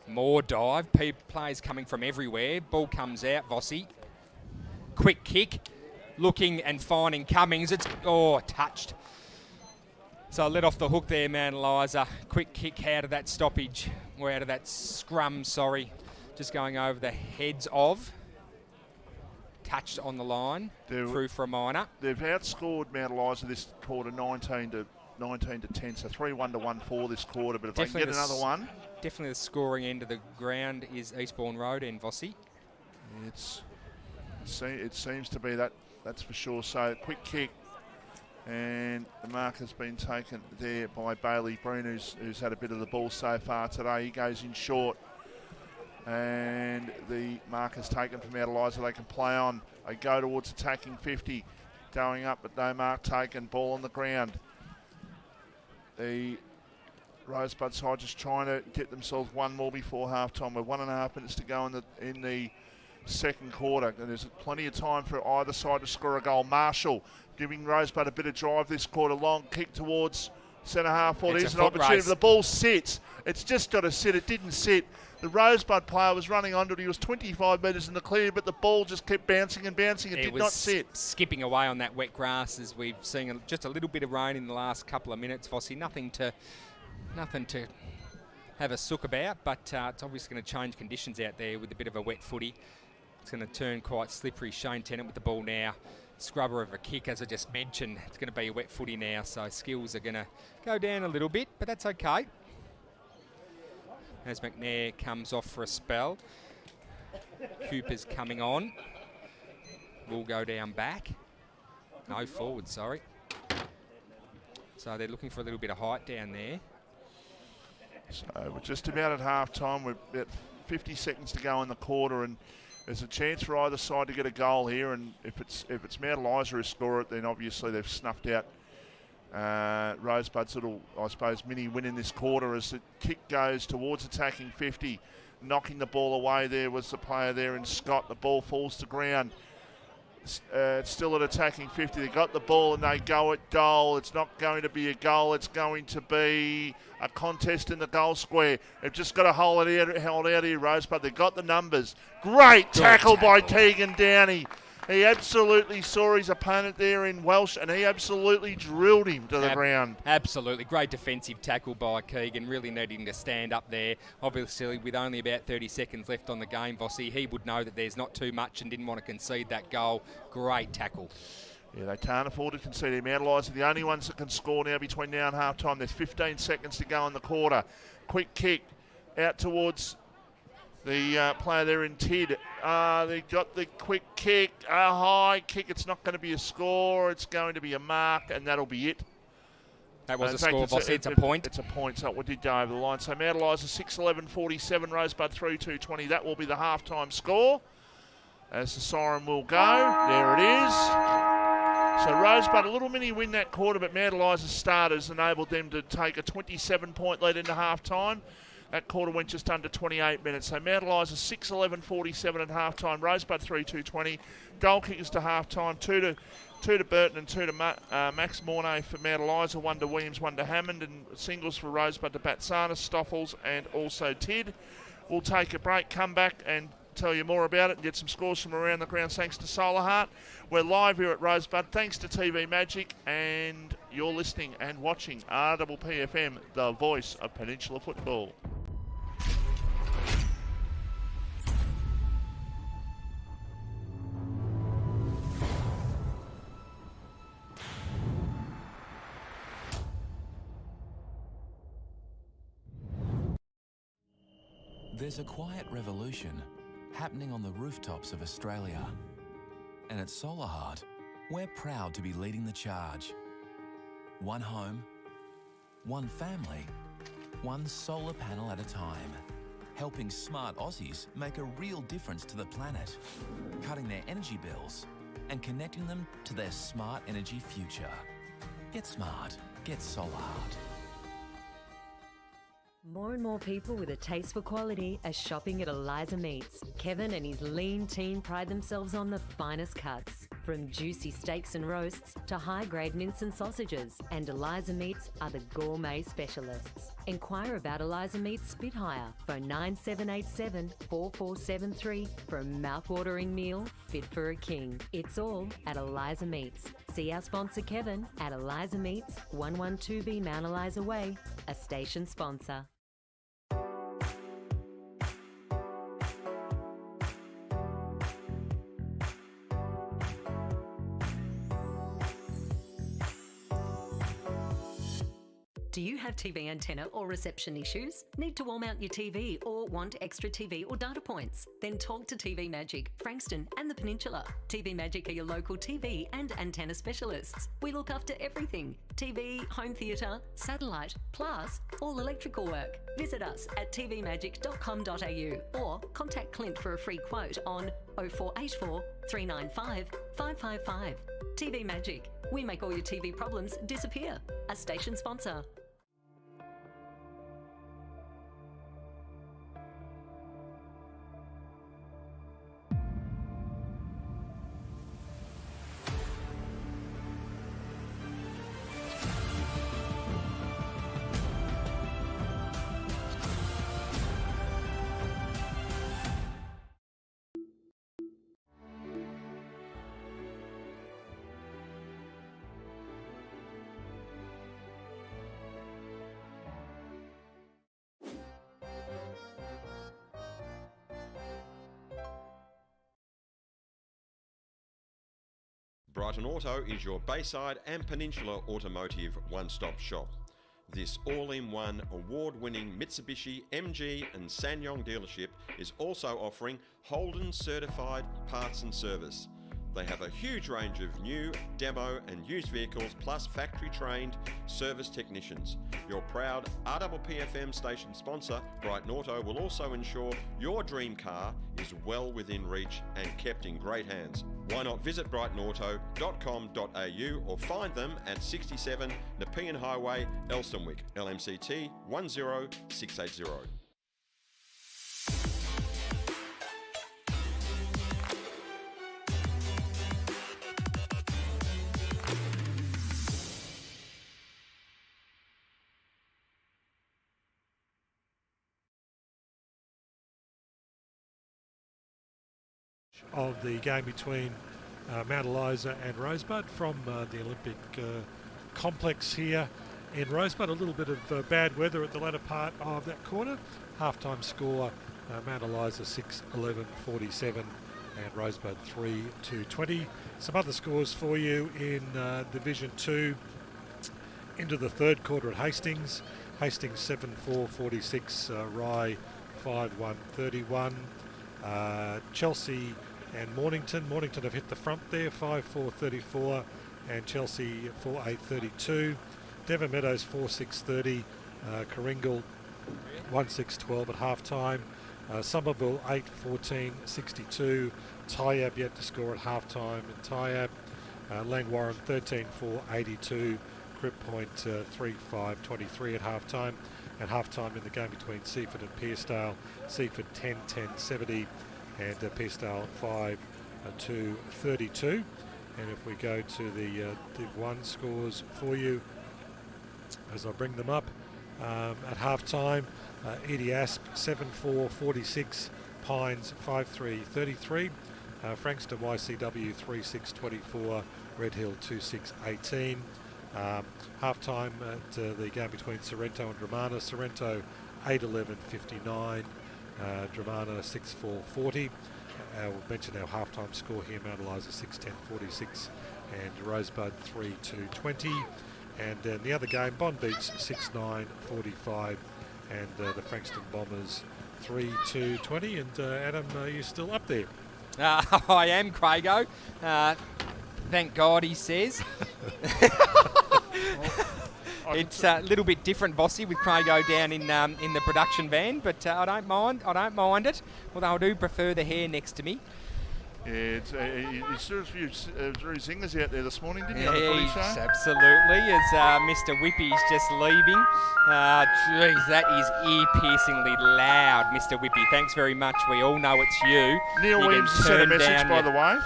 Speaker 4: More dive. Players coming from everywhere. Ball comes out. Vossi. Quick kick. Looking and finding Cummings. It's, touched. So let off the hook there, Mount Eliza. Quick kick out of that stoppage. Or out of that scrum, sorry. Just going over the heads of. Touched on the line. Through for a minor.
Speaker 3: They've outscored Mount Eliza this quarter 19 to 10. So 3-1 to 1-4 this quarter. But if they can get another one.
Speaker 4: Definitely the scoring end of the ground is Eastbourne Road and Vossi.
Speaker 3: It seems to be that, that's for sure. So quick kick. And the mark has been taken there by Bailey Breen, who's had a bit of the ball so far today. He goes in short. And the mark is taken from Mount Eliza. They can play on. They go towards attacking 50. Going up, but no mark taken. Ball on the ground. The Rosebud side just trying to get themselves one more before half-time. With 1.5 minutes to go in the second quarter. And there's plenty of time for either side to score a goal. Marshall giving Rosebud a bit of drive this quarter. Long kick towards centre half forward. Here's an opportunity. The ball sits. It's just got to sit. It didn't sit. The Rosebud player was running onto it. He was 25 metres in the clear, but the ball just kept bouncing and bouncing. It did not sit.
Speaker 4: Skipping away on that wet grass as we've seen just a little bit of rain in the last couple of minutes, Vossi. Nothing to have a sook about, but it's obviously going to change conditions out there with a bit of a wet footy. It's going to turn quite slippery. Shane Tennant with the ball now. Scrubber of a kick, as I just mentioned. It's going to be a wet footy now, so skills are going to go down a little bit, but that's okay. As McNair comes off for a spell. Cooper's coming on. Will go down back. No, forward, sorry. So they're looking for a little bit of height down there.
Speaker 3: So we're just about at half-time. We've got 50 seconds to go in the quarter, and there's a chance for either side to get a goal here. And if it's Mount Eliza who score it, then obviously they've snuffed out Rosebud's little, I suppose, mini win in this quarter as the kick goes towards attacking 50. Knocking the ball away there was the player there in Scott. The ball falls to ground. It's still at attacking 50. They got the ball and they go at goal. It's not going to be a goal. It's going to be a contest in the goal square. They've just got to hold out here, Rosebud. They've got the numbers. Great tackle by Keegan Downey. He absolutely saw his opponent there in Welsh, and he absolutely drilled him to the ground.
Speaker 4: Absolutely. Great defensive tackle by Keegan, really needing to stand up there. Obviously, with only about 30 seconds left on the game, Vossi, he would know that there's not too much and didn't want to concede that goal. Great tackle.
Speaker 3: Yeah, they can't afford to concede him. Mount Eliza are the only ones that can score now between now and half-time. There's 15 seconds to go in the quarter. Quick kick out towards the player there in Tid. They got the quick kick, a high kick. It's not going to be a score. It's going to be a mark, and that'll be it.
Speaker 4: That was a score, Vossi. It's a point.
Speaker 3: It's a point, so we did go over the line. So Mount Eliza 6-11-47, Rosebud 3-2-20. That will be the half-time score. As the siren will go. There it is. So Rosebud, a little mini win that quarter, but Mount Eliza's starters enabled them to take a 27-point lead into half-time. That quarter went just under 28 minutes. So Mount Eliza 6-11-47 at half-time. Rosebud 3-2-20. Goal kickers to half-time. Two to Burton and two to Max Mornay for Mount Eliza. One to Williams, one to Hammond. And singles for Rosebud to Batsanis, Stoffels and also Tid. We'll take a break, come back and tell you more about it and get some scores from around the ground thanks to Solar Heart. We're live here at Rosebud thanks to TV Magic, and you're listening and watching RPPFM, the voice of Peninsula football.
Speaker 6: There's a quiet revolution happening on the rooftops of Australia. And at Solar Heart, we're proud to be leading the charge. One home, one family, one solar panel at a time, helping smart Aussies make a real difference to the planet, cutting their energy bills and connecting them to their smart energy future. Get smart, get Solar Heart.
Speaker 9: More and more people with a taste for quality are shopping at Eliza Meats. Kevin and his lean team pride themselves on the finest cuts, from juicy steaks and roasts to high-grade mince and sausages. And Eliza Meats are the gourmet specialists. Inquire about Eliza Meats Spitfire. Phone 9787 4473 for a mouth-watering meal fit for a king. It's all at Eliza Meats. See our sponsor Kevin at Eliza Meats, 112B Mount Eliza Way, a station sponsor.
Speaker 5: Do you have TV antenna or reception issues? Need to wall mount your TV or want extra TV or data points? Then talk to TV Magic, Frankston and the Peninsula. TV Magic are your local TV and antenna specialists. We look after everything: TV, home theatre, satellite, plus all electrical work. Visit us at tvmagic.com.au or contact Clint for a free quote on 0484 395 555. TV Magic. We make all your TV problems disappear. A station sponsor.
Speaker 7: Brighton Auto is your Bayside and Peninsula automotive one-stop shop. This all-in-one award-winning Mitsubishi, MG and SsangYong dealership is also offering Holden certified parts and service. They have a huge range of new, demo and used vehicles plus factory-trained service technicians. Your proud RPPFM station sponsor, Brighton Auto, will also ensure your dream car is well within reach and kept in great hands. Why not visit brightonauto.com.au or find them at 67 Nepean Highway, Elstonwick, LMCT 10680.
Speaker 2: Of the game between Mount Eliza and Rosebud from the Olympic complex here in Rosebud. A little bit of bad weather at the latter part of that quarter. Half-time score, Mount Eliza 6-11-47 and Rosebud 3-20. Some other scores for you in Division 2 into the third quarter at Hastings. Hastings 7-4-46, Rye 5-1-31. Chelsea and Mornington. Mornington have hit the front there, 5-4-34 and Chelsea 4-8-32. Devon Meadows 4-6-30, Karingal 1-6-12 at half-time. Somerville 8-14-62. Tyab yet to score at half-time in Tyab. Langwarrin 13-4-82. Crib Point 3-5-23 at half-time. At half-time in the game between Seaford and Pearstale, Seaford 10-10-70 and Pearstale 5-2-32. And if we go to the Div 1 scores for you, as I bring them up, at half-time, Edie Asp 7-4-46, Pines 5-3-33, Frankston YCW 3-6-24, Red Hill 2-6-18. Half-time at the game between Sorrento and Dramana, Sorrento 8-11-59, Dramana 6-4-40. We'll mention our half-time score here, Mount Eliza 6-10-46 and Rosebud 3-2-20. And the other game, Bond Beach 6-9-45 and the Frankston Bombers 3-2-20. And Adam, are you still up there?
Speaker 4: I am, Craigo. Thank God, he says. It's a little bit different, Vossi, with Craigo down in the production van, but I don't mind. I don't mind it. Although I do prefer the hair next to me.
Speaker 3: Yeah, you saw a few Drew Zingers out there this morning, didn't you?
Speaker 4: Yes, absolutely. As Mr. Whippy's just leaving. Geez, that is ear-piercingly loud, Mr. Whippy. Thanks very much. We all know it's you.
Speaker 3: Neil Williams sent a message, by the way.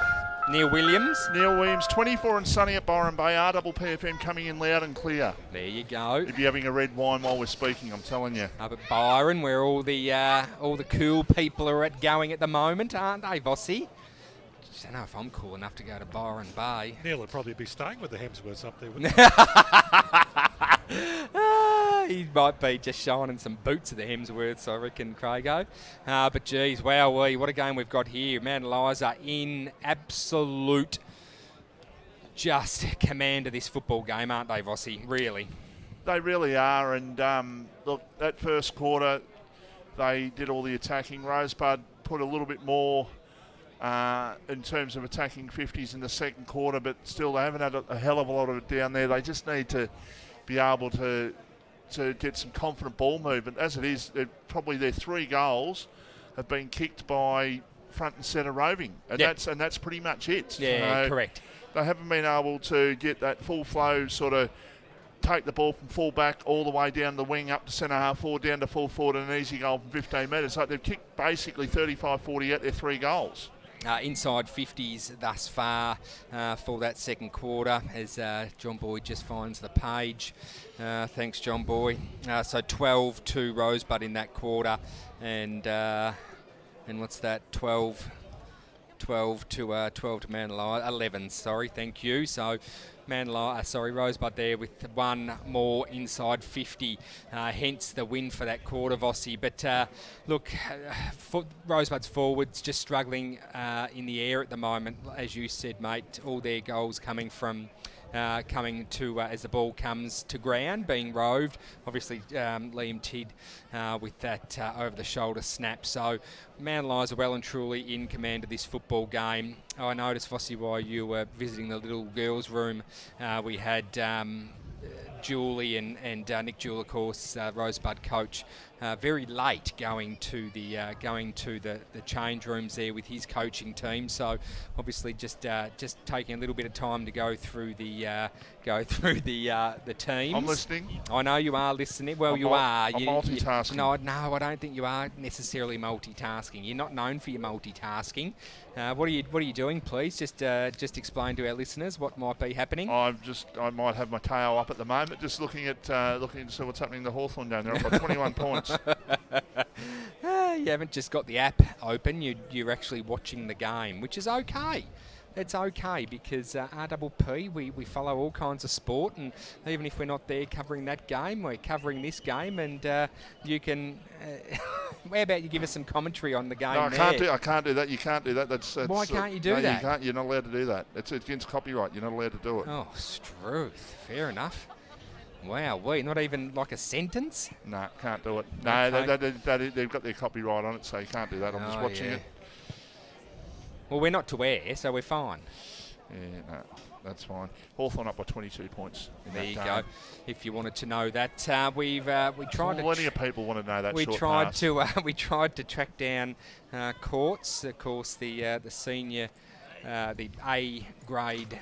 Speaker 4: Neil Williams.
Speaker 3: Neil Williams, 24 and sunny at Byron Bay. RPPFM coming in loud and clear.
Speaker 4: There you go.
Speaker 3: If you're having a red wine while we're speaking, I'm telling you.
Speaker 4: Up at Byron, where all the cool people are going at the moment, aren't they, Vossi? I don't know if I'm cool enough to go to Byron Bay.
Speaker 2: Neil would probably be staying with the Hemsworths up there, wouldn't he?
Speaker 4: He might be just shining some boots at the Hemsworths, I reckon, Craigo. But geez, wowee, what a game we've got here. Mount Eliza in absolute just command of this football game, aren't they, Vossi? Really.
Speaker 3: They really are. And look, that first quarter, they did all the attacking. Rosebud put a little bit more in terms of attacking 50s in the second quarter, but still they haven't had a hell of a lot of it down there. They just need to be able to get some confident ball movement. As it is, probably their 3 goals have been kicked by front and centre Roving, and that's pretty much it.
Speaker 4: Yeah, correct.
Speaker 3: They haven't been able to get that full flow sort of take the ball from full back all the way down the wing up to centre half forward, down to full forward, and an easy goal from 15 metres. Like they've kicked basically 35-40 out their 3 goals.
Speaker 4: Inside 50s thus far for that second quarter as John Boyd just finds the page. Thanks, John Boyd. So 12-2 Rosebud in that quarter, and what's that? 12 to Mount Eliza. 11, sorry, thank you. So Rosebud there with one more inside 50, hence the win for that quarter, Vossi. But look, Rosebud's forwards just struggling in the air at the moment, as you said, mate. All their goals coming from as the ball comes to ground, being roved. Obviously, Liam Tidd with that over-the-shoulder snap. So Mount Eliza well and truly in command of this football game. I noticed, Vossi, while you were visiting the little girls' room, we had Julie and Nick Jewell, of course, Rosebud coach, very late going to the change rooms there with his coaching team. So obviously just taking a little bit of time to go through the teams.
Speaker 3: I'm listening.
Speaker 4: I know you are listening. Well, you
Speaker 3: are.
Speaker 4: I'm
Speaker 3: multitasking.
Speaker 4: No, I don't think you are necessarily multitasking. You're not known for your multitasking. What are you doing, please? Just explain to our listeners what might be happening.
Speaker 3: I might have my tail up at the moment, just looking to see what's happening in the Hawthorn game. They're up by 21 points.
Speaker 4: You haven't just got the app open. You're actually watching the game, which is okay. It's okay because RPP, we follow all kinds of sport, and even if we're not there covering that game, we're covering this game, and you can. How about you give us some commentary on the game?
Speaker 3: No, I can't do that. You can't do that. That's
Speaker 4: why can't you do that?
Speaker 3: You can't. You're not allowed to do that. It's against copyright. You're not allowed to do it.
Speaker 4: Oh, Struth. Fair enough. Wow, not even like a sentence?
Speaker 3: No, can't do it. No,
Speaker 4: Okay.
Speaker 3: they've got their copyright on it, so you can't do that. I'm just watching it.
Speaker 4: Well, we're not to air, so we're fine.
Speaker 3: Yeah, no, that's fine. Hawthorn up by 22 points.
Speaker 4: There you go. If you wanted to know that, we tried.
Speaker 3: Plenty of people want to know that.
Speaker 4: We tried to track down Courts, of course, the senior, the A grade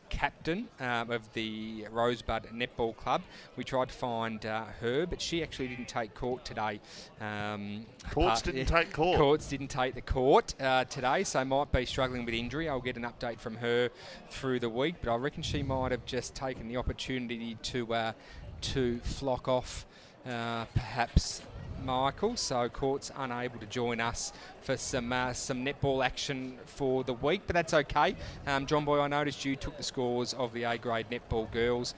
Speaker 4: captain of the Rosebud Netball Club. We tried to find her, but she actually didn't take court today.
Speaker 3: Courts didn't take court.
Speaker 4: Courts didn't take the court today, so might be struggling with injury. I'll get an update from her through the week, but I reckon she might have just taken the opportunity to flock off, perhaps, Michael. So Court's unable to join us for some netball action for the week, but that's okay. John Boy, I noticed you took the scores of the A grade netball girls.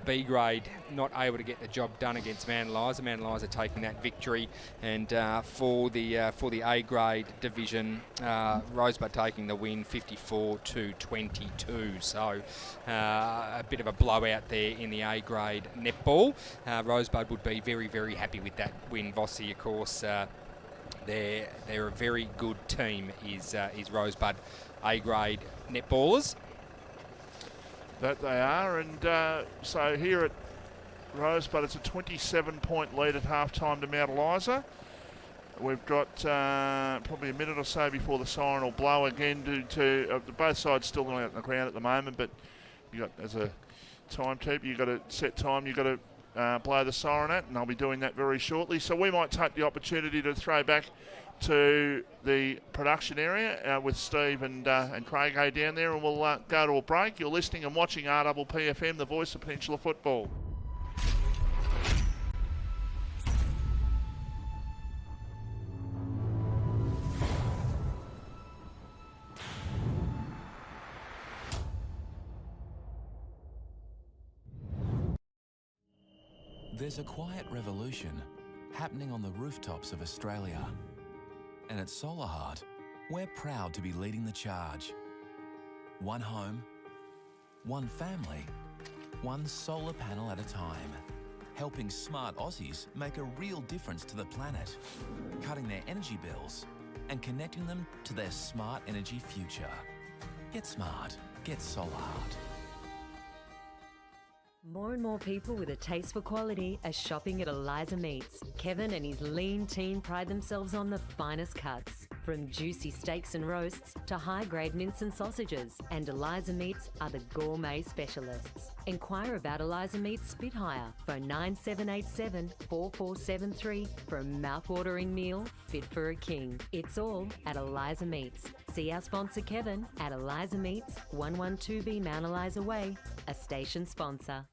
Speaker 4: B grade not able to get the job done against Mount Eliza. Mount Eliza taking that victory, and for the A grade division, Rosebud taking the win, 54-22. So a bit of a blowout there in the A grade netball. Rosebud would be very, very happy with that win. Vossi, of course, they're a very good team. Is Rosebud A-grade netballers.
Speaker 3: That they are, and so here at Rosebud, it's a 27-point lead at half-time to Mount Eliza. We've got probably a minute or so before the siren will blow again due to both sides still out on the ground at the moment, but you got, as a timekeeper, you've got a set time, you've got to blow the siren at, and I'll be doing that very shortly. So we might take the opportunity to throw back to the production area with Steve and Craig down there, and we'll go to a break. You're listening and watching RPPFM, the voice of Peninsula Football.
Speaker 6: There's a quiet revolution happening on the rooftops of Australia. And at Solar Heart, we're proud to be leading the charge. One home, one family, one solar panel at a time. Helping smart Aussies make a real difference to the planet, cutting their energy bills and connecting them to their smart energy future. Get smart, get Solar Heart.
Speaker 9: More and more people with a taste for quality are shopping at Eliza Meats. Kevin and his lean team pride themselves on the finest cuts, from juicy steaks and roasts to high-grade mince and sausages. And Eliza Meats are the gourmet specialists. Inquire about Eliza Meats Spitfire. Phone 9787 4473 for a mouth-watering meal fit for a king. It's all at Eliza Meats. See our sponsor Kevin at Eliza Meats, 112B Mount Eliza Way, a station sponsor.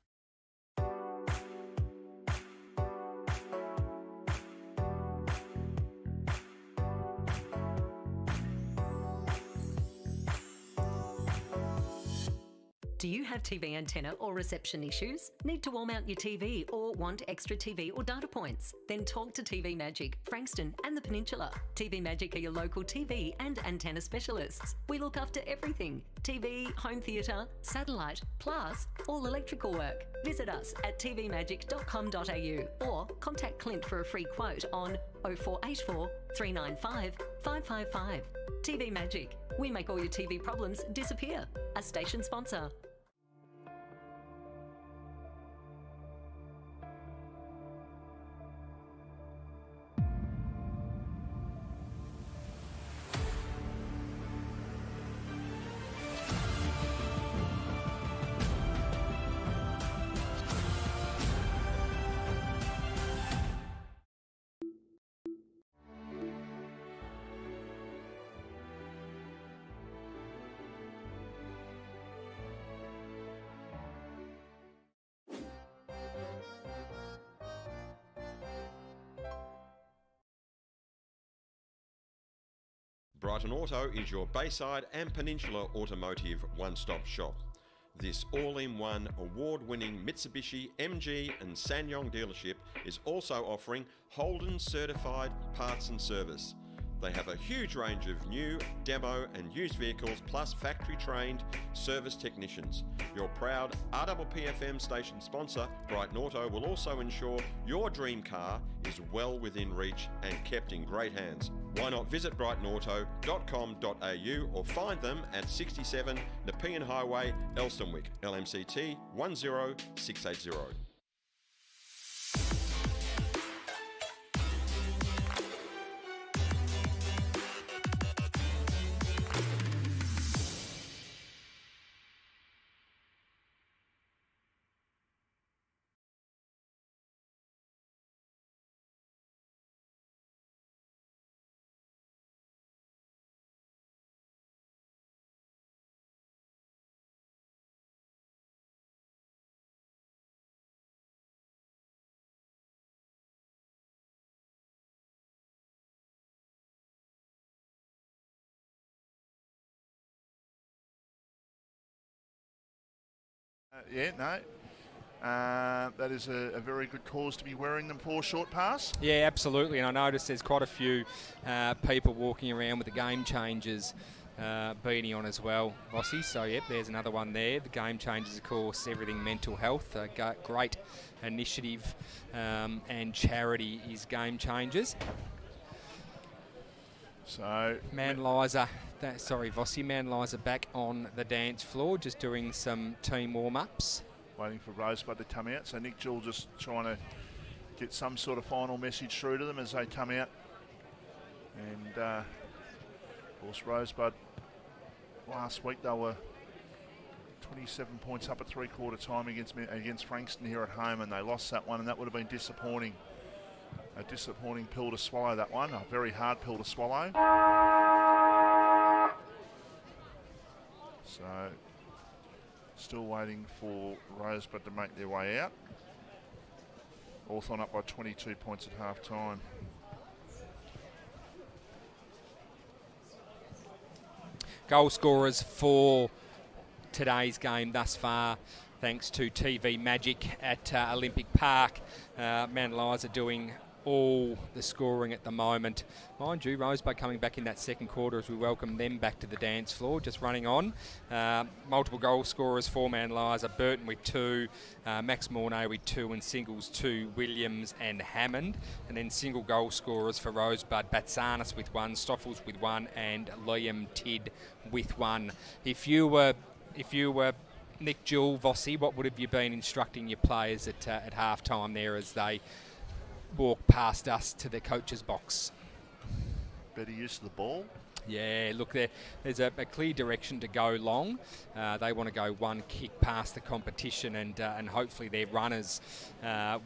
Speaker 5: Do you have TV antenna or reception issues? Need to wall mount your TV or want extra TV or data points? Then talk to TV Magic, Frankston and the Peninsula. TV Magic are your local TV and antenna specialists. We look after everything: TV, home theatre, satellite, plus all electrical work. Visit us at tvmagic.com.au or contact Clint for a free quote on 0484 395 555. TV Magic. We make all your TV problems disappear. A station sponsor.
Speaker 7: Brighton Auto is your Bayside and Peninsula automotive one-stop shop. This all-in-one award-winning Mitsubishi, MG and SsangYong dealership is also offering Holden certified parts and service. They have a huge range of new, demo and used vehicles plus factory-trained service technicians. Your proud RPPFM station sponsor, Brighton Auto, will also ensure your dream car is well within reach and kept in great hands. Why not visit brightonauto.com.au or find them at 67 Nepean Highway, Elstonwick, LMCT 10680.
Speaker 3: That is a very good cause to be wearing them for short pass.
Speaker 4: Yeah, absolutely. And I noticed there's quite a few people walking around with the Game Changers beanie on as well, Vossi. So, yep, there's another one there. The Game Changers, of course, everything mental health. Great initiative and charity is Game Changers.
Speaker 3: So
Speaker 4: Man Liza, Vossi, Man Liza back on the dance floor, just doing some team warm-ups.
Speaker 3: waiting for Rosebud to come out. So Nick Jewell just trying to get some sort of final message through to them as they come out. And of course Rosebud, last week they were 27 points up at three-quarter time against Frankston here at home, and they lost that one, and that would have been disappointing. A disappointing pill to swallow, that one. A very hard pill to swallow. So, still waiting for Rosebud to make their way out. Hawthorn up by 22 points at half-time.
Speaker 4: Goal scorers for today's game thus far, thanks to TV Magic at Olympic Park. Man Liza doing all the scoring at the moment. Mind you, Rosebud coming back in that second quarter as we welcome them back to the dance floor, just running on. Multiple goal scorers for Man Liza, Burton with 2, Max Mornay with 2, and singles 2, Williams and Hammond. And then single goal scorers for Rosebud, Batsanis with 1, Stoffels with 1, and Liam Tidd with 1. If you were Nick Jewell, Vossi, what would have you been instructing your players at half time there as they walk past us to the coach's box?
Speaker 3: Better use of the ball.
Speaker 4: Yeah, look, there's a clear direction to go long. They want to go one kick past the competition, and hopefully their runners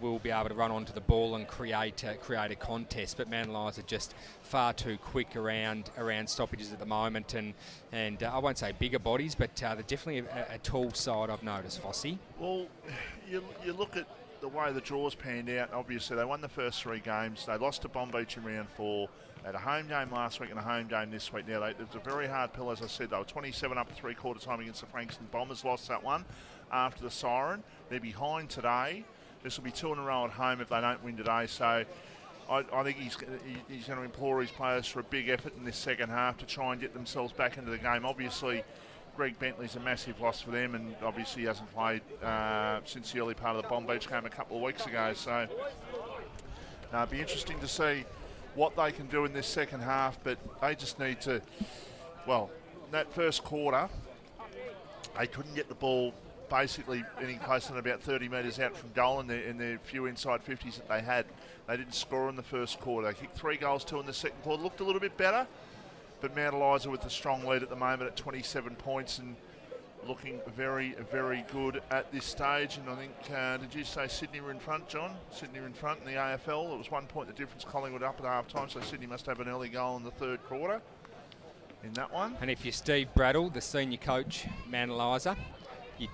Speaker 4: will be able to run onto the ball and create a contest. But Man Liza are just far too quick around stoppages at the moment, and I won't say bigger bodies, but they're definitely a tall side, I've noticed, Vossi.
Speaker 3: Well, you look at the way the draws panned out. Obviously, they won the first 3 games. They lost to Bomb Beach in round 4. They had a home game last week and a home game this week. Now, it was a very hard pill, as I said. They were 27 up at three-quarter time against the Frankston Bombers. Lost that one after the siren. They're behind today. This will be 2 in a row at home if they don't win today. So I think he's going to implore his players for a big effort in this second half to try and get themselves back into the game. Obviously, Greg Bentley's a massive loss for them, and obviously he hasn't played since the early part of the Bomb Beach game a couple of weeks ago. So it'll be interesting to see what they can do in this second half, but they just need to, well, that first quarter, they couldn't get the ball basically any closer than about 30 metres out from goal in the few inside 50s that they had. They didn't score in the first quarter. They kicked 3 goals, 2 in the second quarter. Looked a little bit better, but Mount Eliza with a strong lead at the moment at 27 points and looking very, very good at this stage. And I think, did you say Sydney were in front, John? Sydney were in front in the AFL. It was 1 point the difference. Collingwood up at half time, so Sydney must have an early goal in the third quarter in that one.
Speaker 4: And if you're Steve Bradle, the senior coach, Man Eliza, you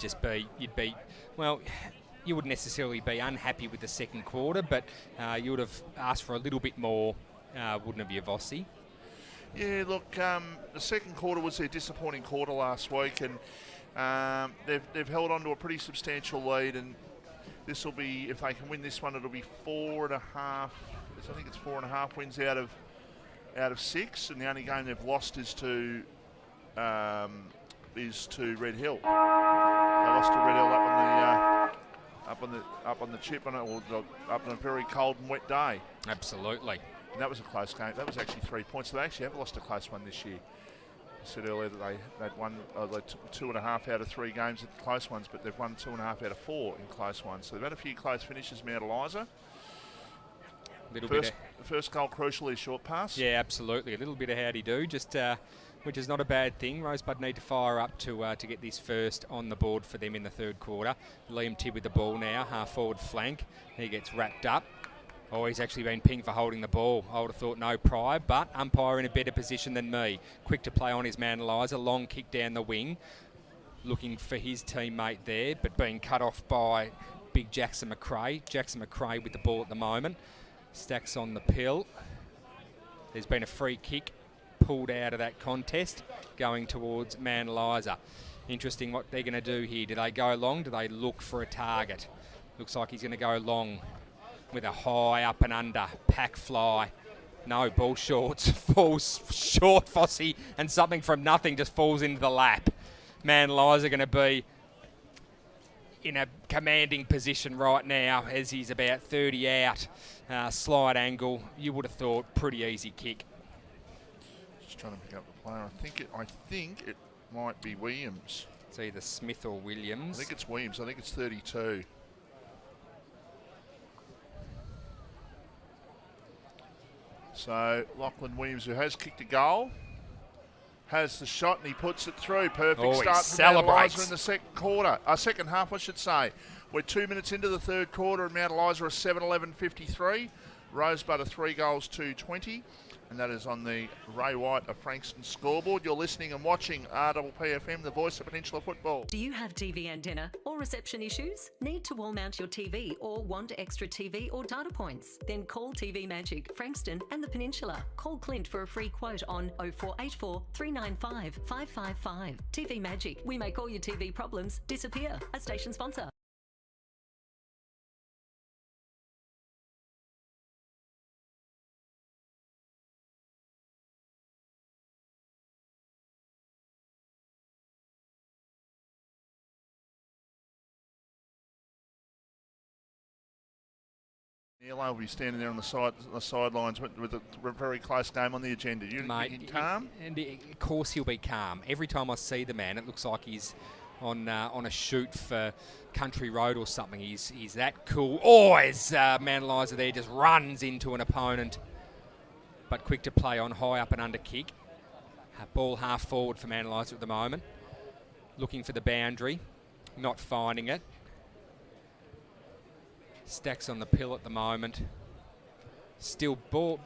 Speaker 4: wouldn't necessarily be unhappy with the second quarter, but you would have asked for a little bit more, wouldn't have you, Vossi?
Speaker 3: Yeah, look, the second quarter was their disappointing quarter last week, and they've held on to a pretty substantial lead, and this will be, if they can win this one, it'll be 4.5. I think it's 4.5 wins out of 6, and the only game they've lost is to Red Hill. They lost to Red Hill up on the chip on a very cold and wet day.
Speaker 4: Absolutely.
Speaker 3: And that was a close game. That was actually 3 points. They actually have lost a close one this year. I said earlier that they'd won 2.5 out of 3 games at the close ones, but they've won 2.5 out of 4 in close ones. So they've had a few close finishes, Mount Eliza. First goal crucially, short pass.
Speaker 4: Yeah, absolutely. A little bit of howdy-do, just which is not a bad thing. Rosebud need to fire up to get this first on the board for them in the third quarter. Liam Tidd with the ball now, half-forward flank. He gets wrapped up. Oh, he's actually been pinged for holding the ball. I would have thought no pride, but umpire in a better position than me. Quick to play on his Man Eliza, long kick down the wing, looking for his teammate there, but being cut off by big Jackson McRae. Jackson McRae with the ball at the moment. Stacks on the pill. There's been a free kick pulled out of that contest, going towards Man Eliza. Interesting what they're going to do here. Do they go long? Do they look for a target? Looks like he's going to go long with a high up and under pack fly. No, ball shorts, falls short, Fossey, and something from nothing just falls into the lap. Man Liza are going to be in a commanding position right now as he's about 30 out. Slide angle, you would have thought pretty easy kick.
Speaker 3: Just trying to pick up the player. I think it might be Williams.
Speaker 4: It's either Smith or Williams.
Speaker 3: I think it's Williams. I think it's 32. So Lachlan Williams, who has kicked a goal, has the shot and he puts it through. Perfect
Speaker 4: Oh, he
Speaker 3: start from
Speaker 4: celebrates.
Speaker 3: Mount Eliza in the second quarter. Second half, I should say. We're 2 minutes into the third quarter and Mount Eliza are 7-11-53. Rosebud are 3 goals to 20. And that is on the Ray White of Frankston scoreboard. You're listening and watching RPPFM, the voice of Peninsula football.
Speaker 5: Do you have TV antenna or reception issues? Need to wall mount your TV or want extra TV or data points? Then call TV Magic, Frankston and the Peninsula. Call Clint for a free quote on 0484 395 555. TV Magic. We make all your TV problems disappear. A station sponsor.
Speaker 3: Neil will be standing there on the sidelines with a very close game on the agenda. You calm?
Speaker 4: And of course he'll be calm. Every time I see the man, it looks like he's on a shoot for Country Road or something. He's that cool. Oh, as Mount Eliza there just runs into an opponent, but quick to play on, high up and under kick. Ball half forward for Mount Eliza at the moment, looking for the boundary, not finding it. Stacks on the pill at the moment. Still ball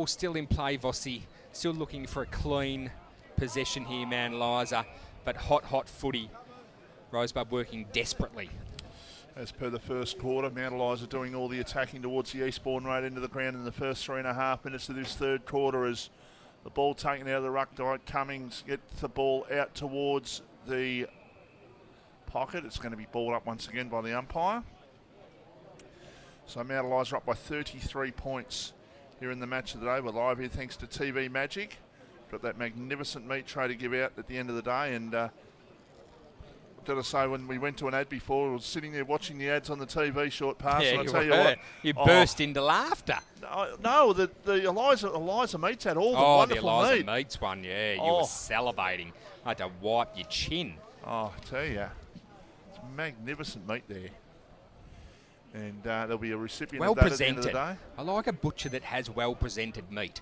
Speaker 4: still in play, Vossi. Still looking for a clean possession here, Mount Eliza. But hot footy. Rosebud working desperately.
Speaker 3: As per the first quarter, Mount Eliza doing all the attacking towards the Eastbourne Road end of the ground in the first 3.5 minutes of this third quarter as the ball taken out of the ruck. Dwight Cummings gets the ball out towards the pocket. It's going to be balled up once again by the umpire. So Mount Eliza up by 33 points here in the match of the day. We're live here thanks to TV Magic. Got that magnificent meat tray to give out at the end of the day. And I've got to say, when we went to an ad before, I was sitting there watching the ads on the TV short pass.
Speaker 4: Yeah,
Speaker 3: and I tell you what,
Speaker 4: you burst into laughter.
Speaker 3: No, the Eliza meats had all the
Speaker 4: the
Speaker 3: wonderful
Speaker 4: Eliza
Speaker 3: meat.
Speaker 4: Meats one, yeah. You were salivating. I had to wipe your chin.
Speaker 3: Oh, I tell you, it's magnificent meat there. And there'll be a recipient
Speaker 4: Well
Speaker 3: of that at the end
Speaker 4: presented.
Speaker 3: of the day.
Speaker 4: I like a butcher that has well presented meat.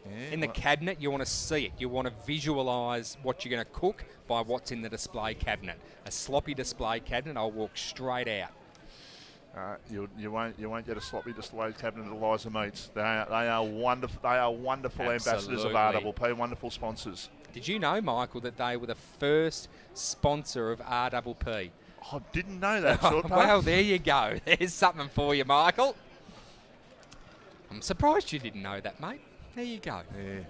Speaker 3: Yeah,
Speaker 4: In the cabinet, you want to see it. You want to visualise what you're going to cook by what's in the display cabinet. A sloppy display cabinet, I'll walk straight out.
Speaker 3: You won't get a sloppy display cabinet at Eliza Meats. They are wonderful. They are wonderful ambassadors of RPP, wonderful sponsors.
Speaker 4: Did you know, Michael, that they were the first sponsor of RPP?
Speaker 3: I didn't know that, short pass.
Speaker 4: Well, there you go. There's something for you, Michael. I'm surprised you didn't know that, mate. There you go.
Speaker 3: Yeah.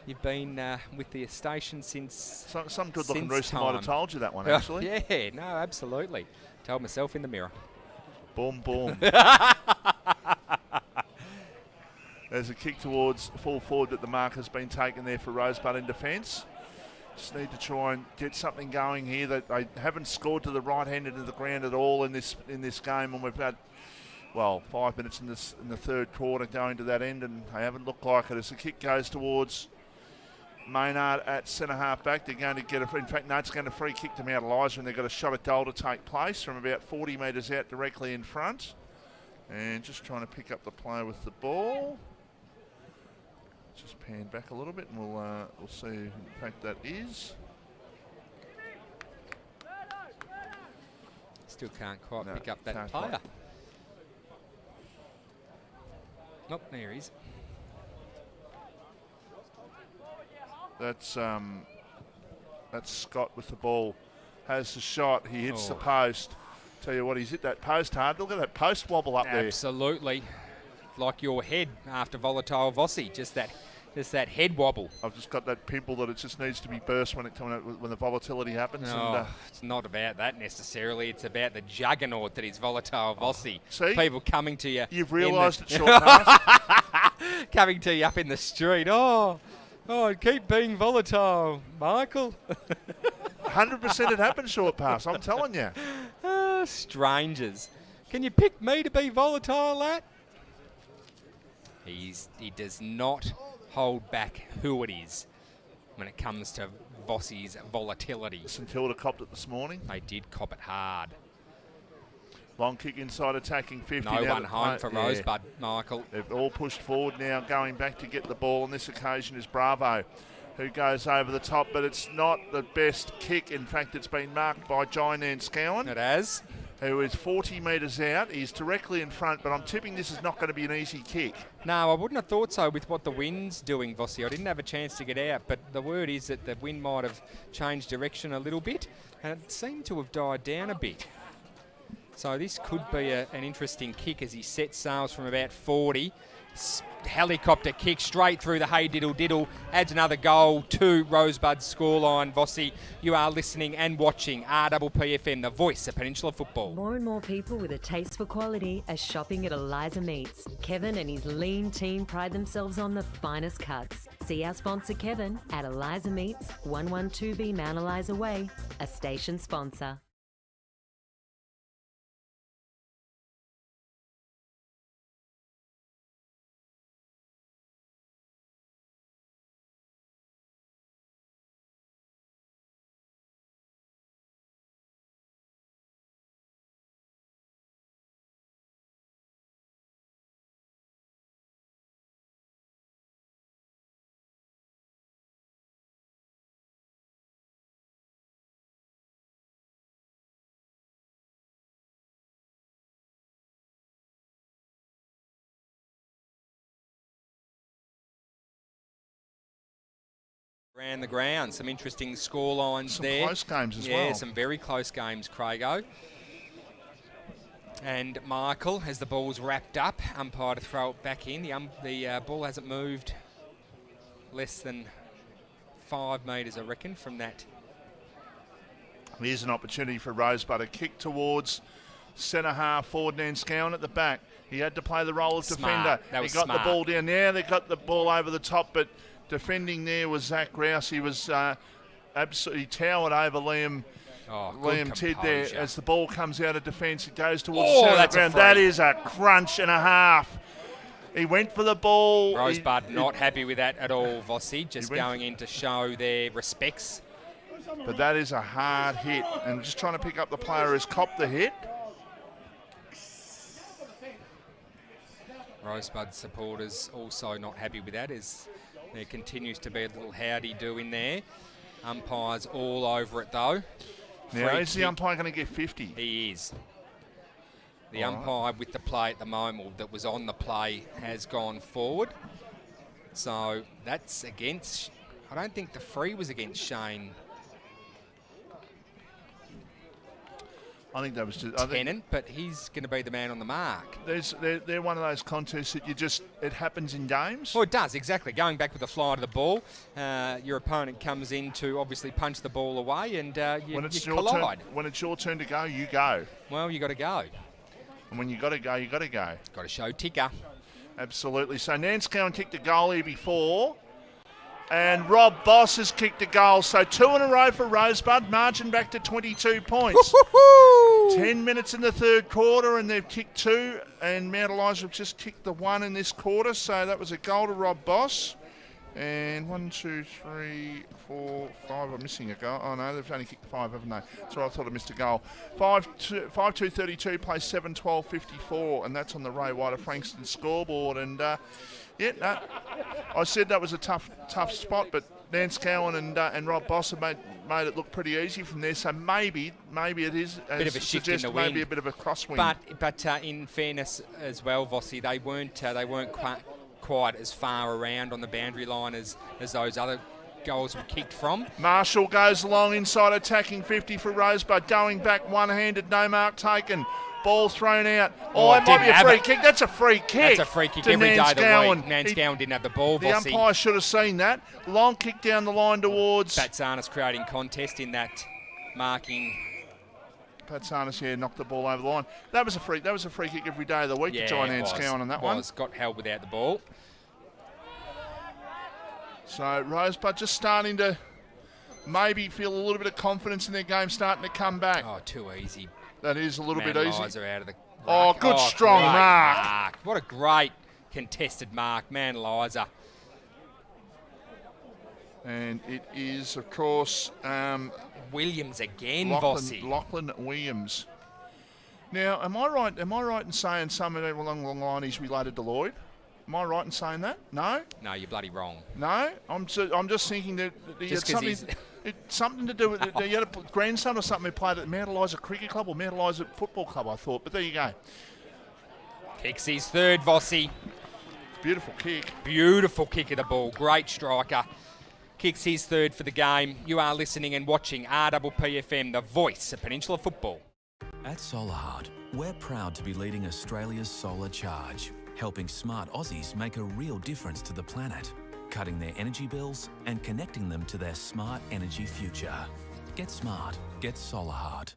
Speaker 4: You've been with the station since
Speaker 3: Some good-looking
Speaker 4: since
Speaker 3: rooster might have
Speaker 4: time.
Speaker 3: told you that one, actually.
Speaker 4: Yeah, no, absolutely. Told myself in the mirror.
Speaker 3: Boom, boom. There's a kick towards full forward, but the mark has been taken there for Rosebud in defence. Just need to try and get something going here. That they haven't scored to the right hand end of the ground at all in this game, and we've had 5 minutes in the third quarter going to that end, and they haven't looked like it. As the kick goes towards Maynard at centre half back, they're going to get it's going to free kick to Mount Eliza, and they've got a shot at goal to take place from about 40 metres out directly in front, and just trying to pick up the play with the ball. Just pan back a little bit and we'll see who in fact that is.
Speaker 4: Still can't quite
Speaker 3: No,
Speaker 4: pick up that
Speaker 3: can't
Speaker 4: player.
Speaker 3: quite.
Speaker 4: Nope, there he is.
Speaker 3: That's Scott with the ball. Has the shot. He hits the
Speaker 4: Oh.
Speaker 3: post. Tell you what, he's hit that post hard. Look at that post wobble up there.
Speaker 4: Absolutely. Like your head after Volatile Vossi. Just that head wobble.
Speaker 3: I've just got that pimple that it just needs to be burst when the volatility happens.
Speaker 4: No,
Speaker 3: And,
Speaker 4: it's not about that necessarily. It's about the juggernaut that is Volatile Vossi.
Speaker 3: see?
Speaker 4: People coming to you.
Speaker 3: you've realised it, short pass.
Speaker 4: Coming to you up in the street. Oh, keep being volatile, Michael.
Speaker 3: 100% it happens, short pass. I'm telling you.
Speaker 4: Strangers. Can you pick me to be volatile, lad? He does not hold back who it is when it comes to Vossi's volatility.
Speaker 3: St Kilda copped it this morning.
Speaker 4: They did cop it hard.
Speaker 3: Long kick inside attacking 50.
Speaker 4: No
Speaker 3: now
Speaker 4: one home for Rosebud, Michael.
Speaker 3: They've all pushed forward now, going back to get the ball. On this occasion is Bravo, who goes over the top, but it's not the best kick. In fact, it's been marked by Jai Nanscowan.
Speaker 4: It has.
Speaker 3: Who is 40 metres out. He's directly in front, but I'm tipping this is not going to be an easy kick.
Speaker 4: No, I wouldn't have thought so with what the wind's doing, Vossi. I didn't have a chance to get out, but the word is that the wind might have changed direction a little bit, and it seemed to have died down a bit. So this could be an interesting kick as he sets sails from about 40. Helicopter kick straight through the Hey Diddle Diddle. Adds another goal to Rosebud's scoreline. Vossi, you are listening and watching RPPFM, the voice of Peninsula football.
Speaker 9: More and more people with a taste for quality are shopping at Eliza Meats. Kevin and his lean team pride themselves on the finest cuts. See our sponsor Kevin at Eliza Meats, 112B Mount Eliza Way, a station sponsor.
Speaker 4: Ran the ground. Some interesting score lines there.
Speaker 3: Some close games as well.
Speaker 4: Yeah, some very close games, Craigo. And Michael, as the ball's wrapped up, umpire to throw it back in. The ball hasn't moved less than 5 metres, I reckon, from that.
Speaker 3: Here's an opportunity for Rosebud. A kick towards centre half forward. Nanscowan at the back. He had to play the role of defender.
Speaker 4: He
Speaker 3: got the ball down there. They got the ball over the top, but defending there was Zach Rouse. He was absolutely towered over Liam Tidd there. As the ball comes out of defence, it goes towards the centre of the ground. That is a crunch and a half. He went for the ball.
Speaker 4: Rosebud not happy with that at all, Vossi, just going in to show their respects.
Speaker 3: But that is a hard hit. And just trying to pick up the player who's copped the hit.
Speaker 4: Rosebud supporters also not happy with that, as there continues to be a little howdy-do in there. Umpires all over it, though.
Speaker 3: Now, is the umpire going to get 50?
Speaker 4: He is. The umpire with the play at the moment, or that was on the play, has gone forward. So that's against... I don't think the free was against Shane
Speaker 3: I think that was just
Speaker 4: Tennant, but he's going to be the man on the mark.
Speaker 3: They're one of those contests that it happens in games.
Speaker 4: Well, it does, exactly. Going back with the fly to the ball, your opponent comes in to obviously punch the ball away, and you collide.
Speaker 3: When it's your turn to go, you go.
Speaker 4: Well, you got to go.
Speaker 3: And when you got to go, you got to go.
Speaker 4: Got to show ticker.
Speaker 3: Absolutely. So Nanscowan kicked a goal here before. And Rob Boss has kicked a goal. So 2 in a row for Rosebud. Margin back to 22 points. 10 minutes in the third quarter, and they've kicked 2. And Mount Eliza have just kicked the 1 in this quarter. So that was a goal to Rob Boss. And 1, 2, 3, 4, 5. I'm missing a goal. Oh, no, they've only kicked 5, haven't they? So I thought I missed a goal. 5-2-32 plays 7-12-54. And that's on the Ray White of Frankston scoreboard. And... I said that was a tough spot, but Nanscowan and Rob Boss have made it look pretty easy from there. So maybe it is
Speaker 4: a bit of a shift in the wind,
Speaker 3: maybe a bit of a crosswind.
Speaker 4: But in fairness as well, Vossi, they weren't quite as far around on the boundary line as those other goals were kicked from.
Speaker 3: Marshall goes along inside attacking 50 for Rosebud, going back one-handed, no mark taken. Ball thrown out. It might be a free kick. That's a free kick.
Speaker 4: That's a free kick every day of the week. Nanscowan didn't have the ball,
Speaker 3: The umpire should have seen that. Long kick down the line towards...
Speaker 4: Patsanis creating contest in that marking.
Speaker 3: Patsanis, knocked the ball over the line. That was a free kick every day of the week to Jai Nanscowan on that one.
Speaker 4: Got held without the ball.
Speaker 3: So Rosebud just starting to maybe feel a little bit of confidence in their game, starting to come back.
Speaker 4: Oh, too easy.
Speaker 3: That is a little bit easy.
Speaker 4: Out of the
Speaker 3: good strong mark.
Speaker 4: What a great contested mark, Man Eliza.
Speaker 3: And it is, of course,
Speaker 4: Williams again,
Speaker 3: Lachlan,
Speaker 4: Vossi.
Speaker 3: Lachlan Williams. Now, am I right in saying somewhere along the line he's related to Lloyd? Am I right in saying that? No?
Speaker 4: No, you're bloody wrong.
Speaker 3: No? I'm just thinking that he had
Speaker 4: Just 'cause he's-
Speaker 3: something to do with he had a grandson or something who played at Mount Eliza Cricket Club or Mount Eliza Football Club, I thought. But there you go.
Speaker 4: Kicks his third, Vossi.
Speaker 3: Beautiful kick.
Speaker 4: Beautiful kick of the ball. Great striker. Kicks his third for the game. You are listening and watching RPPFM, the voice of Peninsula football.
Speaker 6: At Solarhard, we're proud to be leading Australia's solar charge, helping smart Aussies make a real difference to the planet, cutting their energy bills and connecting them to their smart energy future. Get smart. Get Solarhard.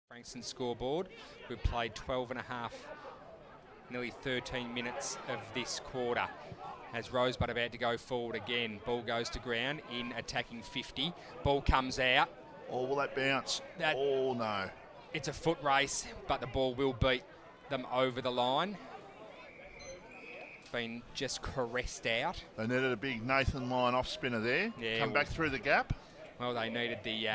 Speaker 4: Frankston scoreboard. We've played 12 and a half, nearly 13 minutes of this quarter. As Rosebud about to go forward again. Ball goes to ground in attacking 50. Ball comes out.
Speaker 3: Oh, will that bounce?
Speaker 4: That-
Speaker 3: Oh, no.
Speaker 4: It's a foot race, but the ball will beat them over the line. It's been just caressed out.
Speaker 3: They needed a big Nathan Lyon off spinner there.
Speaker 4: Yeah,
Speaker 3: Come back through the gap.
Speaker 4: Well, they needed the...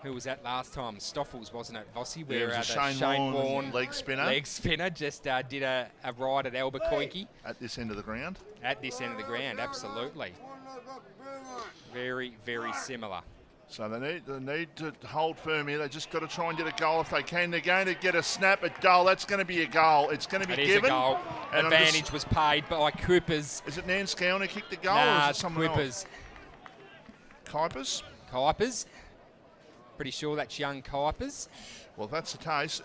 Speaker 4: who was that last time? Stoffels, wasn't it, Vossi?
Speaker 3: Yeah, it was a
Speaker 4: the
Speaker 3: Shane Warne leg spinner.
Speaker 4: Just did a ride at Albuquerque.
Speaker 3: At this end of the ground.
Speaker 4: At this end of the ground, absolutely. Very, very similar.
Speaker 3: So they need to hold firm here. They just got to try and get a goal if they can. They're going to get a snap at goal. That's going to be a goal. It's going to be
Speaker 4: It is
Speaker 3: given.
Speaker 4: a goal.
Speaker 3: And
Speaker 4: Advantage was paid by Coopers.
Speaker 3: Is it Nanscown who kicked the goal or
Speaker 4: Nah,
Speaker 3: is it
Speaker 4: it's
Speaker 3: someone
Speaker 4: Coopers.
Speaker 3: else?
Speaker 4: Kuipers. Pretty sure that's young Kuipers.
Speaker 3: Well, if that's the case.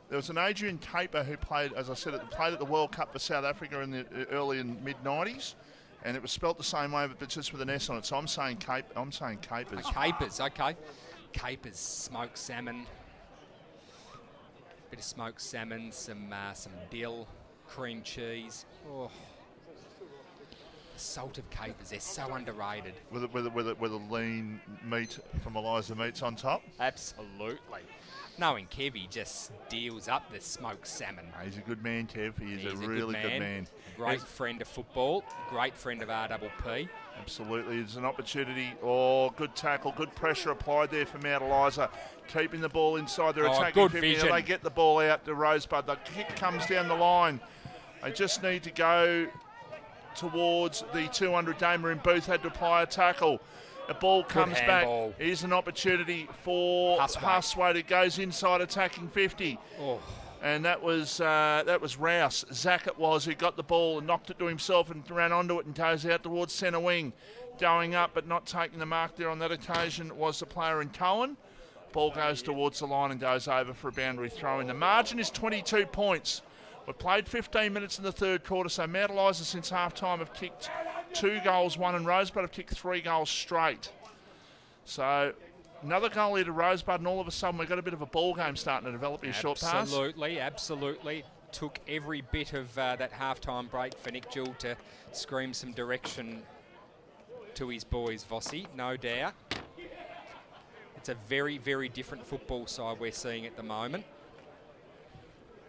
Speaker 3: There was an Adrian Caper who played, as I said, played at the World Cup for South Africa in the early and mid-90s. And it was spelt the same way, but just with an S on it. So I'm saying Capers.
Speaker 4: Capers, okay. Capers, smoked salmon. Bit of smoked salmon, some dill, cream cheese. Oh. The salt of capers, they're so underrated.
Speaker 3: With a lean meat from Eliza Meats on top.
Speaker 4: Absolutely. Knowing Kev, he just deals up the smoked salmon.
Speaker 3: He's a good man, Kev. He is
Speaker 4: He's
Speaker 3: a really good man.
Speaker 4: Great friend of football. Great friend of RPP.
Speaker 3: Absolutely. It's an opportunity. Oh, good tackle. Good pressure applied there for Mount Eliza. Keeping the ball inside their attacking
Speaker 4: good
Speaker 3: 50.
Speaker 4: vision.
Speaker 3: They get the ball out to Rosebud. The kick comes down the line. They just need to go towards the 200. Damien Booth had to apply a tackle. The ball comes back. Here's an opportunity for Huswaite. It goes inside attacking 50.
Speaker 4: Oh.
Speaker 3: And that was Rouse. Zach it was who got the ball and knocked it to himself and ran onto it and goes out towards centre wing. Going up but not taking the mark there on that occasion was the player in Cohen. Ball goes towards the line and goes over for a boundary throw in. The margin is 22 points. We've played 15 minutes in the third quarter, so Mount Eliza since half-time have kicked 2 goals, 1 and Rosebud have kicked 3 goals straight. So another goal here to Rosebud, and all of a sudden we've got a bit of a ball game starting to develop here. Short pass.
Speaker 4: Absolutely. Took every bit of that half-time break for Nick Jewell to scream some direction to his boys, Vossi, no doubt. It's a very, very different football side we're seeing at the moment.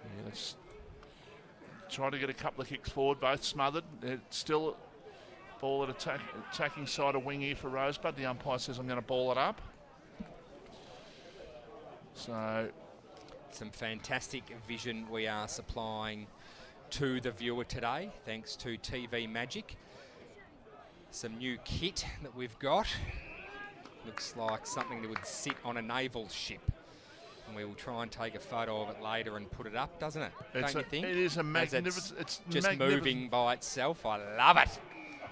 Speaker 3: Yeah, let's try to get a couple of kicks forward, both smothered. It's still ball at attacking side of wing here for Rosebud. The umpire says I'm going to ball it up. So
Speaker 4: some fantastic vision we are supplying to the viewer today, thanks to TV Magic. Some new kit that we've got. Looks like something that would sit on a naval ship. And we will try and take a photo of it later and put it up, doesn't it? Don't you think?
Speaker 3: It is a magnificent. It's
Speaker 4: just moving by itself. I love it.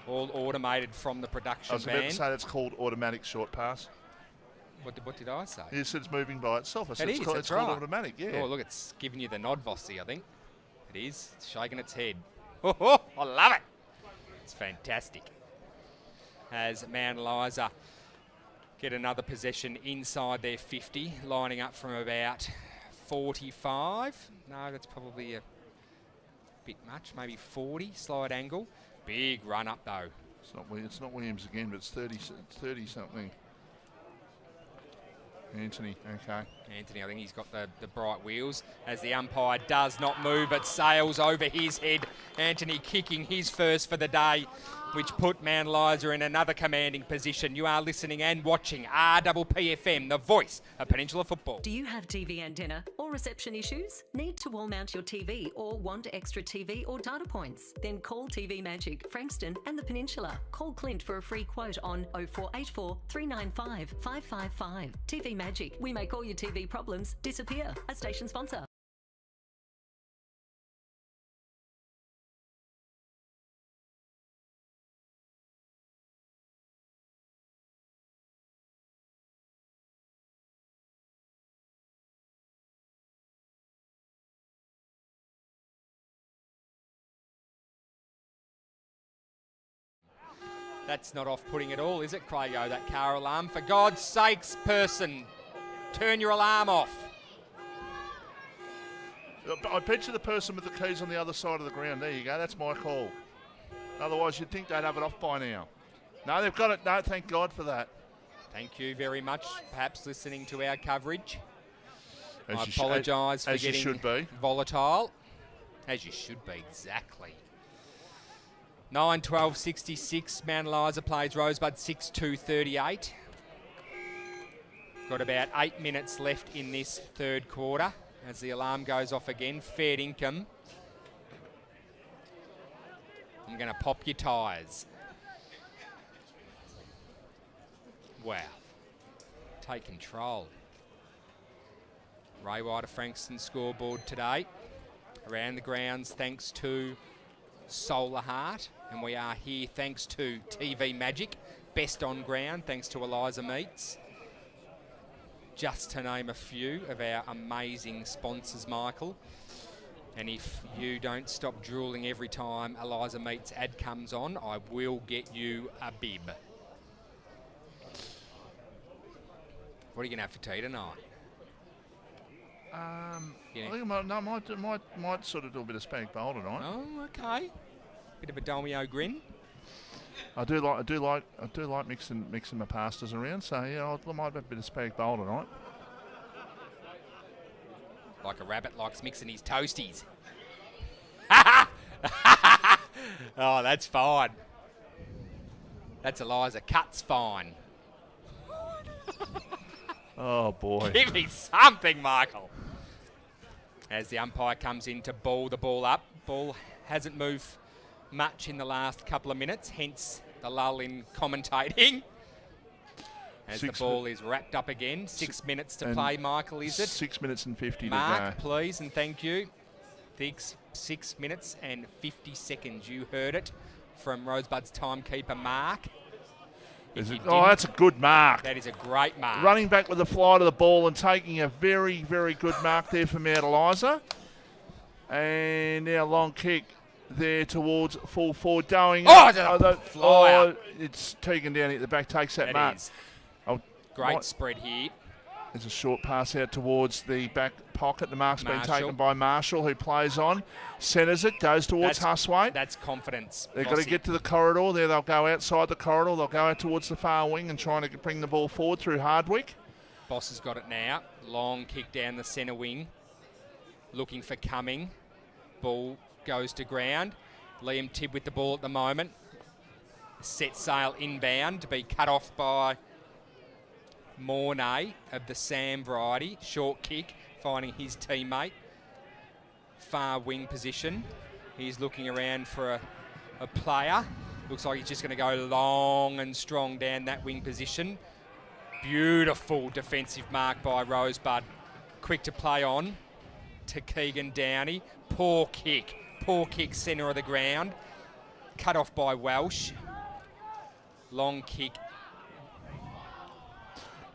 Speaker 4: All automated from the production van.
Speaker 3: I was about to say that's called automatic short pass.
Speaker 4: What did I say?
Speaker 3: You said it's moving by itself. I said
Speaker 4: It is,
Speaker 3: it's
Speaker 4: that's
Speaker 3: called
Speaker 4: right.
Speaker 3: automatic, yeah.
Speaker 4: Oh, look, it's giving you the nod, Vossi, I think. It is. It's shaking its head. Oh, I love it. It's fantastic. As Mount Eliza get another possession inside their 50, lining up from about 45. No, that's probably a bit much, maybe 40, slide angle. Big run up, though.
Speaker 3: It's not Williams again, but it's 30 something. Anthony, okay.
Speaker 4: Anthony, I think he's got the bright wheels as the umpire does not move, but sails over his head. Anthony kicking his first for the day, which put Mount Eliza in another commanding position. You are listening and watching RPPFM, the voice of Peninsula football.
Speaker 5: Do you have TV antenna or reception issues? Need to wall mount your TV or want extra TV or data points? Then call TV Magic, Frankston and the Peninsula. Call Clint for a free quote on 0484 395 555. TV Magic, we make all your TV problems disappear. A station sponsor.
Speaker 4: That's not off-putting at all, is it, Craigo, that car alarm? For God's sakes, person, turn your alarm off.
Speaker 3: I picture the person with the keys on the other side of the ground. There you go. That's my call. Otherwise, you'd think they'd have it off by now. No, they've got it. No, thank God for that.
Speaker 4: Thank you very much. Perhaps listening to our coverage.
Speaker 3: As
Speaker 4: I
Speaker 3: you sh-
Speaker 4: apologise for
Speaker 3: as you
Speaker 4: getting
Speaker 3: should be.
Speaker 4: volatile. As you should be, exactly. 9-12-66, Mount Eliza plays Rosebud 6-2-38. Got about 8 minutes left in this third quarter as the alarm goes off again. Fair income. I'm going to pop your tyres. Wow. Take control. Ray White of Frankston scoreboard today. Around the grounds thanks to Solar Heart, and we are here thanks to TV Magic, best on ground thanks to Eliza Meats. Just to name a few of our amazing sponsors, Michael. And if you don't stop drooling every time Eliza Meats ad comes on, I will get you a bib. What are you going to have for tea tonight?
Speaker 3: I think I might sort of do a bit of spag bowl tonight.
Speaker 4: Oh, okay. Bit of a Dolmio grin.
Speaker 3: I do like mixing my pastas around. So yeah, I might have a bit of spag bowl tonight.
Speaker 4: Like a rabbit likes mixing his toasties. Oh, that's fine. That's Eliza Cut's fine.
Speaker 3: Oh boy!
Speaker 4: Give me something, Michael. As the umpire comes in to ball the ball up. Ball hasn't moved much in the last couple of minutes, hence the lull in commentating. As the ball is wrapped up again. 6 minutes to play, Michael, is it?
Speaker 3: 6 minutes and 50
Speaker 4: Mark,
Speaker 3: to go.
Speaker 4: please, and thank you. 6 minutes and 50 seconds. You heard it from Rosebud's timekeeper, Mark.
Speaker 3: That's a good mark.
Speaker 4: That is a great mark.
Speaker 3: Running back with the fly to the ball and taking a very, very good mark there for Mount Eliza. And now long kick there towards full forward. Going. It's Tegan down at the back, takes that mark.
Speaker 4: Great spread here.
Speaker 3: There's a short pass out towards the back pocket. The mark's been
Speaker 4: Marshall.
Speaker 3: taken by Marshall, who plays on. Centres it, goes towards Huswaite.
Speaker 4: That's confidence.
Speaker 3: They've got to get to the corridor there. They'll go outside the corridor. They'll go out towards the far wing and trying to bring the ball forward through Hardwick.
Speaker 4: Boss has got it now. Long kick down the centre wing. Looking for Cumming. Ball goes to ground. Liam Tibb with the ball at the moment. Set sail inbound to be cut off by Mornay of the Sam variety. Short kick, finding his teammate. Far wing position. He's looking around for a player. Looks like he's just going to go long and strong down that wing position. Beautiful defensive mark by Rosebud. Quick to play on to Keegan Downey. Poor kick centre of the ground. Cut off by Welsh. Long kick.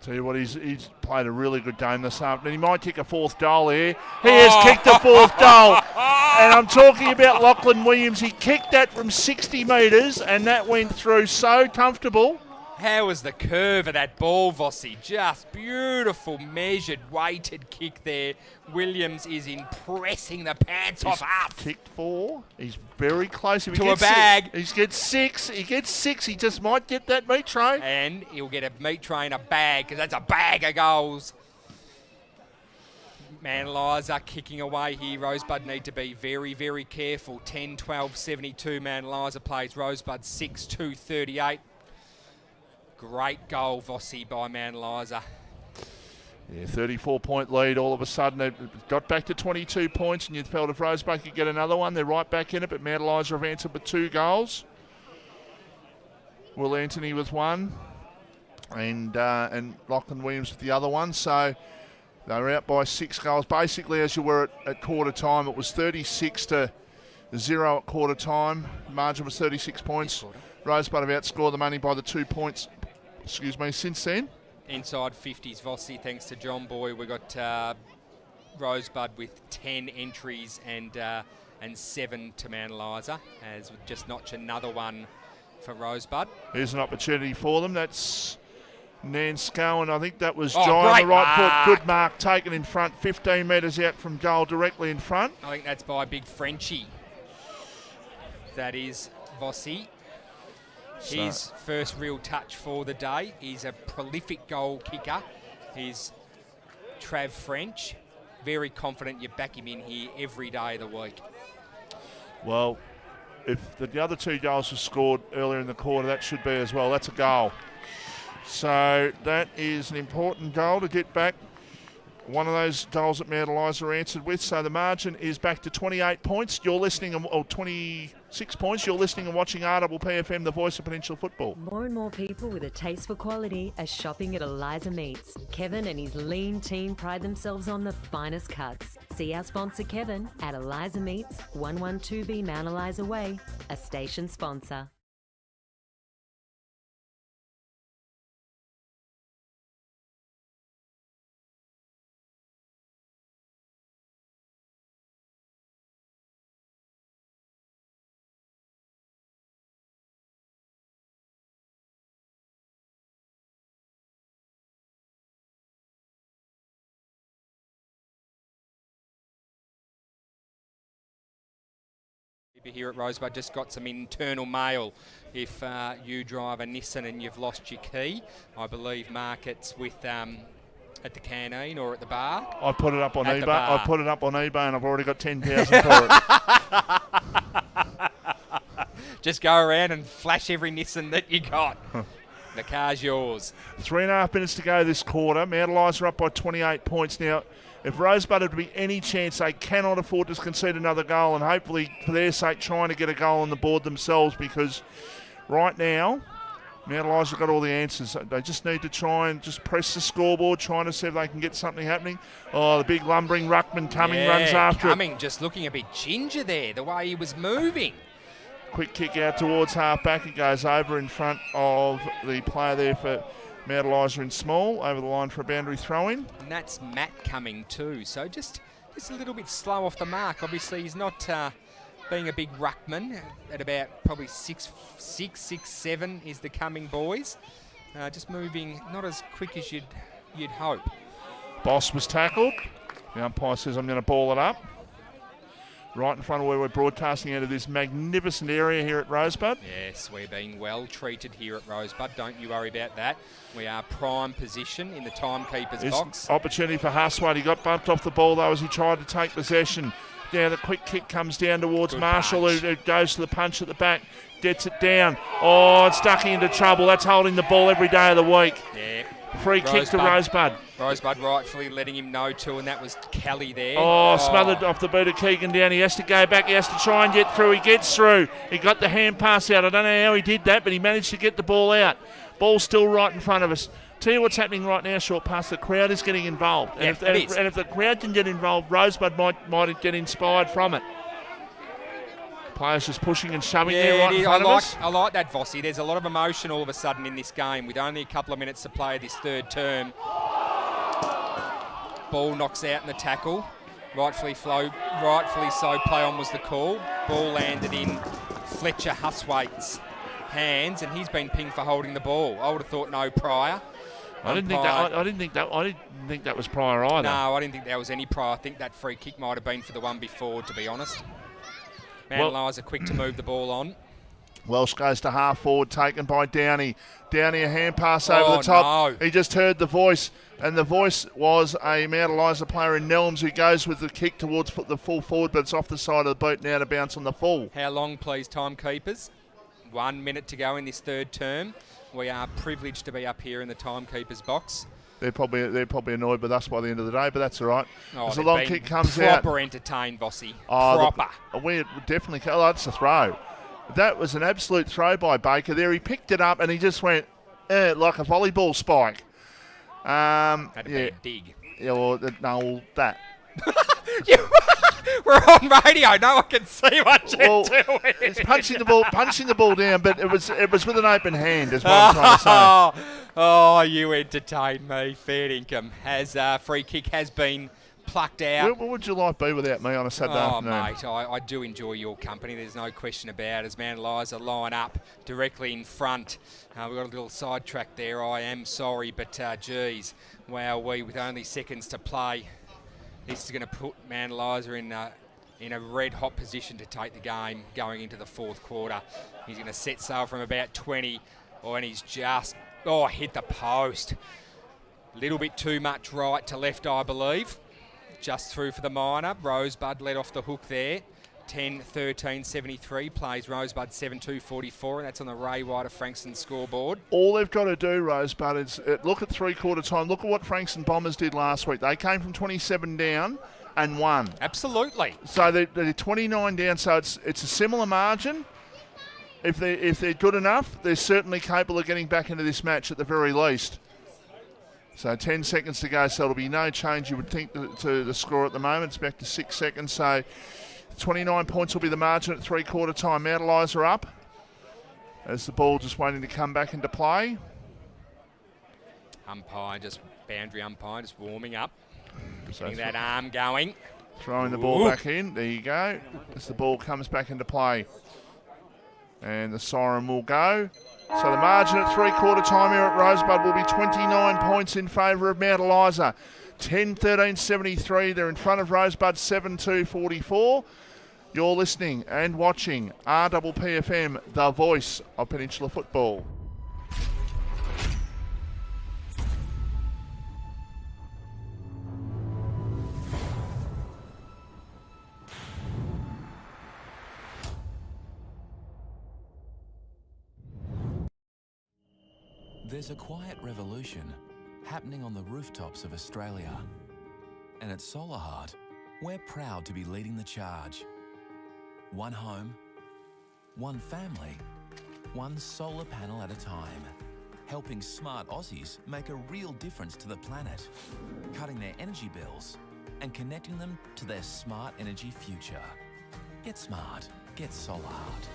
Speaker 3: Tell you what, he's played a really good game this afternoon. He might kick a fourth goal here. He has kicked a fourth goal. And I'm talking about Lachlan Williams. He kicked that from 60 metres, and that went through so comfortable.
Speaker 4: How was the curve of that ball, Vossi? Just beautiful, measured, weighted kick there. Williams is impressing the pants off us.
Speaker 3: Kicked 4. He's very close. If he
Speaker 4: To
Speaker 3: gets
Speaker 4: a bag.
Speaker 3: He gets 6. He gets 6. He just might get that meat tray.
Speaker 4: And he'll get a meat tray and a bag, because that's a bag of goals. Manaliza kicking away here. Rosebud need to be very, very careful. 10-12-72. Manaliza plays Rosebud 6-2-38. Great goal, Vossi, by Manaliza.
Speaker 3: Yeah, 34-point lead. All of a sudden, it got back to 22 points, and you felt if Rosebud could get another one, they're right back in it. But Manaliza have answered with 2 goals. Will Anthony with 1, and Lachlan Williams with the other one. So they were out by 6 goals. Basically, as you were at quarter time, it was 36-0 at quarter time. The margin was 36 points. Rosebud have outscored the money by the 2 points. Since then.
Speaker 4: Inside 50s, Vossi, thanks to John Boy. We got Rosebud with 10 entries and 7 to Manaliza, as we just notch another one for Rosebud.
Speaker 3: Here's an opportunity for them. That's Nan Scowen. I think that was
Speaker 4: Oh,
Speaker 3: Jai on
Speaker 4: great
Speaker 3: the right
Speaker 4: mark.
Speaker 3: foot. Good mark taken in front. 15 metres out from goal, directly in front.
Speaker 4: I think that's by Big Frenchie. That is Vossi. His first real touch for the day. He's a prolific goal kicker. He's Trav French. Very confident you back him in here every day of the week.
Speaker 3: Well, if the other 2 goals were scored earlier in the quarter, that should be as well. That's a goal. So that is an important goal to get back. One of those goals that Manaliza answered with. So the margin is back to 28 points. You're listening, or 26 points. You're listening and watching RPPFM, the voice of Peninsula football.
Speaker 9: More and more people with a taste for quality are shopping at Eliza Meats. Kevin and his lean team pride themselves on the finest cuts. See our sponsor Kevin at Eliza Meats, 112B Mount Eliza Way, a station sponsor.
Speaker 4: Here at Rosebud, just got some internal mail. If you drive a Nissan and you've lost your key, I believe Mark, it's with at the canteen or at the bar.
Speaker 3: I put it up on
Speaker 4: At the
Speaker 3: eBay.
Speaker 4: bar.
Speaker 3: I put it up on eBay, and I've already got 10,000 for it.
Speaker 4: Just go around and flash every Nissan that you got. The car's yours.
Speaker 3: 3.5 minutes to go this quarter. Mount Eliza up by 28 points now. If Rosebud had to be any chance, they cannot afford to concede another goal, and hopefully, for their sake, trying to get a goal on the board themselves, because right now, Mount Eliza got all the answers. They just need to try and just press the scoreboard, trying to see if they can get something happening. Oh, the big lumbering ruckman Cumming runs after it.
Speaker 4: Cumming just looking a bit ginger there, the way he was moving.
Speaker 3: Quick kick out towards half-back. It goes over in front of the player there for Mount Eliza in small, over the line for a boundary throw-in.
Speaker 4: And that's Matt Cumming too, so just a little bit slow off the mark. Obviously, he's not being a big ruckman at about probably 6'7" is the Cumming boys. Just moving not as quick as you'd hope.
Speaker 3: Boss was tackled. The umpire says, I'm going to ball it up. Right in front of where we're broadcasting out of this magnificent area here at Rosebud.
Speaker 4: Yes, we're being well treated here at Rosebud. Don't you worry about that. We are prime position in the timekeeper's box.
Speaker 3: Opportunity for Huswaite. He got bumped off the ball though as he tried to take possession. Now the quick kick comes down towards
Speaker 4: Good
Speaker 3: Marshall,
Speaker 4: punch.
Speaker 3: who goes to the punch at the back. Gets it down. Oh, it's ducking into trouble. That's holding the ball every day of the week.
Speaker 4: Yeah.
Speaker 3: Free kick to Rosebud.
Speaker 4: Rosebud rightfully letting him know too, and that was Kelly there.
Speaker 3: Oh, smothered off the boot of Keegan down. He has to go back. He has to try and get through. He gets through. He got the hand pass out. I don't know how he did that, but he managed to get the ball out. Ball's still right in front of us. Tell you what's happening right now, short pass. The crowd is getting involved.
Speaker 4: Yeah,
Speaker 3: And if the crowd can get involved, Rosebud might get inspired from it. Players just pushing and shoving there right
Speaker 4: it
Speaker 3: in
Speaker 4: is.
Speaker 3: front of us.
Speaker 4: I like that, Vossi. There's a lot of emotion all of a sudden in this game with only a couple of minutes to play this third term. Ball knocks out in the tackle. Rightfully so, play on was the call. Ball landed in Fletcher Huswaite's hands, and he's been pinged for holding the ball. I would have thought no prior.
Speaker 3: I didn't think that was prior either.
Speaker 4: No, I didn't think there was any prior. I think that free kick might have been for the one before, to be honest. Mount Eliza quick to move the ball on.
Speaker 3: Welsh goes to half forward, taken by Downey. Downey, a hand pass over the top.
Speaker 4: No.
Speaker 3: He just heard the voice, and the voice was a Mount Eliza player in Nelms who goes with the kick towards the full forward, but it's off the side of the boot now to bounce on the full.
Speaker 4: How long, please, timekeepers? 1 minute to go in this third term. We are privileged to be up here in the timekeepers box.
Speaker 3: They're probably annoyed with us by the end of the day, but that's all right.
Speaker 4: As
Speaker 3: a long kick comes out.
Speaker 4: Proper entertained, Vossi.
Speaker 3: Proper. We definitely. Oh, that's a throw. That was an absolute throw by Baker there. He picked it up and he just went like a volleyball spike.
Speaker 4: Had to be a dig.
Speaker 3: Yeah, well, that.
Speaker 4: We're on radio. No one can see what you're doing.
Speaker 3: It's punching the ball down, but it was with an open hand, is what I'm trying to say.
Speaker 4: Oh, you entertain me. Fair income. Free kick has been plucked out.
Speaker 3: What would your life be without me on a Saturday afternoon?
Speaker 4: Mate, I do enjoy your company. There's no question about it. As Mount Eliza line up directly in front. We've got a little sidetrack there. I am sorry, but geez, wow, with only seconds to play, this is going to put Mount Eliza in a red-hot position to take the game going into the fourth quarter. He's going to set sail from about 20, and he's just hit the post. A little bit too much right to left, I believe. Just through for the minor. Rosebud let off the hook there. 10-13-73 plays Rosebud 7-2-44, and that's on the Ray White of Frankston scoreboard.
Speaker 3: All they've got to do, Rosebud, is look at three-quarter time. Look at what Frankston Bombers did last week. They came from 27 down and won.
Speaker 4: Absolutely.
Speaker 3: So they're 29 down, so it's a similar margin. If they're good enough, they're certainly capable of getting back into this match at the very least. So 10 seconds to go, so there'll be no change, you would think, to the score at the moment. It's back to 6 seconds, so 29 points will be the margin at three-quarter time. Mount Eliza up as the ball just waiting to come back into play.
Speaker 4: Boundary umpire just warming up, getting that arm going.
Speaker 3: Throwing the ball back in, there you go, as the ball comes back into play. And the siren will go. So the margin at three-quarter time here at Rosebud will be 29 points in favour of Mount Eliza. 10-13-73, they're in front of Rosebud 7-2-44. You're listening and watching RPPFM, the voice of Peninsula football.
Speaker 6: There's a quiet revolution happening on the rooftops of Australia. And at Solar Heart, we're proud to be leading the charge. One home, one family, one solar panel at a time. Helping smart Aussies make a real difference to the planet, cutting their energy bills and connecting them to their smart energy future. Get smart. Get Solar Heart.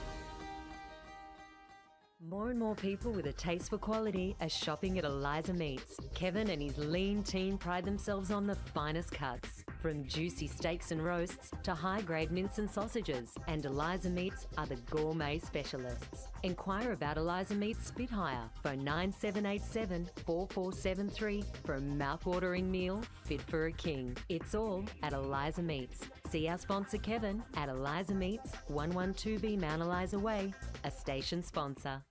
Speaker 9: More and more people with a taste for quality are shopping at Eliza Meats. Kevin and his lean team pride themselves on the finest cuts, from juicy steaks and roasts to high-grade mince and sausages. And Eliza Meats are the gourmet specialists. Inquire about Eliza Meats Spit Hire. Phone 9787 4473 for a mouth-watering meal fit for a king. It's all at Eliza Meats. See our sponsor Kevin at Eliza Meats, 112B Mount Eliza Way, a station sponsor.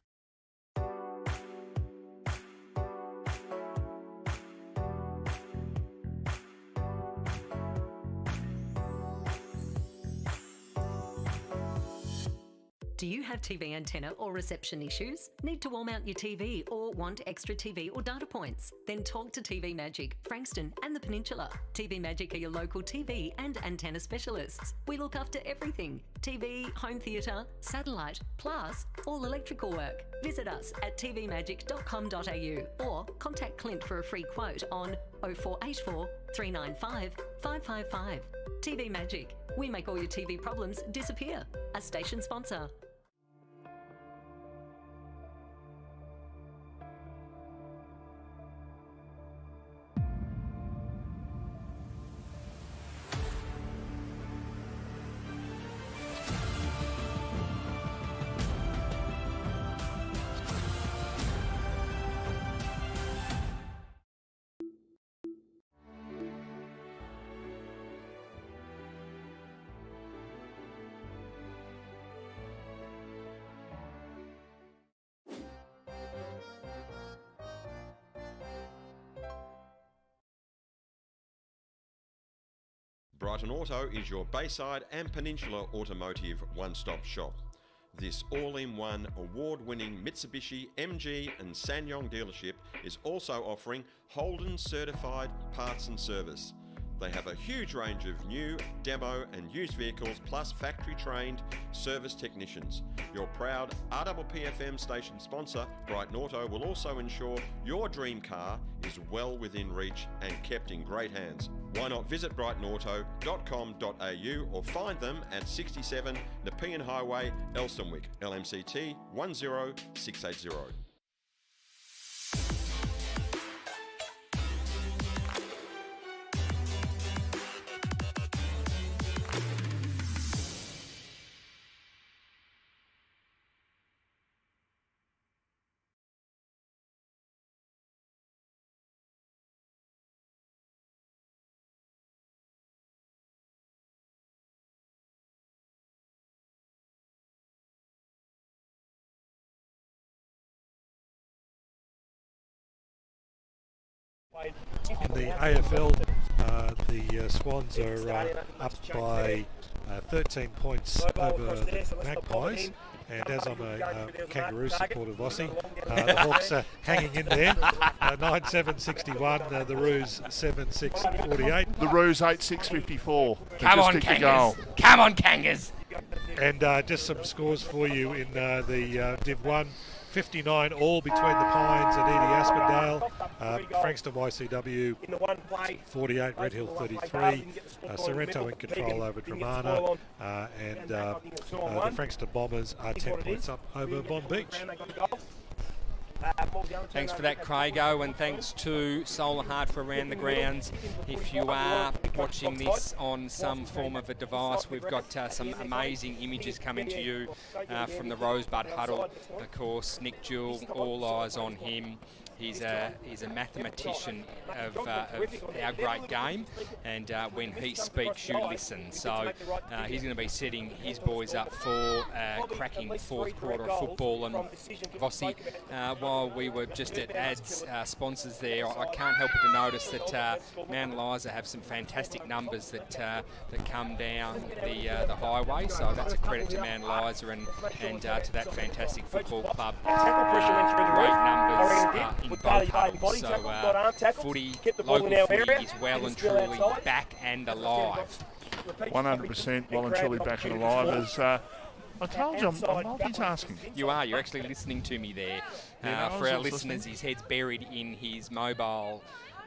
Speaker 5: Do you have TV antenna or reception issues? Need to wall mount your TV or want extra TV or data points? Then talk to TV Magic, Frankston and the Peninsula. TV Magic are your local TV and antenna specialists. We look after everything. TV, home theatre, satellite, plus all electrical work. Visit us at tvmagic.com.au or contact Clint for a free quote on 0484 395 555. TV Magic. We make all your TV problems disappear. A station sponsor.
Speaker 7: Brighton Auto is your Bayside and Peninsula automotive one-stop shop. This all-in-one award-winning Mitsubishi, MG and SsangYong dealership is also offering Holden certified parts and service. They have a huge range of new, demo and used vehicles plus factory-trained service technicians. Your proud RPPFM station sponsor, Brighton Auto, will also ensure your dream car is well within reach and kept in great hands. Why not visit brightonauto.com.au or find them at 67 Nepean Highway, Elstonwick, LMCT 10680.
Speaker 2: In the AFL, the Swans are up by 13 points over the Magpies, and as I'm a Kangaroo supporter, Vossi, the Hawks are hanging in there. 9-7-61, the Roos 7-6-48.
Speaker 3: The Roos 8-6-54.
Speaker 4: Come on, Kangas! Come on, Kangas!
Speaker 2: And just some scores for you in the Div 1. 59 all between the Pines and Edie Aspendale. Frankston YCW 48, Red Hill 33. Sorrento in control over Dramana. And the Frankston Bombers are 10 points up over Bond Beach.
Speaker 4: Thanks for that, Craigo, and thanks to Solar Heart for Around the Grounds. If you are watching this on some form of a device, we've got some amazing images coming to you from the Rosebud Huddle. Of course, Nick Jewell, all eyes on him. He's a mathematician of our great game, and when he speaks, you listen. So he's going to be setting his boys up for cracking fourth quarter of football. And Vossi, while we were just at ads sponsors there, I can't help but to notice that Mount Eliza have some fantastic numbers that come down the highway. So that's a credit to Mount Eliza and to that fantastic football club. Great numbers in both huddles. So footy, local footy is well and truly back and alive.
Speaker 3: 100% well and truly back and alive. As I told you, I'm multitasking.
Speaker 4: You are. You're actually listening to me there. For our listeners, his head's buried in his mobile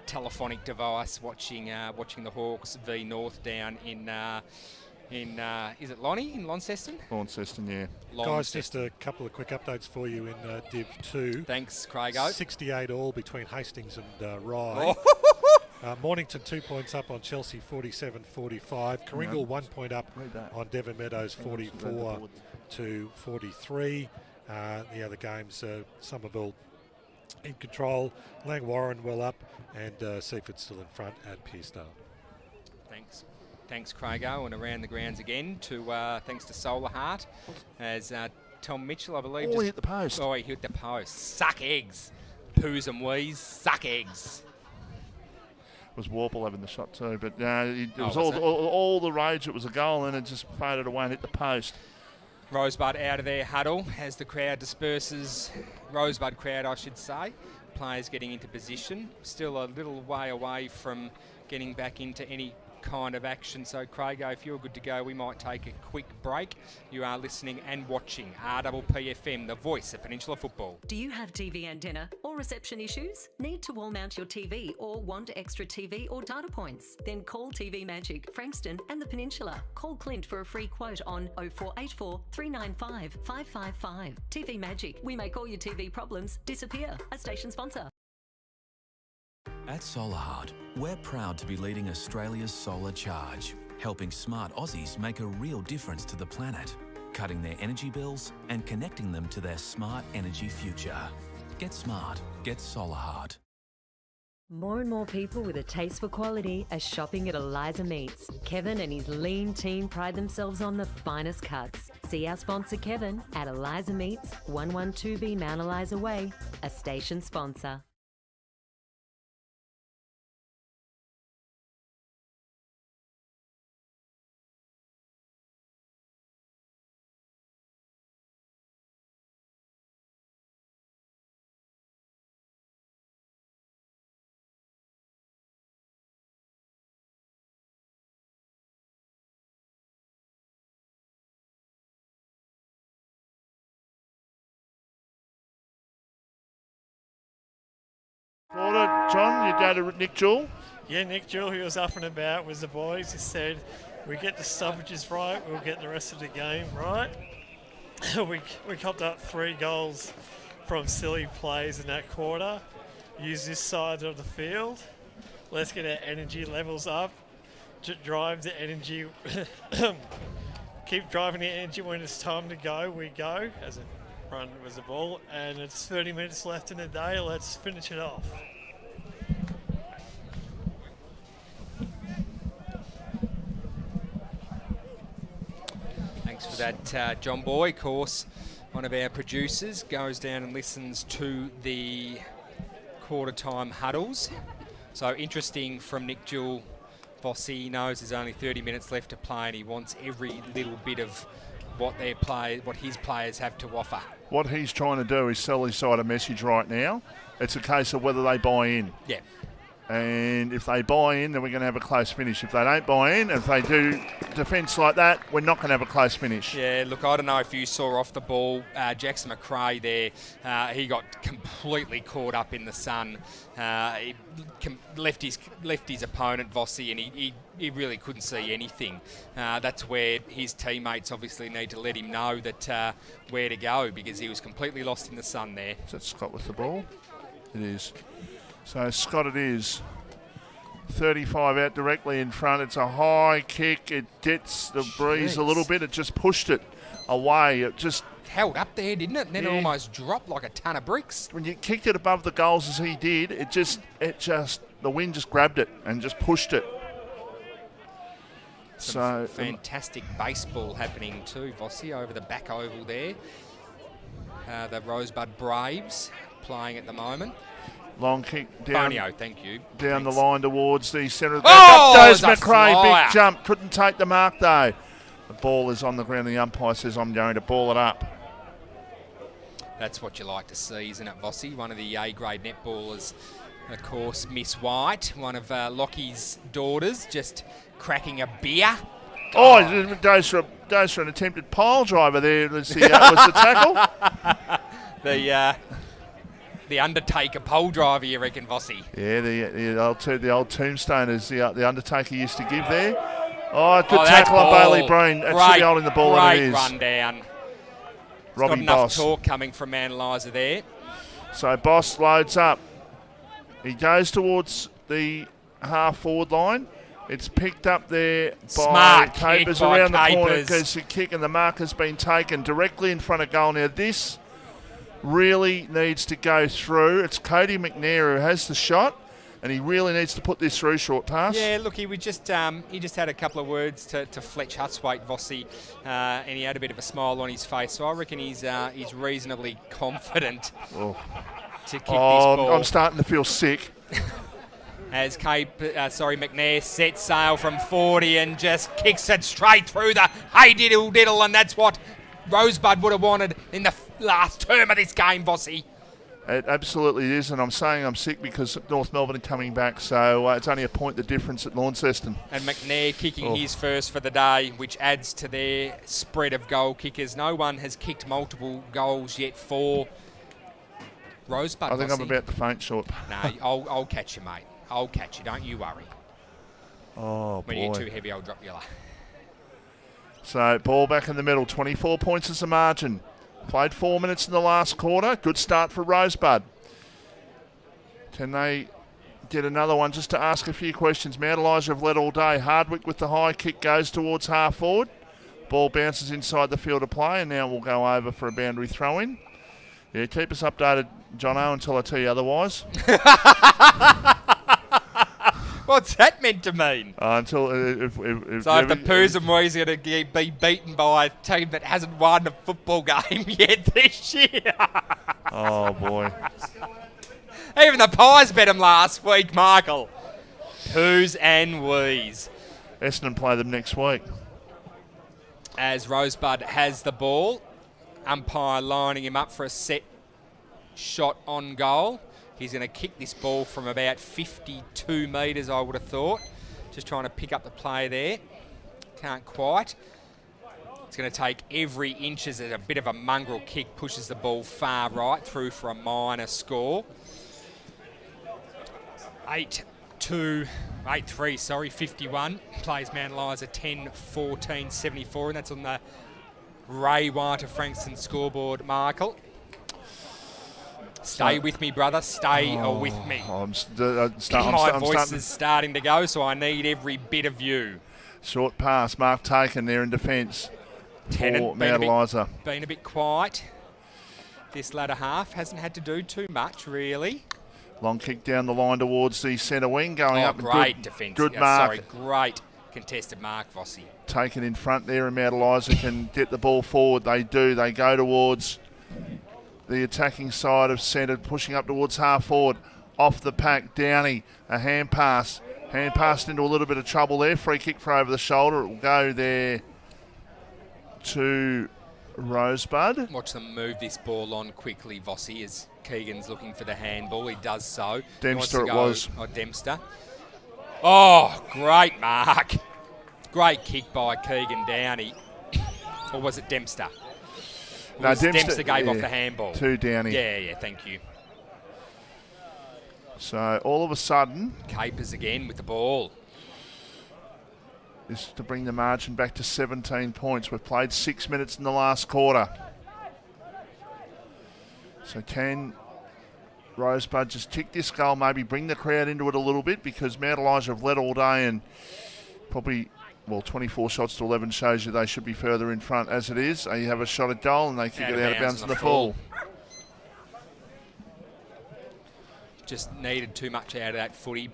Speaker 4: telephonic device, watching the Hawks v North down in is it Lonnie in Launceston?
Speaker 3: Launceston, yeah.
Speaker 2: Guys, just a couple of quick updates for you in Div 2.
Speaker 4: Thanks, Craigo.
Speaker 2: 68 all between Hastings and Rye. Mornington 2 points up on Chelsea 47-45. Karingal 1 point up on Devon Meadows 44 to 43. The other games, Somerville in control, Langwarren well up, and Seaford still in front at Pearcedale.
Speaker 4: Thanks, Craigo, and around the grounds again thanks to Solar Heart, as Tom Mitchell, I believe.
Speaker 3: He hit the post.
Speaker 4: Oh, he hit the post. Suck eggs. Poos and wheeze, suck eggs.
Speaker 3: It was Warple having the shot too, but it was all the rage. It was a goal, and it just faded away and hit the post.
Speaker 4: Rosebud out of their huddle as the crowd disperses. Rosebud crowd, I should say. Players getting into position. Still a little way away from getting back into any kind of action. So, Craigo, if you're good to go, we might take a quick break. You are listening and watching RPPFM, the voice of Peninsula football.
Speaker 5: Do you have TV antenna or reception issues? Need to wall mount your TV or want extra TV or data points? Then call TV Magic, Frankston and the Peninsula. Call Clint for a free quote on 0484 395 555. TV Magic, we make all your TV problems disappear. A station sponsor.
Speaker 6: At Solarheart, we're proud to be leading Australia's solar charge, helping smart Aussies make a real difference to the planet, cutting their energy bills and connecting them to their smart energy future. Get smart, get Solarheart.
Speaker 9: More and more people with a taste for quality are shopping at Eliza Meats. Kevin and his lean team pride themselves on the finest cuts. See our sponsor Kevin at Eliza Meats, 112B Mount Eliza Way, a station sponsor.
Speaker 3: Quarter, John, you go to Nick Jewell.
Speaker 8: Yeah, Nick Jewell, he was up and about with the boys. He said, we get the stoppages right, we'll get the rest of the game right. we copped up 3 goals from silly plays in that quarter. Use this side of the field. Let's get our energy levels up. Drive the energy. Keep driving the energy when it's time to go, we go. As a run with the ball, and it's 30 minutes left in the day. Let's finish it off.
Speaker 4: Thanks for that, John Boy. Of course, one of our producers goes down and listens to the quarter-time huddles. So interesting from Nick Jewell. Vossi, he knows there's only 30 minutes left to play, and he wants every little bit of what his players have to offer.
Speaker 3: What he's trying to do is sell his side a message right now. It's a case of whether they buy in.
Speaker 4: Yeah.
Speaker 3: And if they buy in, then we're going to have a close finish. If they don't buy in, if they do defence like that, we're not going to have a close finish.
Speaker 4: Yeah, look, I don't know if you saw off the ball, Jackson McRae there, he got completely caught up in the sun. He left his opponent, Vossi, and he really couldn't see anything. That's where his teammates obviously need to let him know that where to go, because he was completely lost in the sun there.
Speaker 3: Is that Scott with the ball? It is. So Scott it is. 35 out directly in front. It's a high kick. It gets the breeze a little bit. It just pushed it away. It just
Speaker 4: held up there, didn't it? And then it almost dropped like a ton of bricks.
Speaker 3: When you kicked it above the goals as he did, it just the wind just grabbed it and just pushed it.
Speaker 4: Some fantastic baseball happening too, Vossi, over the back oval there. The Rosebud Braves playing at the moment.
Speaker 3: Long kick down.
Speaker 4: Bonio, thank you.
Speaker 3: Down
Speaker 4: Thanks.
Speaker 3: the line towards the centre.
Speaker 4: Oh,
Speaker 3: up goes McRae,
Speaker 4: flyer.
Speaker 3: big jump. Couldn't take the mark though. The ball is on the ground. The umpire says, I'm going to ball it up.
Speaker 4: That's what you like to see, isn't it, Vossi? One of the A-grade netballers, of course, Miss White, one of Lockie's daughters, just cracking a beer.
Speaker 3: Oh, it goes for an attempted pile driver there. Let's see, was the tackle.
Speaker 4: The Undertaker pole driver, you reckon, Vossi?
Speaker 3: Yeah, the old tombstone as the Undertaker used to give there. Oh, good tackle on Bailey Breen. That should be holding the ball, and it is.
Speaker 4: Great run down.
Speaker 3: Robbie
Speaker 4: got enough
Speaker 3: Boss.
Speaker 4: torque coming from Mount Eliza there.
Speaker 3: So Boss loads up. He goes towards the half-forward line. It's picked up there by
Speaker 4: Smart
Speaker 3: Capers
Speaker 4: kick by
Speaker 3: around the corner.
Speaker 4: Capers.
Speaker 3: Goes the kick, and the mark has been taken directly in front of goal. Now this really needs to go through. It's Cody McNair who has the shot, and he really needs to put this through. Short pass.
Speaker 4: Yeah, look, he just had a couple of words to Fletch Hutswaite, Vossi, and he had a bit of a smile on his face. So I reckon he's reasonably confident to kick this ball.
Speaker 3: I'm starting to feel sick.
Speaker 4: As McNair sets sail from 40 and just kicks it straight through the hey diddle diddle, and that's what Rosebud would have wanted in the last term of this game, Vossi.
Speaker 3: It absolutely is, and I'm saying I'm sick because North Melbourne are coming back, so it's only a point the difference at Launceston.
Speaker 4: And McNair kicking his first for the day, which adds to their spread of goal kickers. No one has kicked multiple goals yet for Rosebud.
Speaker 3: I think I'm about to faint short.
Speaker 4: No, I'll catch you, mate. I'll catch you. Don't you worry.
Speaker 3: Oh,
Speaker 4: when
Speaker 3: boy.
Speaker 4: you're too heavy, I'll drop you.
Speaker 3: So, ball back in the middle. 24 points is the margin. Played 4 minutes in the last quarter. Good start for Rosebud. Can they get another one? Just to ask a few questions. Mount Eliza have led all day. Hardwick with the high kick goes towards half forward. Ball bounces inside the field of play, and now we'll go over for a boundary throw-in. Yeah, keep us updated, Jono, until I tell you otherwise.
Speaker 4: What's that meant to mean?
Speaker 3: Until if
Speaker 4: so if the Poos and Wee's going to be beaten by a team that hasn't won a football game yet this year.
Speaker 3: Oh, boy.
Speaker 4: Even the Pies bet them last week, Michael. Poos and Wee's.
Speaker 3: Essendon play them next week.
Speaker 4: As Rosebud has the ball. Umpire lining him up for a set shot on goal. He's going to kick this ball from about 52 metres, I would have thought. Just trying to pick up the play there. Can't quite. It's going to take every inch as a bit of a mongrel kick. Pushes the ball far right through for a minor score. 8-3, 51. Plays Mount Eliza 10-14, 74. And that's on the Ray White of Frankston scoreboard, Michael. Stay with me, brother. Stay with me. My voice is starting to go, so I need every bit of you.
Speaker 3: Short pass. Mark taken there in defence for Mount Eliza.
Speaker 4: Been a bit quiet this latter half. Hasn't had to do too much, really.
Speaker 3: Long kick down the line towards the centre wing. Going up.
Speaker 4: Great defence.
Speaker 3: Good mark.
Speaker 4: Sorry, great contested mark, Vossi.
Speaker 3: Taken in front there, and Mount Eliza can get the ball forward. They do. They go towards the attacking side of centre, pushing up towards half forward. Off the pack, Downey, a hand pass. Hand passed into a little bit of trouble there. Free kick for over the shoulder. It will go there to Rosebud.
Speaker 4: Watch them move this ball on quickly, Vossi, as Keegan's looking for the handball. He does so.
Speaker 3: Dempster it was.
Speaker 4: Oh, Dempster. Oh, great mark. Great kick by Keegan Downey. Or was it Dempster?
Speaker 3: No,
Speaker 4: Dempster gave off the handball.
Speaker 3: To Downey.
Speaker 4: Yeah, thank you.
Speaker 3: So all of a sudden,
Speaker 4: Capers again with the ball.
Speaker 3: This is to bring the margin back to 17 points. We've played 6 minutes in the last quarter. So can Rosebud just kick this goal, maybe bring the crowd into it a little bit, because Mount Eliza have led all day and probably, 24 shots to 11 shows you they should be further in front as it is. You have a shot at goal and they kick it out of bounds in the full.
Speaker 4: Just needed too much out of that footy.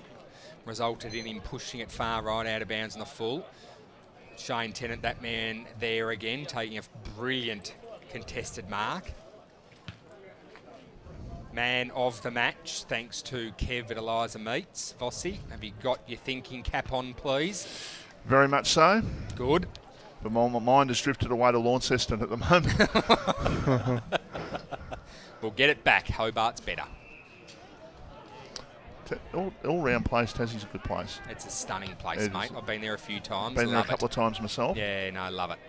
Speaker 4: Resulted in him pushing it far right out of bounds in the full. Shane Tennant, that man there again, taking a brilliant contested mark. Man of the match, thanks to Kev at Eliza Meats. Vossi, have you got your thinking cap on, please?
Speaker 3: Very much so.
Speaker 4: Good.
Speaker 3: But my mind has drifted away to Launceston at the moment.
Speaker 4: We'll get it back. Hobart's better.
Speaker 3: All-round place, Tassie's a good place.
Speaker 4: It's a stunning place, mate. I've been there a few times.
Speaker 3: Been there a couple of times myself.
Speaker 4: Yeah, no, love it.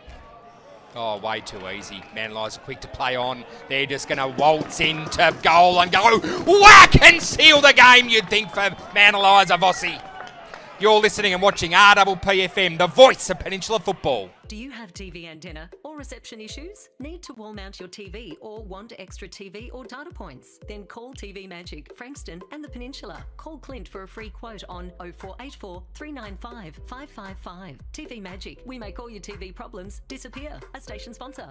Speaker 4: Oh, way too easy. Mount Eliza quick to play on. They're just going to waltz into goal and go whack and seal the game, you'd think, for Mount Eliza, Vossi. You're listening and watching RPPFM, the voice of Peninsula football.
Speaker 5: Do you have TV antenna or reception issues? Need to wall mount your TV or want extra TV or data points? Then call TV Magic, Frankston and the Peninsula. Call Clint for a free quote on 0484 395 555. TV Magic, we make all your TV problems disappear. A station sponsor.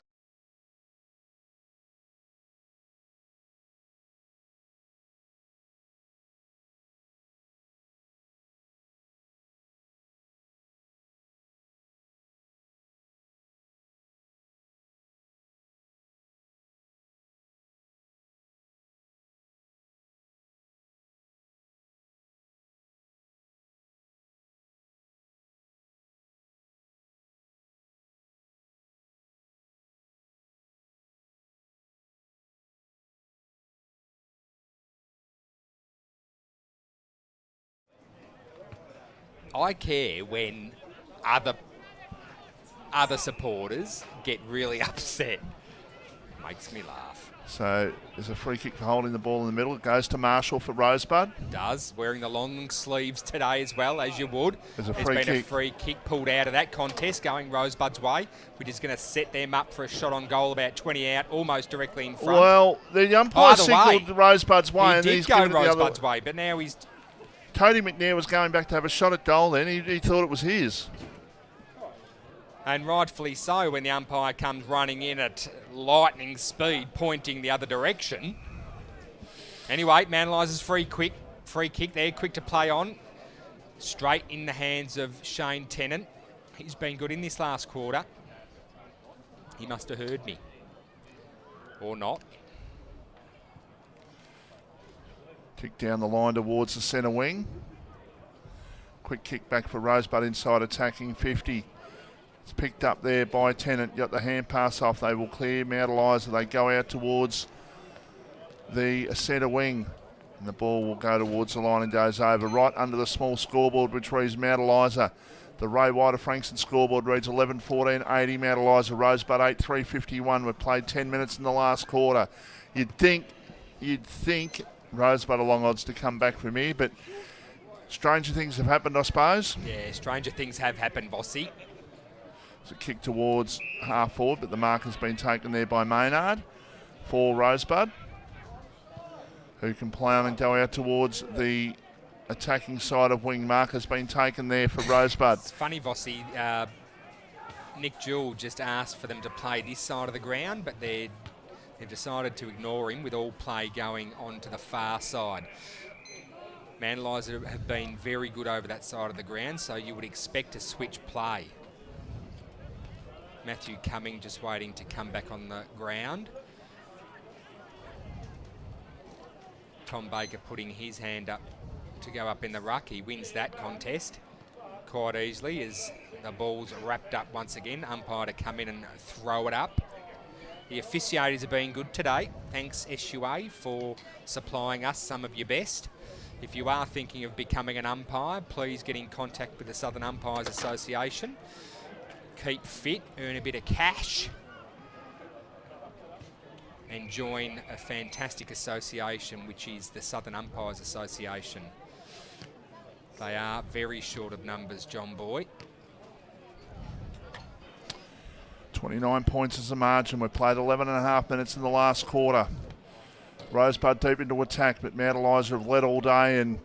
Speaker 4: I care when other supporters get really upset. Makes me laugh.
Speaker 3: So there's a free kick for holding the ball in the middle. It goes to Marshall for Rosebud.
Speaker 4: Does, wearing the long sleeves today as well, as you would.
Speaker 3: There's a
Speaker 4: There's
Speaker 3: free
Speaker 4: been
Speaker 3: kick.
Speaker 4: a free kick pulled out of that contest going Rosebud's way, which is going to set them up for a shot on goal about 20 out, almost directly in front.
Speaker 3: Well, the umpire
Speaker 4: Either way,
Speaker 3: signalled Rosebud's way.
Speaker 4: He
Speaker 3: and
Speaker 4: did
Speaker 3: he's
Speaker 4: go
Speaker 3: given it the other-
Speaker 4: Rosebud's way, but now he's...
Speaker 3: Cody McNair was going back to have a shot at goal then. He thought it was his.
Speaker 4: And rightfully so, when the umpire comes running in at lightning speed, pointing the other direction. Anyway, Manalisers free kick there, quick to play on. Straight in the hands of Shane Tennant. He's been good in this last quarter. He must have heard me. Or not.
Speaker 3: Kick down the line towards the centre wing. Quick kick back for Rosebud inside attacking 50. It's picked up there by Tennant. Got the hand pass off. They will clear Mount Eliza. They go out towards the centre wing. And the ball will go towards the line and goes over. Right under the small scoreboard, which reads Mount Eliza. The Ray White of Frankston scoreboard reads 11-14-80. Mount Eliza, Rosebud 8-3-51. We've played 10 minutes in the last quarter. You'd think Rosebud are long odds to come back from here, but stranger things have happened, I suppose.
Speaker 4: Yeah, stranger things have happened, Vossi.
Speaker 3: It's a kick towards half forward, but the mark has been taken there by Maynard for Rosebud, who can play on and go out towards the attacking side of wing. Mark has been taken there for Rosebud.
Speaker 4: It's funny, Vossi. Nick Jewell just asked for them to play this side of the ground, but they've decided to ignore him with all play going on to the far side. Manalisers have been very good over that side of the ground, so you would expect a switch play. Matthew Cumming just waiting to come back on the ground. Tom Baker putting his hand up to go up in the ruck. He wins that contest quite easily as the ball's wrapped up once again. Umpire to come in and throw it up. The officiators have been good today. Thanks, SUA, for supplying us some of your best. If you are thinking of becoming an umpire, please get in contact with the Southern Umpires Association. Keep fit, earn a bit of cash, and join a fantastic association, which is the Southern Umpires Association. They are very short of numbers, John Boy.
Speaker 3: 29 points is the margin. We've played 11.5 minutes in the last quarter. Rosebud deep into attack, but Mount Eliza have led all day and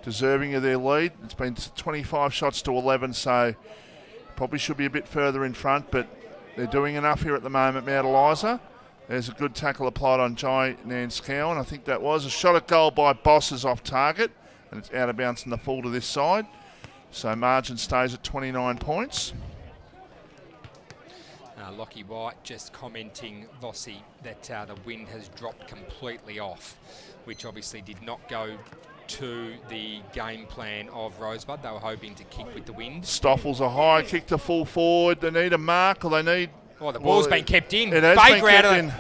Speaker 3: deserving of their lead. It's been 25 shots to 11, so probably should be a bit further in front, but they're doing enough here at the moment, Mount Eliza. There's a good tackle applied on Jai Nanscowan. I think that was a shot at goal by Bosses off target, and it's out of bounds in the full to this side. So margin stays at 29 points.
Speaker 4: Lockie White just commenting, Vossi, that the wind has dropped completely off, which obviously did not go to the game plan of Rosebud. They were hoping to kick with the wind.
Speaker 3: Stoffels a high kick to full forward. They need a mark, or they need...
Speaker 4: Oh, the ball's been kept in.
Speaker 3: It has
Speaker 4: Baker
Speaker 3: been
Speaker 4: out
Speaker 3: kept
Speaker 4: of
Speaker 3: in.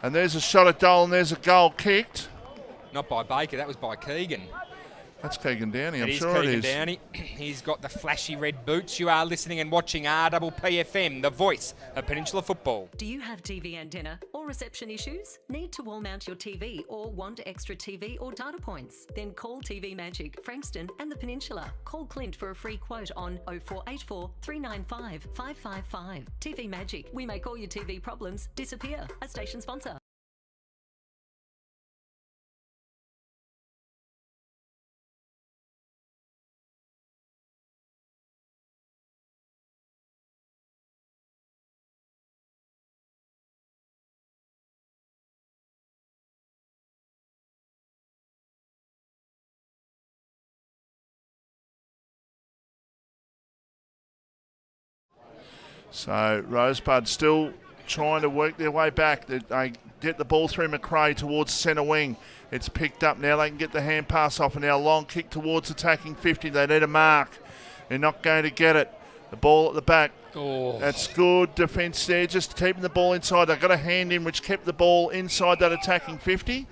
Speaker 3: And there's a shot at goal, and there's a goal kicked.
Speaker 4: Not by Baker, that was by Keegan.
Speaker 3: That's Keegan Downey, I'm
Speaker 4: It is
Speaker 3: sure
Speaker 4: Keegan
Speaker 3: it is.
Speaker 4: Downey. He's got the flashy red boots. You are listening and watching RPPFM, the voice of Peninsula football.
Speaker 5: Do you have TV antenna or reception issues? Need to wall mount your TV or want extra TV or data points? Then call TV Magic, Frankston and the Peninsula. Call Clint for a free quote on 0484 395 555. TV Magic. We make all your TV problems disappear. A station sponsor.
Speaker 3: So Rosebud still trying to work their way back. They get the ball through McRae towards centre wing. It's picked up now. They can get the hand pass off, and now long kick towards attacking 50. They need a mark. They're not going to get it. The ball at the back.
Speaker 4: Oh.
Speaker 3: That's good defence there, just keeping the ball inside. They got a hand in which kept the ball inside that attacking 50.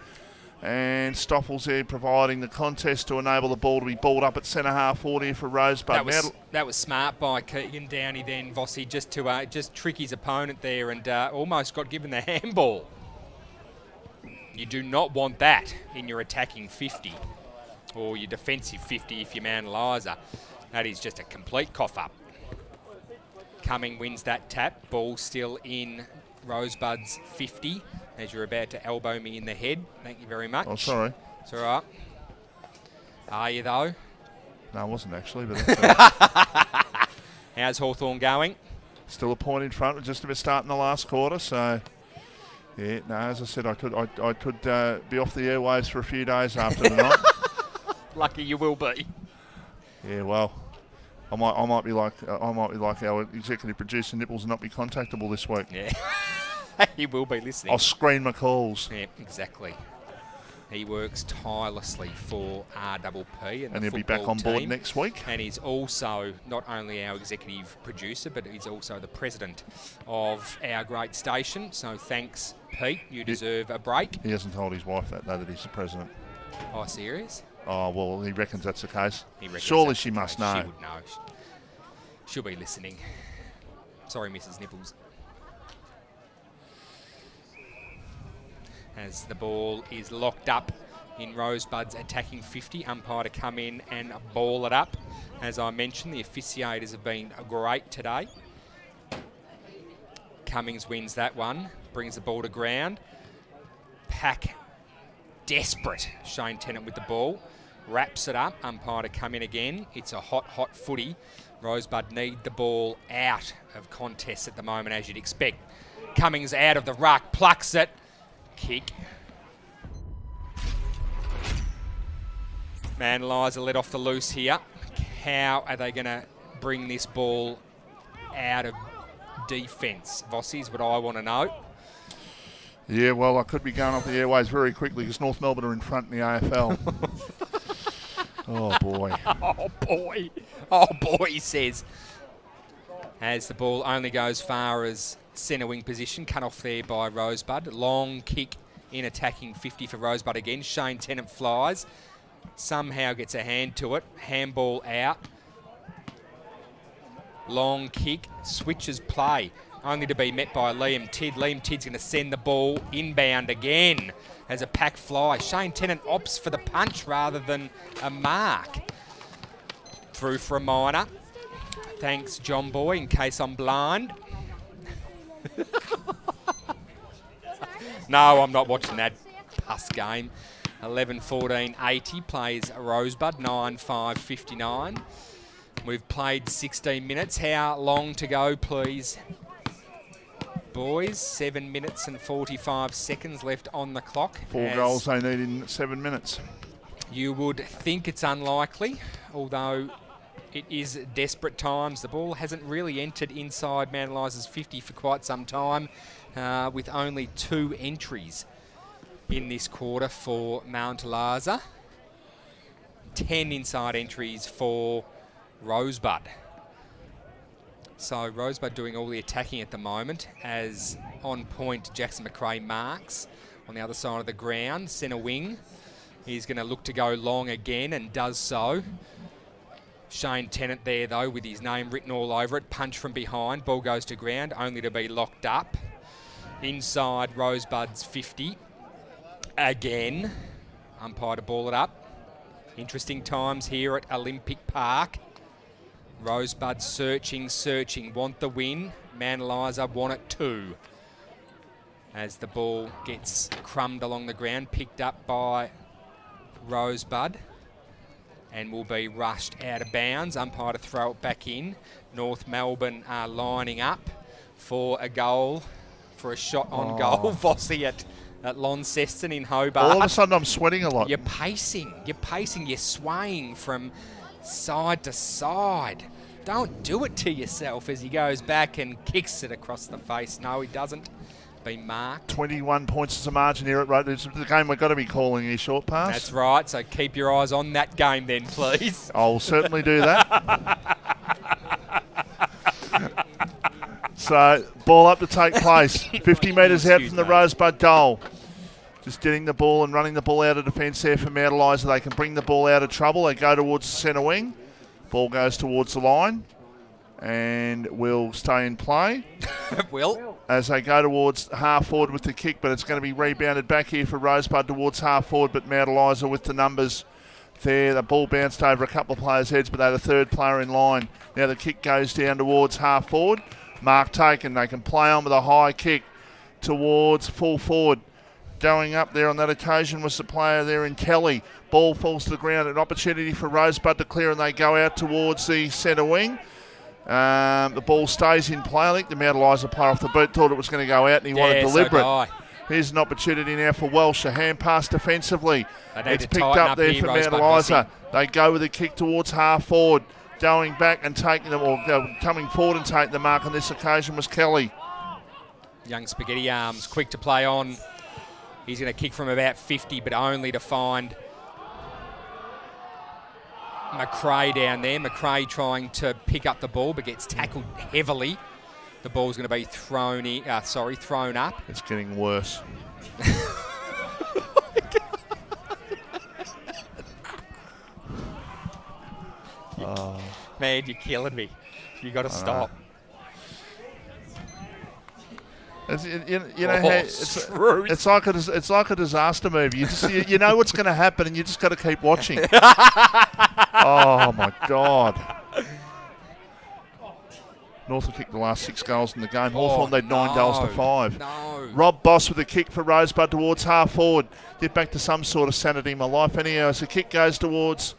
Speaker 3: And Stoffels there providing the contest to enable the ball to be balled up at centre half forward here for Rosebud.
Speaker 4: That was smart by Keegan Downey then, Vossi, just to just trick his opponent there and almost got given the handball. You do not want that in your attacking 50 or your defensive 50 if you're Mount Eliza. That is just a complete cough-up. Cumming wins that tap. Ball still in Rosebud's 50 as you're about to elbow me in the head. Thank you very much.
Speaker 3: Oh, sorry.
Speaker 4: It's all right. Are you, though?
Speaker 3: No, I wasn't actually, but that's all right.
Speaker 4: How's Hawthorn going?
Speaker 3: Still a point in front. We're just about starting the last quarter, so... Yeah, no, as I said, I could be off the airwaves for a few days after tonight.
Speaker 4: Lucky you will be.
Speaker 3: Yeah, well, I might be like our executive producer Nibbles and not be contactable this week.
Speaker 4: Yeah, he will be listening.
Speaker 3: I'll screen my calls.
Speaker 4: Yeah, exactly. He works tirelessly for RPP and
Speaker 3: he'll be back on board next week.
Speaker 4: And he's also not only our executive producer, but he's also the president of our great station. So thanks, Pete. You deserve a break.
Speaker 3: He hasn't told his wife that, though, that he's the president.
Speaker 4: Oh, serious?
Speaker 3: Oh, well, he reckons that's the case.
Speaker 4: He
Speaker 3: Surely she must know.
Speaker 4: She would know. She'll be listening. Sorry, Mrs. Nibbles. As the ball is locked up in Rosebud's attacking 50. Umpire to come in and ball it up. As I mentioned, the officiators have been great today. Cummings wins that one, brings the ball to ground. Pack desperate. Shane Tennant with the ball. Wraps it up. Umpire to come in again. It's a hot footy. Rosebud need the ball out of contest at the moment, as you'd expect. Cummings out of the ruck, plucks it. Kick. Mount Eliza let off the loose here. How are they going to bring this ball out of defence? Vossi is what I want to know.
Speaker 3: Yeah, well, I could be going off the airways very quickly because North Melbourne are in front in the AFL. Oh, boy.
Speaker 4: Oh, boy. Oh, boy, he says. As the ball only goes far as centre wing position, cut off there by Rosebud. Long kick in attacking 50 for Rosebud again. Shane Tennant flies. Somehow gets a hand to it. Handball out. Long kick. Switches play. Only to be met by Liam Tidd. Liam Tidd's going to send the ball inbound again as a pack fly. Shane Tennant opts for the punch rather than a mark. Through for a minor. Thanks, John Boy, in case I'm blind. No, I'm not watching that pus game. 11-14-80 plays Rosebud, 9-5-59. We've played 16 minutes. How long to go, please? Boys, 7 minutes and 45 seconds left on the clock.
Speaker 3: 4 goals they need in 7 minutes.
Speaker 4: You would think it's unlikely, although it is desperate times. The ball hasn't really entered inside Mount Eliza's 50 for quite some time, with only 2 entries in this quarter for Mount Eliza. 10 inside entries for Rosebud. So Rosebud doing all the attacking at the moment, as on point Jackson McRae marks on the other side of the ground, centre wing. He's going to look to go long again and does so. Shane Tennant there, though, with his name written all over it. Punch from behind. Ball goes to ground, only to be locked up. Inside Rosebud's 50. Again. Umpire to ball it up. Interesting times here at Olympic Park. Rosebud searching. Want the win. Mount Eliza want it too. As the ball gets crumbed along the ground, picked up by Rosebud, and will be rushed out of bounds. Umpire to throw it back in. North Melbourne are lining up for a goal, for a shot on goal. Vossi at Launceston in Hobart.
Speaker 3: All of a sudden I'm sweating a lot.
Speaker 4: You're pacing, you're swaying from side to side. Don't do it to yourself as he goes back and kicks it across the face. No, he doesn't. Been marked.
Speaker 3: 21 points as a margin here at Road. It's the game we've got to be calling here, short pass.
Speaker 4: That's right, so keep your eyes on that game then, please.
Speaker 3: I'll certainly do that. So, ball up to take place. 50 metres out from the Rosebud goal. Just getting the ball and running the ball out of defence there for Mount Eliza. They can bring the ball out of trouble. They go towards the centre wing. Ball goes towards the line and will stay in play.
Speaker 4: It will.
Speaker 3: As they go towards half forward with the kick, but it's going to be rebounded back here for Rosebud towards half forward, but Mount Eliza with the numbers there. The ball bounced over a couple of players' heads, but they're the third player in line. Now the kick goes down towards half forward. Mark taken. They can play on with a high kick towards full forward. Going up there on that occasion was the player there in Kelly. Ball falls to the ground. An opportunity for Rosebud to clear, and they go out towards the centre wing. The ball stays in play. I think the Mount Eliza player off the boot thought it was going to go out, and he wanted deliberate.
Speaker 4: So
Speaker 3: Here's an opportunity now for Welsh. A hand pass defensively. It's picked up there
Speaker 4: here,
Speaker 3: for Mount Eliza. They go with a kick towards half forward. Going back and taking them, or coming forward and taking the mark on this occasion was Kelly.
Speaker 4: Young Spaghetti Arms, quick to play on. He's going to kick from about 50, but only to find McRae down there. McRae trying to pick up the ball, but gets tackled heavily. The ball's going to be thrown up.
Speaker 3: It's getting worse.
Speaker 4: Man, you're killing me. You got to stop.
Speaker 3: It's like a disaster movie. You know what's going to happen, and you just got to keep watching. Oh my God! North will kick the last 6 goals in the game. Hawthorn led 9 goals to 5.
Speaker 4: No.
Speaker 3: Rob Boss with a kick for Rosebud towards half forward. Get back to some sort of sanity in my life. Anyhow, as the kick goes towards.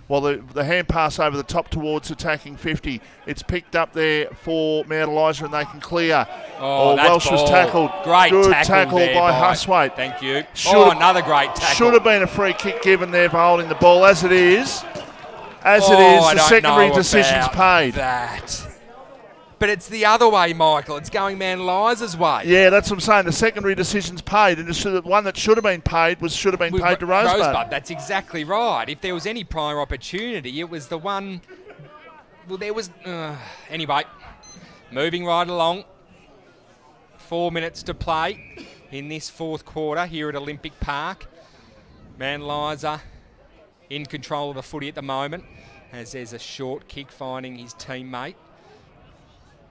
Speaker 3: Well, the hand pass over the top towards attacking 50. It's picked up there for Mount Eliza, and they can clear. Welsh was tackled.
Speaker 4: Great
Speaker 3: Good
Speaker 4: tackle there
Speaker 3: by Huswaite.
Speaker 4: Thank you.
Speaker 3: Another
Speaker 4: great tackle.
Speaker 3: Should have been a free kick given there for holding the ball. As it is, the secondary decision's paid.
Speaker 4: But it's the other way, Michael. It's going Mount Eliza's way.
Speaker 3: Yeah, that's what I'm saying. The secondary decision's paid, and the one that should have been paid paid to Rosebud.
Speaker 4: That's exactly right. If there was any prior opportunity, it was the one. Well, there was. Anyway, moving right along. 4 minutes to play in this fourth quarter here at Olympic Park. Mount Eliza in control of the footy at the moment, as there's a short kick finding his teammate.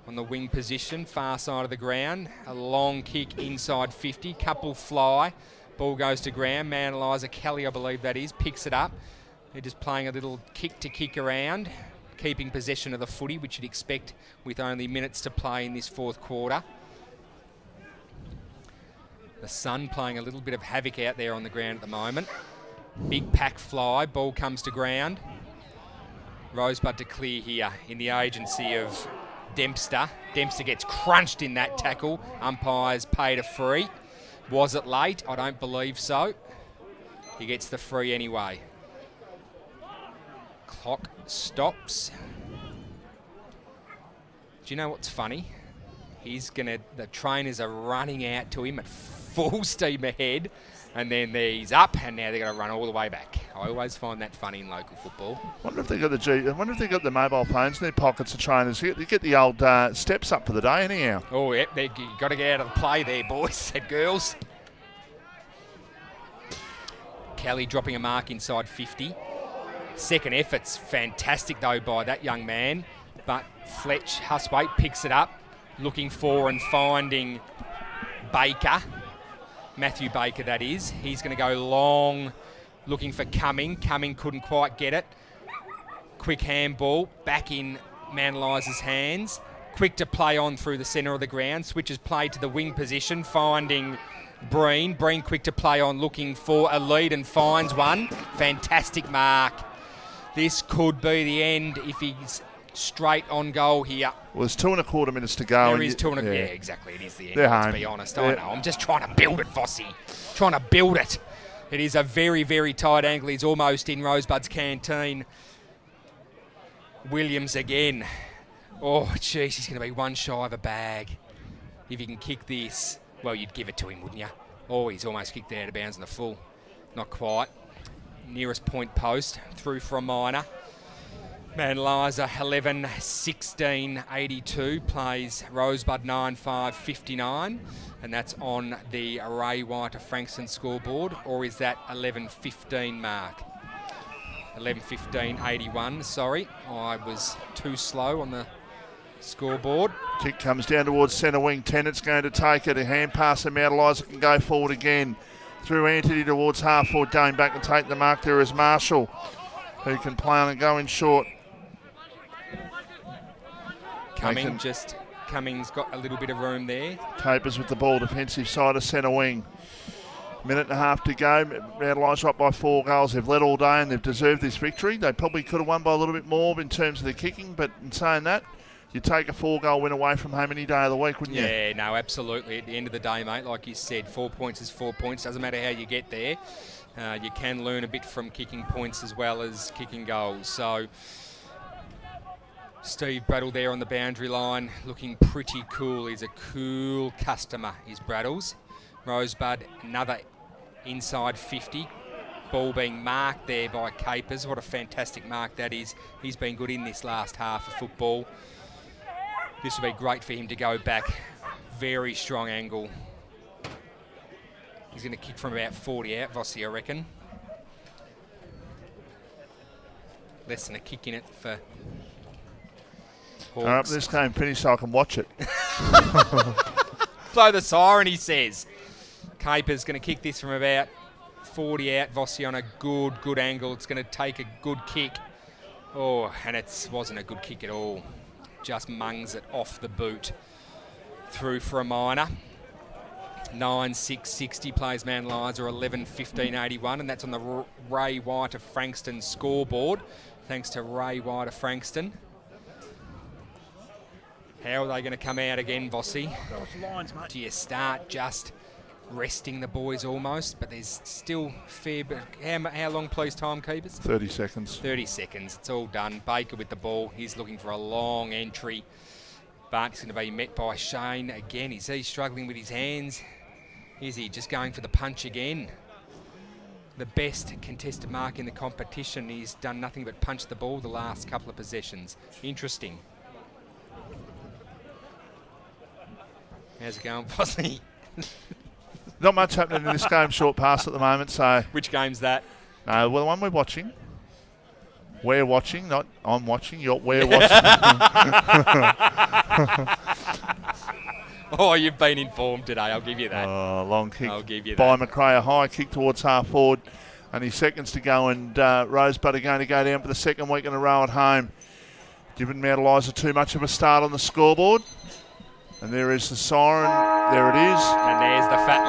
Speaker 4: On the wing position, far side of the ground. A long kick inside 50, couple fly. Ball goes to ground. Mount Eliza, Kelly I believe that is, picks it up. They're just playing a little kick to kick around, keeping possession of the footy, which you'd expect with only minutes to play in this fourth quarter. The Sun playing a little bit of havoc out there on the ground at the moment. Big pack fly, ball comes to ground. Rosebud to clear here in the agency of Dempster. Dempster gets crunched in that tackle. Umpires paid a free. Was it late? I don't believe so. He gets the free anyway. Clock stops. Do you know what's funny? The trainers are running out to him at full steam ahead, and then he's up, and now they're going to run all the way back. I always find that funny in local football.
Speaker 3: I wonder if they got the mobile phones in their pockets, the trainers. You get the old steps up for the day anyhow.
Speaker 4: Oh, yep, you got to get out of the play there, boys and girls. Kelly dropping a mark inside 50. Second effort's fantastic, though, by that young man. But Fletch Huswaite picks it up, looking for and finding Baker. Matthew Baker, that is. He's going to go long, looking for Cumming. Cumming couldn't quite get it. Quick handball back in Mount Eliza's hands. Quick to play on through the centre of the ground. Switches play to the wing position, finding Breen. Breen quick to play on, looking for a lead and finds one. Fantastic mark. This could be the end if he's straight on goal here.
Speaker 3: Well, there's 2.25 minutes to go.
Speaker 4: There is 2.25. Yeah, exactly. It is the end,
Speaker 3: to
Speaker 4: be honest. I know. I'm just trying to build it, Vossi. Trying to build it. It is a very, very tight angle. He's almost in Rosebud's canteen. Williams again. Oh, jeez, he's going to be one shy of a bag. If he can kick this, well, you'd give it to him, wouldn't you? Oh, he's almost kicked out of bounds in the full. Not quite. Nearest point post. Through for a minor. Mount Eliza 11-16-82 plays Rosebud 9-5-59, and that's on the Ray White of Frankston scoreboard, or is that 11-15 mark? 11-15-81, sorry, I was too slow on the scoreboard.
Speaker 3: Kick comes down towards centre wing. Tennant's going to take it. A hand pass and Mount Eliza can go forward again. Through Anthony towards half forward. Going back and take the mark there is Marshall, who can play on and go in short.
Speaker 4: Cummings got a little bit of room there.
Speaker 3: Capers with the ball, defensive side of centre wing. Minute and a half to go. Mount Eliza up by 4 goals. They've led all day and they've deserved this victory. They probably could have won by a little bit more in terms of the kicking, but in saying that, you take a 4-goal win away from home any day of the week, wouldn't you?
Speaker 4: Yeah, no, absolutely. At the end of the day, mate, like you said, 4 points is 4 points. Doesn't matter how you get there. You can learn a bit from kicking points as well as kicking goals. So Steve Brattle there on the boundary line, looking pretty cool. He's a cool customer, is Brattles. Rosebud, another inside 50. Ball being marked there by Capers. What a fantastic mark that is. He's been good in this last half of football. This will be great for him to go back. Very strong angle. He's going to kick from about 40 out, Vossi, I reckon. Less than a kick in it for Hawks.
Speaker 3: This game finished so I can watch it.
Speaker 4: Blow the siren, he says. Capers going to kick this from about 40 out. Vossi on a good angle. It's going to take a good kick. Oh, and it wasn't a good kick at all. Just mungs it off the boot. Through for a minor. 9-6-60 plays Mount Eliza 11-15-81, and that's on the Ray White of Frankston scoreboard. Thanks to Ray White of Frankston. How are they going to come out again, Vossi? Do you start just resting the boys almost? But there's still fair bit. How long, please, timekeepers?
Speaker 3: 30 seconds.
Speaker 4: 30 seconds. It's all done. Baker with the ball. He's looking for a long entry. But he's going to be met by Shane again. Is he struggling with his hands? Is he just going for the punch again? The best contested mark in the competition. He's done nothing but punch the ball the last couple of possessions. Interesting. How's it going, Vossi?
Speaker 3: Not much happening in this game, short pass at the moment. So
Speaker 4: which game's that?
Speaker 3: No, well, the one we're watching. We're watching, not I'm watching. We're watching.
Speaker 4: Oh, you've been informed today. I'll give you that.
Speaker 3: Oh, long kick.
Speaker 4: I'll give you
Speaker 3: by
Speaker 4: that.
Speaker 3: McRae, a high kick towards half forward. Only seconds to go, and Rosebud are going to go down for the second week in a row at home. Giving Mount Eliza too much of a start on the scoreboard. And there is the siren. There it is.
Speaker 4: And there's the fat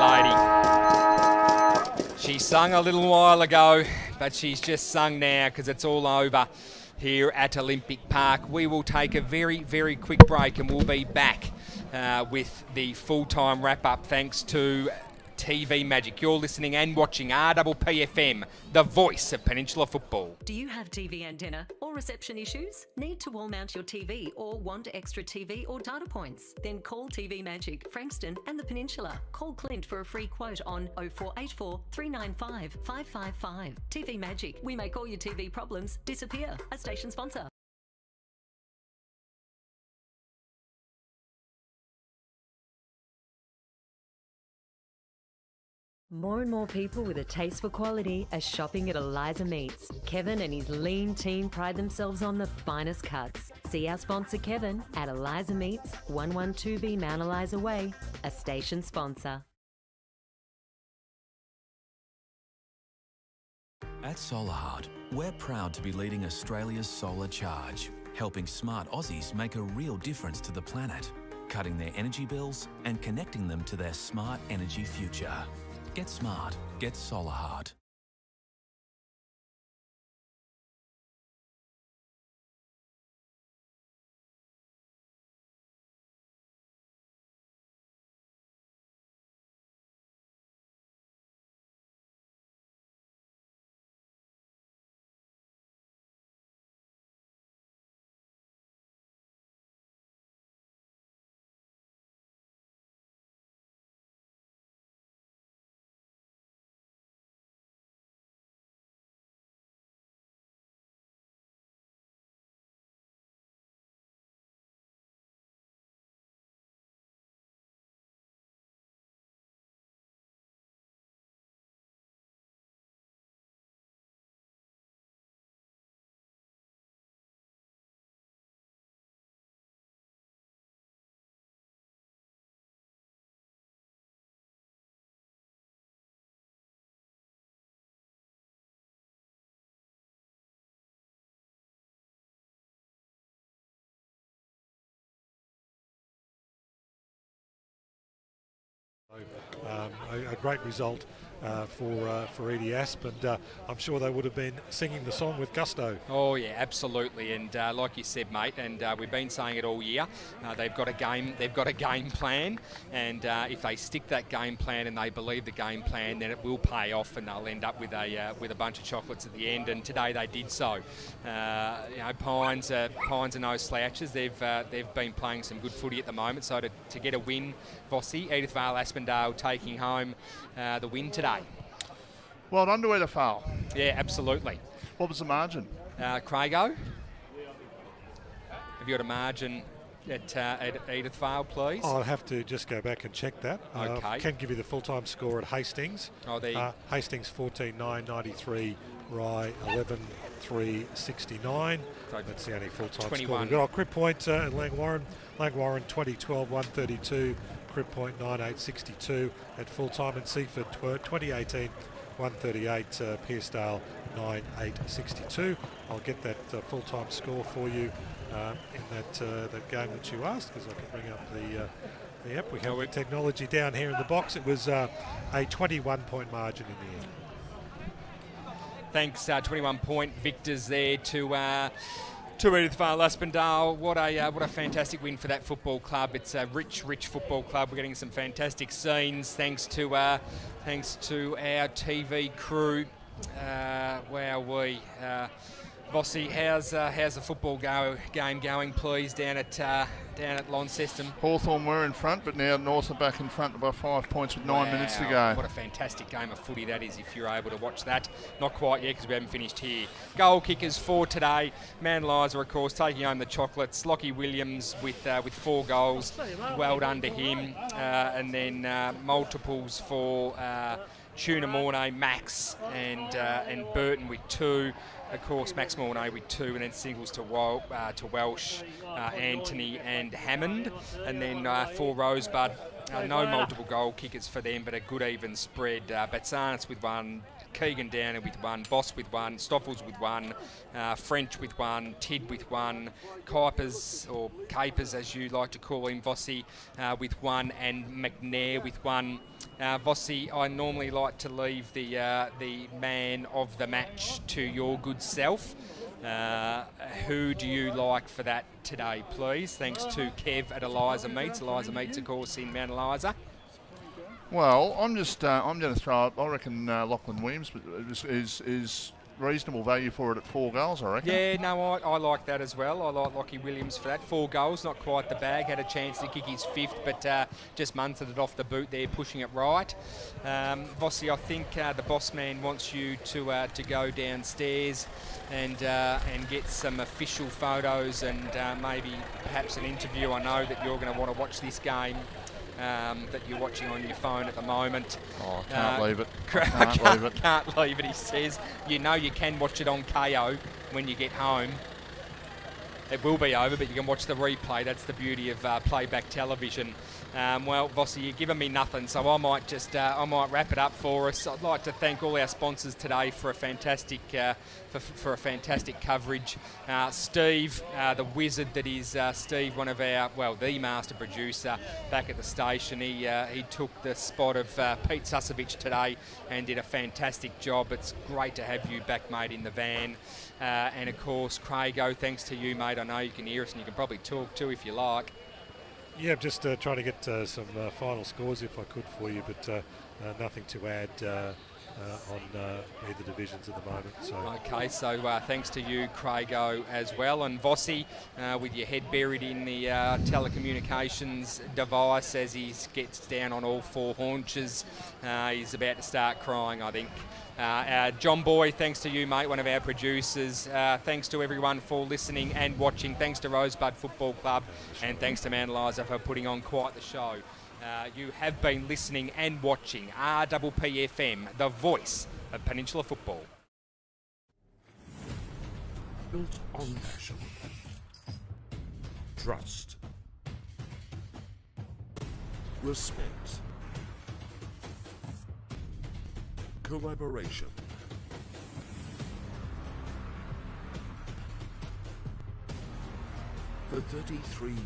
Speaker 4: lady. She sung a little while ago, but she's just sung now because it's all over here at Olympic Park. We will take a very, very quick break and we'll be back with the full-time wrap-up thanks to TV Magic. You're listening and watching RPPFM, the voice of Peninsula football.
Speaker 5: Do you have TV antenna or reception issues? Need to wall mount your TV or want extra TV or data points? Then call TV Magic, Frankston and the Peninsula. Call Clint for a free quote on 0484 395 555. TV Magic, we make all your TV problems disappear. A station sponsor.
Speaker 9: More and more people with a taste for quality are shopping at Eliza Meats. Kevin and his lean team pride themselves on the finest cuts. See our sponsor Kevin at Eliza Meats, 112B Mount Eliza Way, a station sponsor.
Speaker 6: At Solarheart, we're proud to be leading Australia's solar charge, helping smart Aussies make a real difference to the planet, cutting their energy bills and connecting them to their smart energy future. Get smart. Get Solarheart.
Speaker 2: a great result for Edie Asp, and I'm sure they would have been singing the song with gusto.
Speaker 4: Oh yeah, absolutely, and like you said, mate, and we've been saying it all year. They've got a game plan, and if they stick that game plan and they believe the game plan, then it will pay off, and they'll end up with a bunch of chocolates at the end. And today they did so. Pines are no slouches. They've been playing some good footy at the moment. So to get a win, Vossi, Edith Vale Aspendale taking home the win today.
Speaker 3: Well done to Edith Vale.
Speaker 4: Yeah, absolutely.
Speaker 3: What was the margin?
Speaker 4: Craigo, have you got a margin at Edith Vale, please?
Speaker 2: I'll have to just go back and check that.
Speaker 4: Okay.
Speaker 2: Can give you the full-time score at Hastings.
Speaker 4: Oh, there
Speaker 2: Hastings 14-9-93, Rye 11-3-69. That's the only full-time score we've got. Crib Point and Langwarren 2012-132, Crib Point 98-62 at full-time, and Seaford 2018 138, Pearcedale 98-62. I'll get that full-time score for you in that game that you asked, because I can bring up the app. We have the technology down here in the box. It was a 21-point margin in the end.
Speaker 4: Thanks, 21-point victors there to Edith Vale Aspendale. What a fantastic win for that football club. It's a rich football club. We're getting some fantastic scenes thanks to our TV crew. Vossi, how's the football game going, please, down at Launceston?
Speaker 3: Hawthorn were in front, but now North are back in front by 5 points with 9 minutes to go.
Speaker 4: What a fantastic game of footy that is, if you're able to watch that. Not quite yet, because we haven't finished here. Goal kickers for today. Mount Eliza, of course, taking home the chocolates. Lockie Williams with 4 goals. Well done to him. And then multiples for Tuna Mornay, Max, and Burton with 2. Of course, Max Mornay with 2, and then singles to Welsh, Anthony and Hammond. And then for Rosebud, no multiple goal kickers for them, but a good even spread. Batsanis with 1, Keegan Downer with 1, Boss with 1, Stoffels with 1, French with 1, Tid with 1, Kuipers, or Capers as you like to call him, Vossi with 1, and McNair with 1. Vossi, I normally like to leave the man of the match to your good self. Who do you like for that today, please? Thanks to Kev at Eliza Meats. Eliza Meats, of course, in Mount Eliza.
Speaker 3: Well, I'm going to throw up. I reckon Lachlan Williams is reasonable value for it at 4 goals, I reckon.
Speaker 4: Yeah, no, I like that as well. I like Lockie Williams for that. 4 goals, not quite the bag. Had a chance to kick his 5th, but just munted it off the boot there, pushing it right. Vossi, I think the boss man wants you to go downstairs and get some official photos and maybe perhaps an interview. I know that you're going to want to watch this game. That you're watching on your phone at the moment.
Speaker 3: Oh, I can't leave it.
Speaker 4: Can't leave it, he says. You know you can watch it on KO when you get home. It will be over, but you can watch the replay. That's the beauty of playback television. Well, Vossi, you're giving me nothing, so I might wrap it up for us. I'd like to thank all our sponsors today for a fantastic coverage. Steve, the wizard that is Steve, one of our, the master producer back at the station. He took the spot of Pete Susevich today and did a fantastic job. It's great to have you back, mate, in the van. And of course, Craigo, thanks to you, mate. I know you can hear us and you can probably talk too if you like.
Speaker 2: Yeah, just trying to get some final scores if I could for you, but nothing to add on either divisions at the moment. So.
Speaker 4: Okay, so thanks to you, Craigo, as well. And Vossi, with your head buried in the telecommunications device as he gets down on all 4 haunches. He's about to start crying, I think. John Boy, thanks to you, mate, one of our producers. Thanks to everyone for listening and watching. Thanks to Rosebud Football Club, and thanks to Mount Eliza for putting on quite the show. You have been listening and watching RPPFM, the voice of Peninsula football.
Speaker 1: Built on passion, trust, respect, collaboration, for 33 years.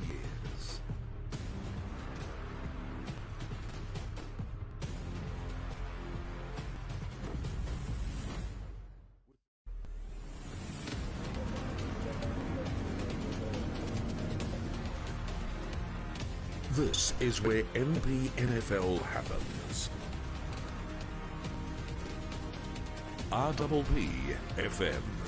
Speaker 1: This is where MP NFL happens. RPP FM.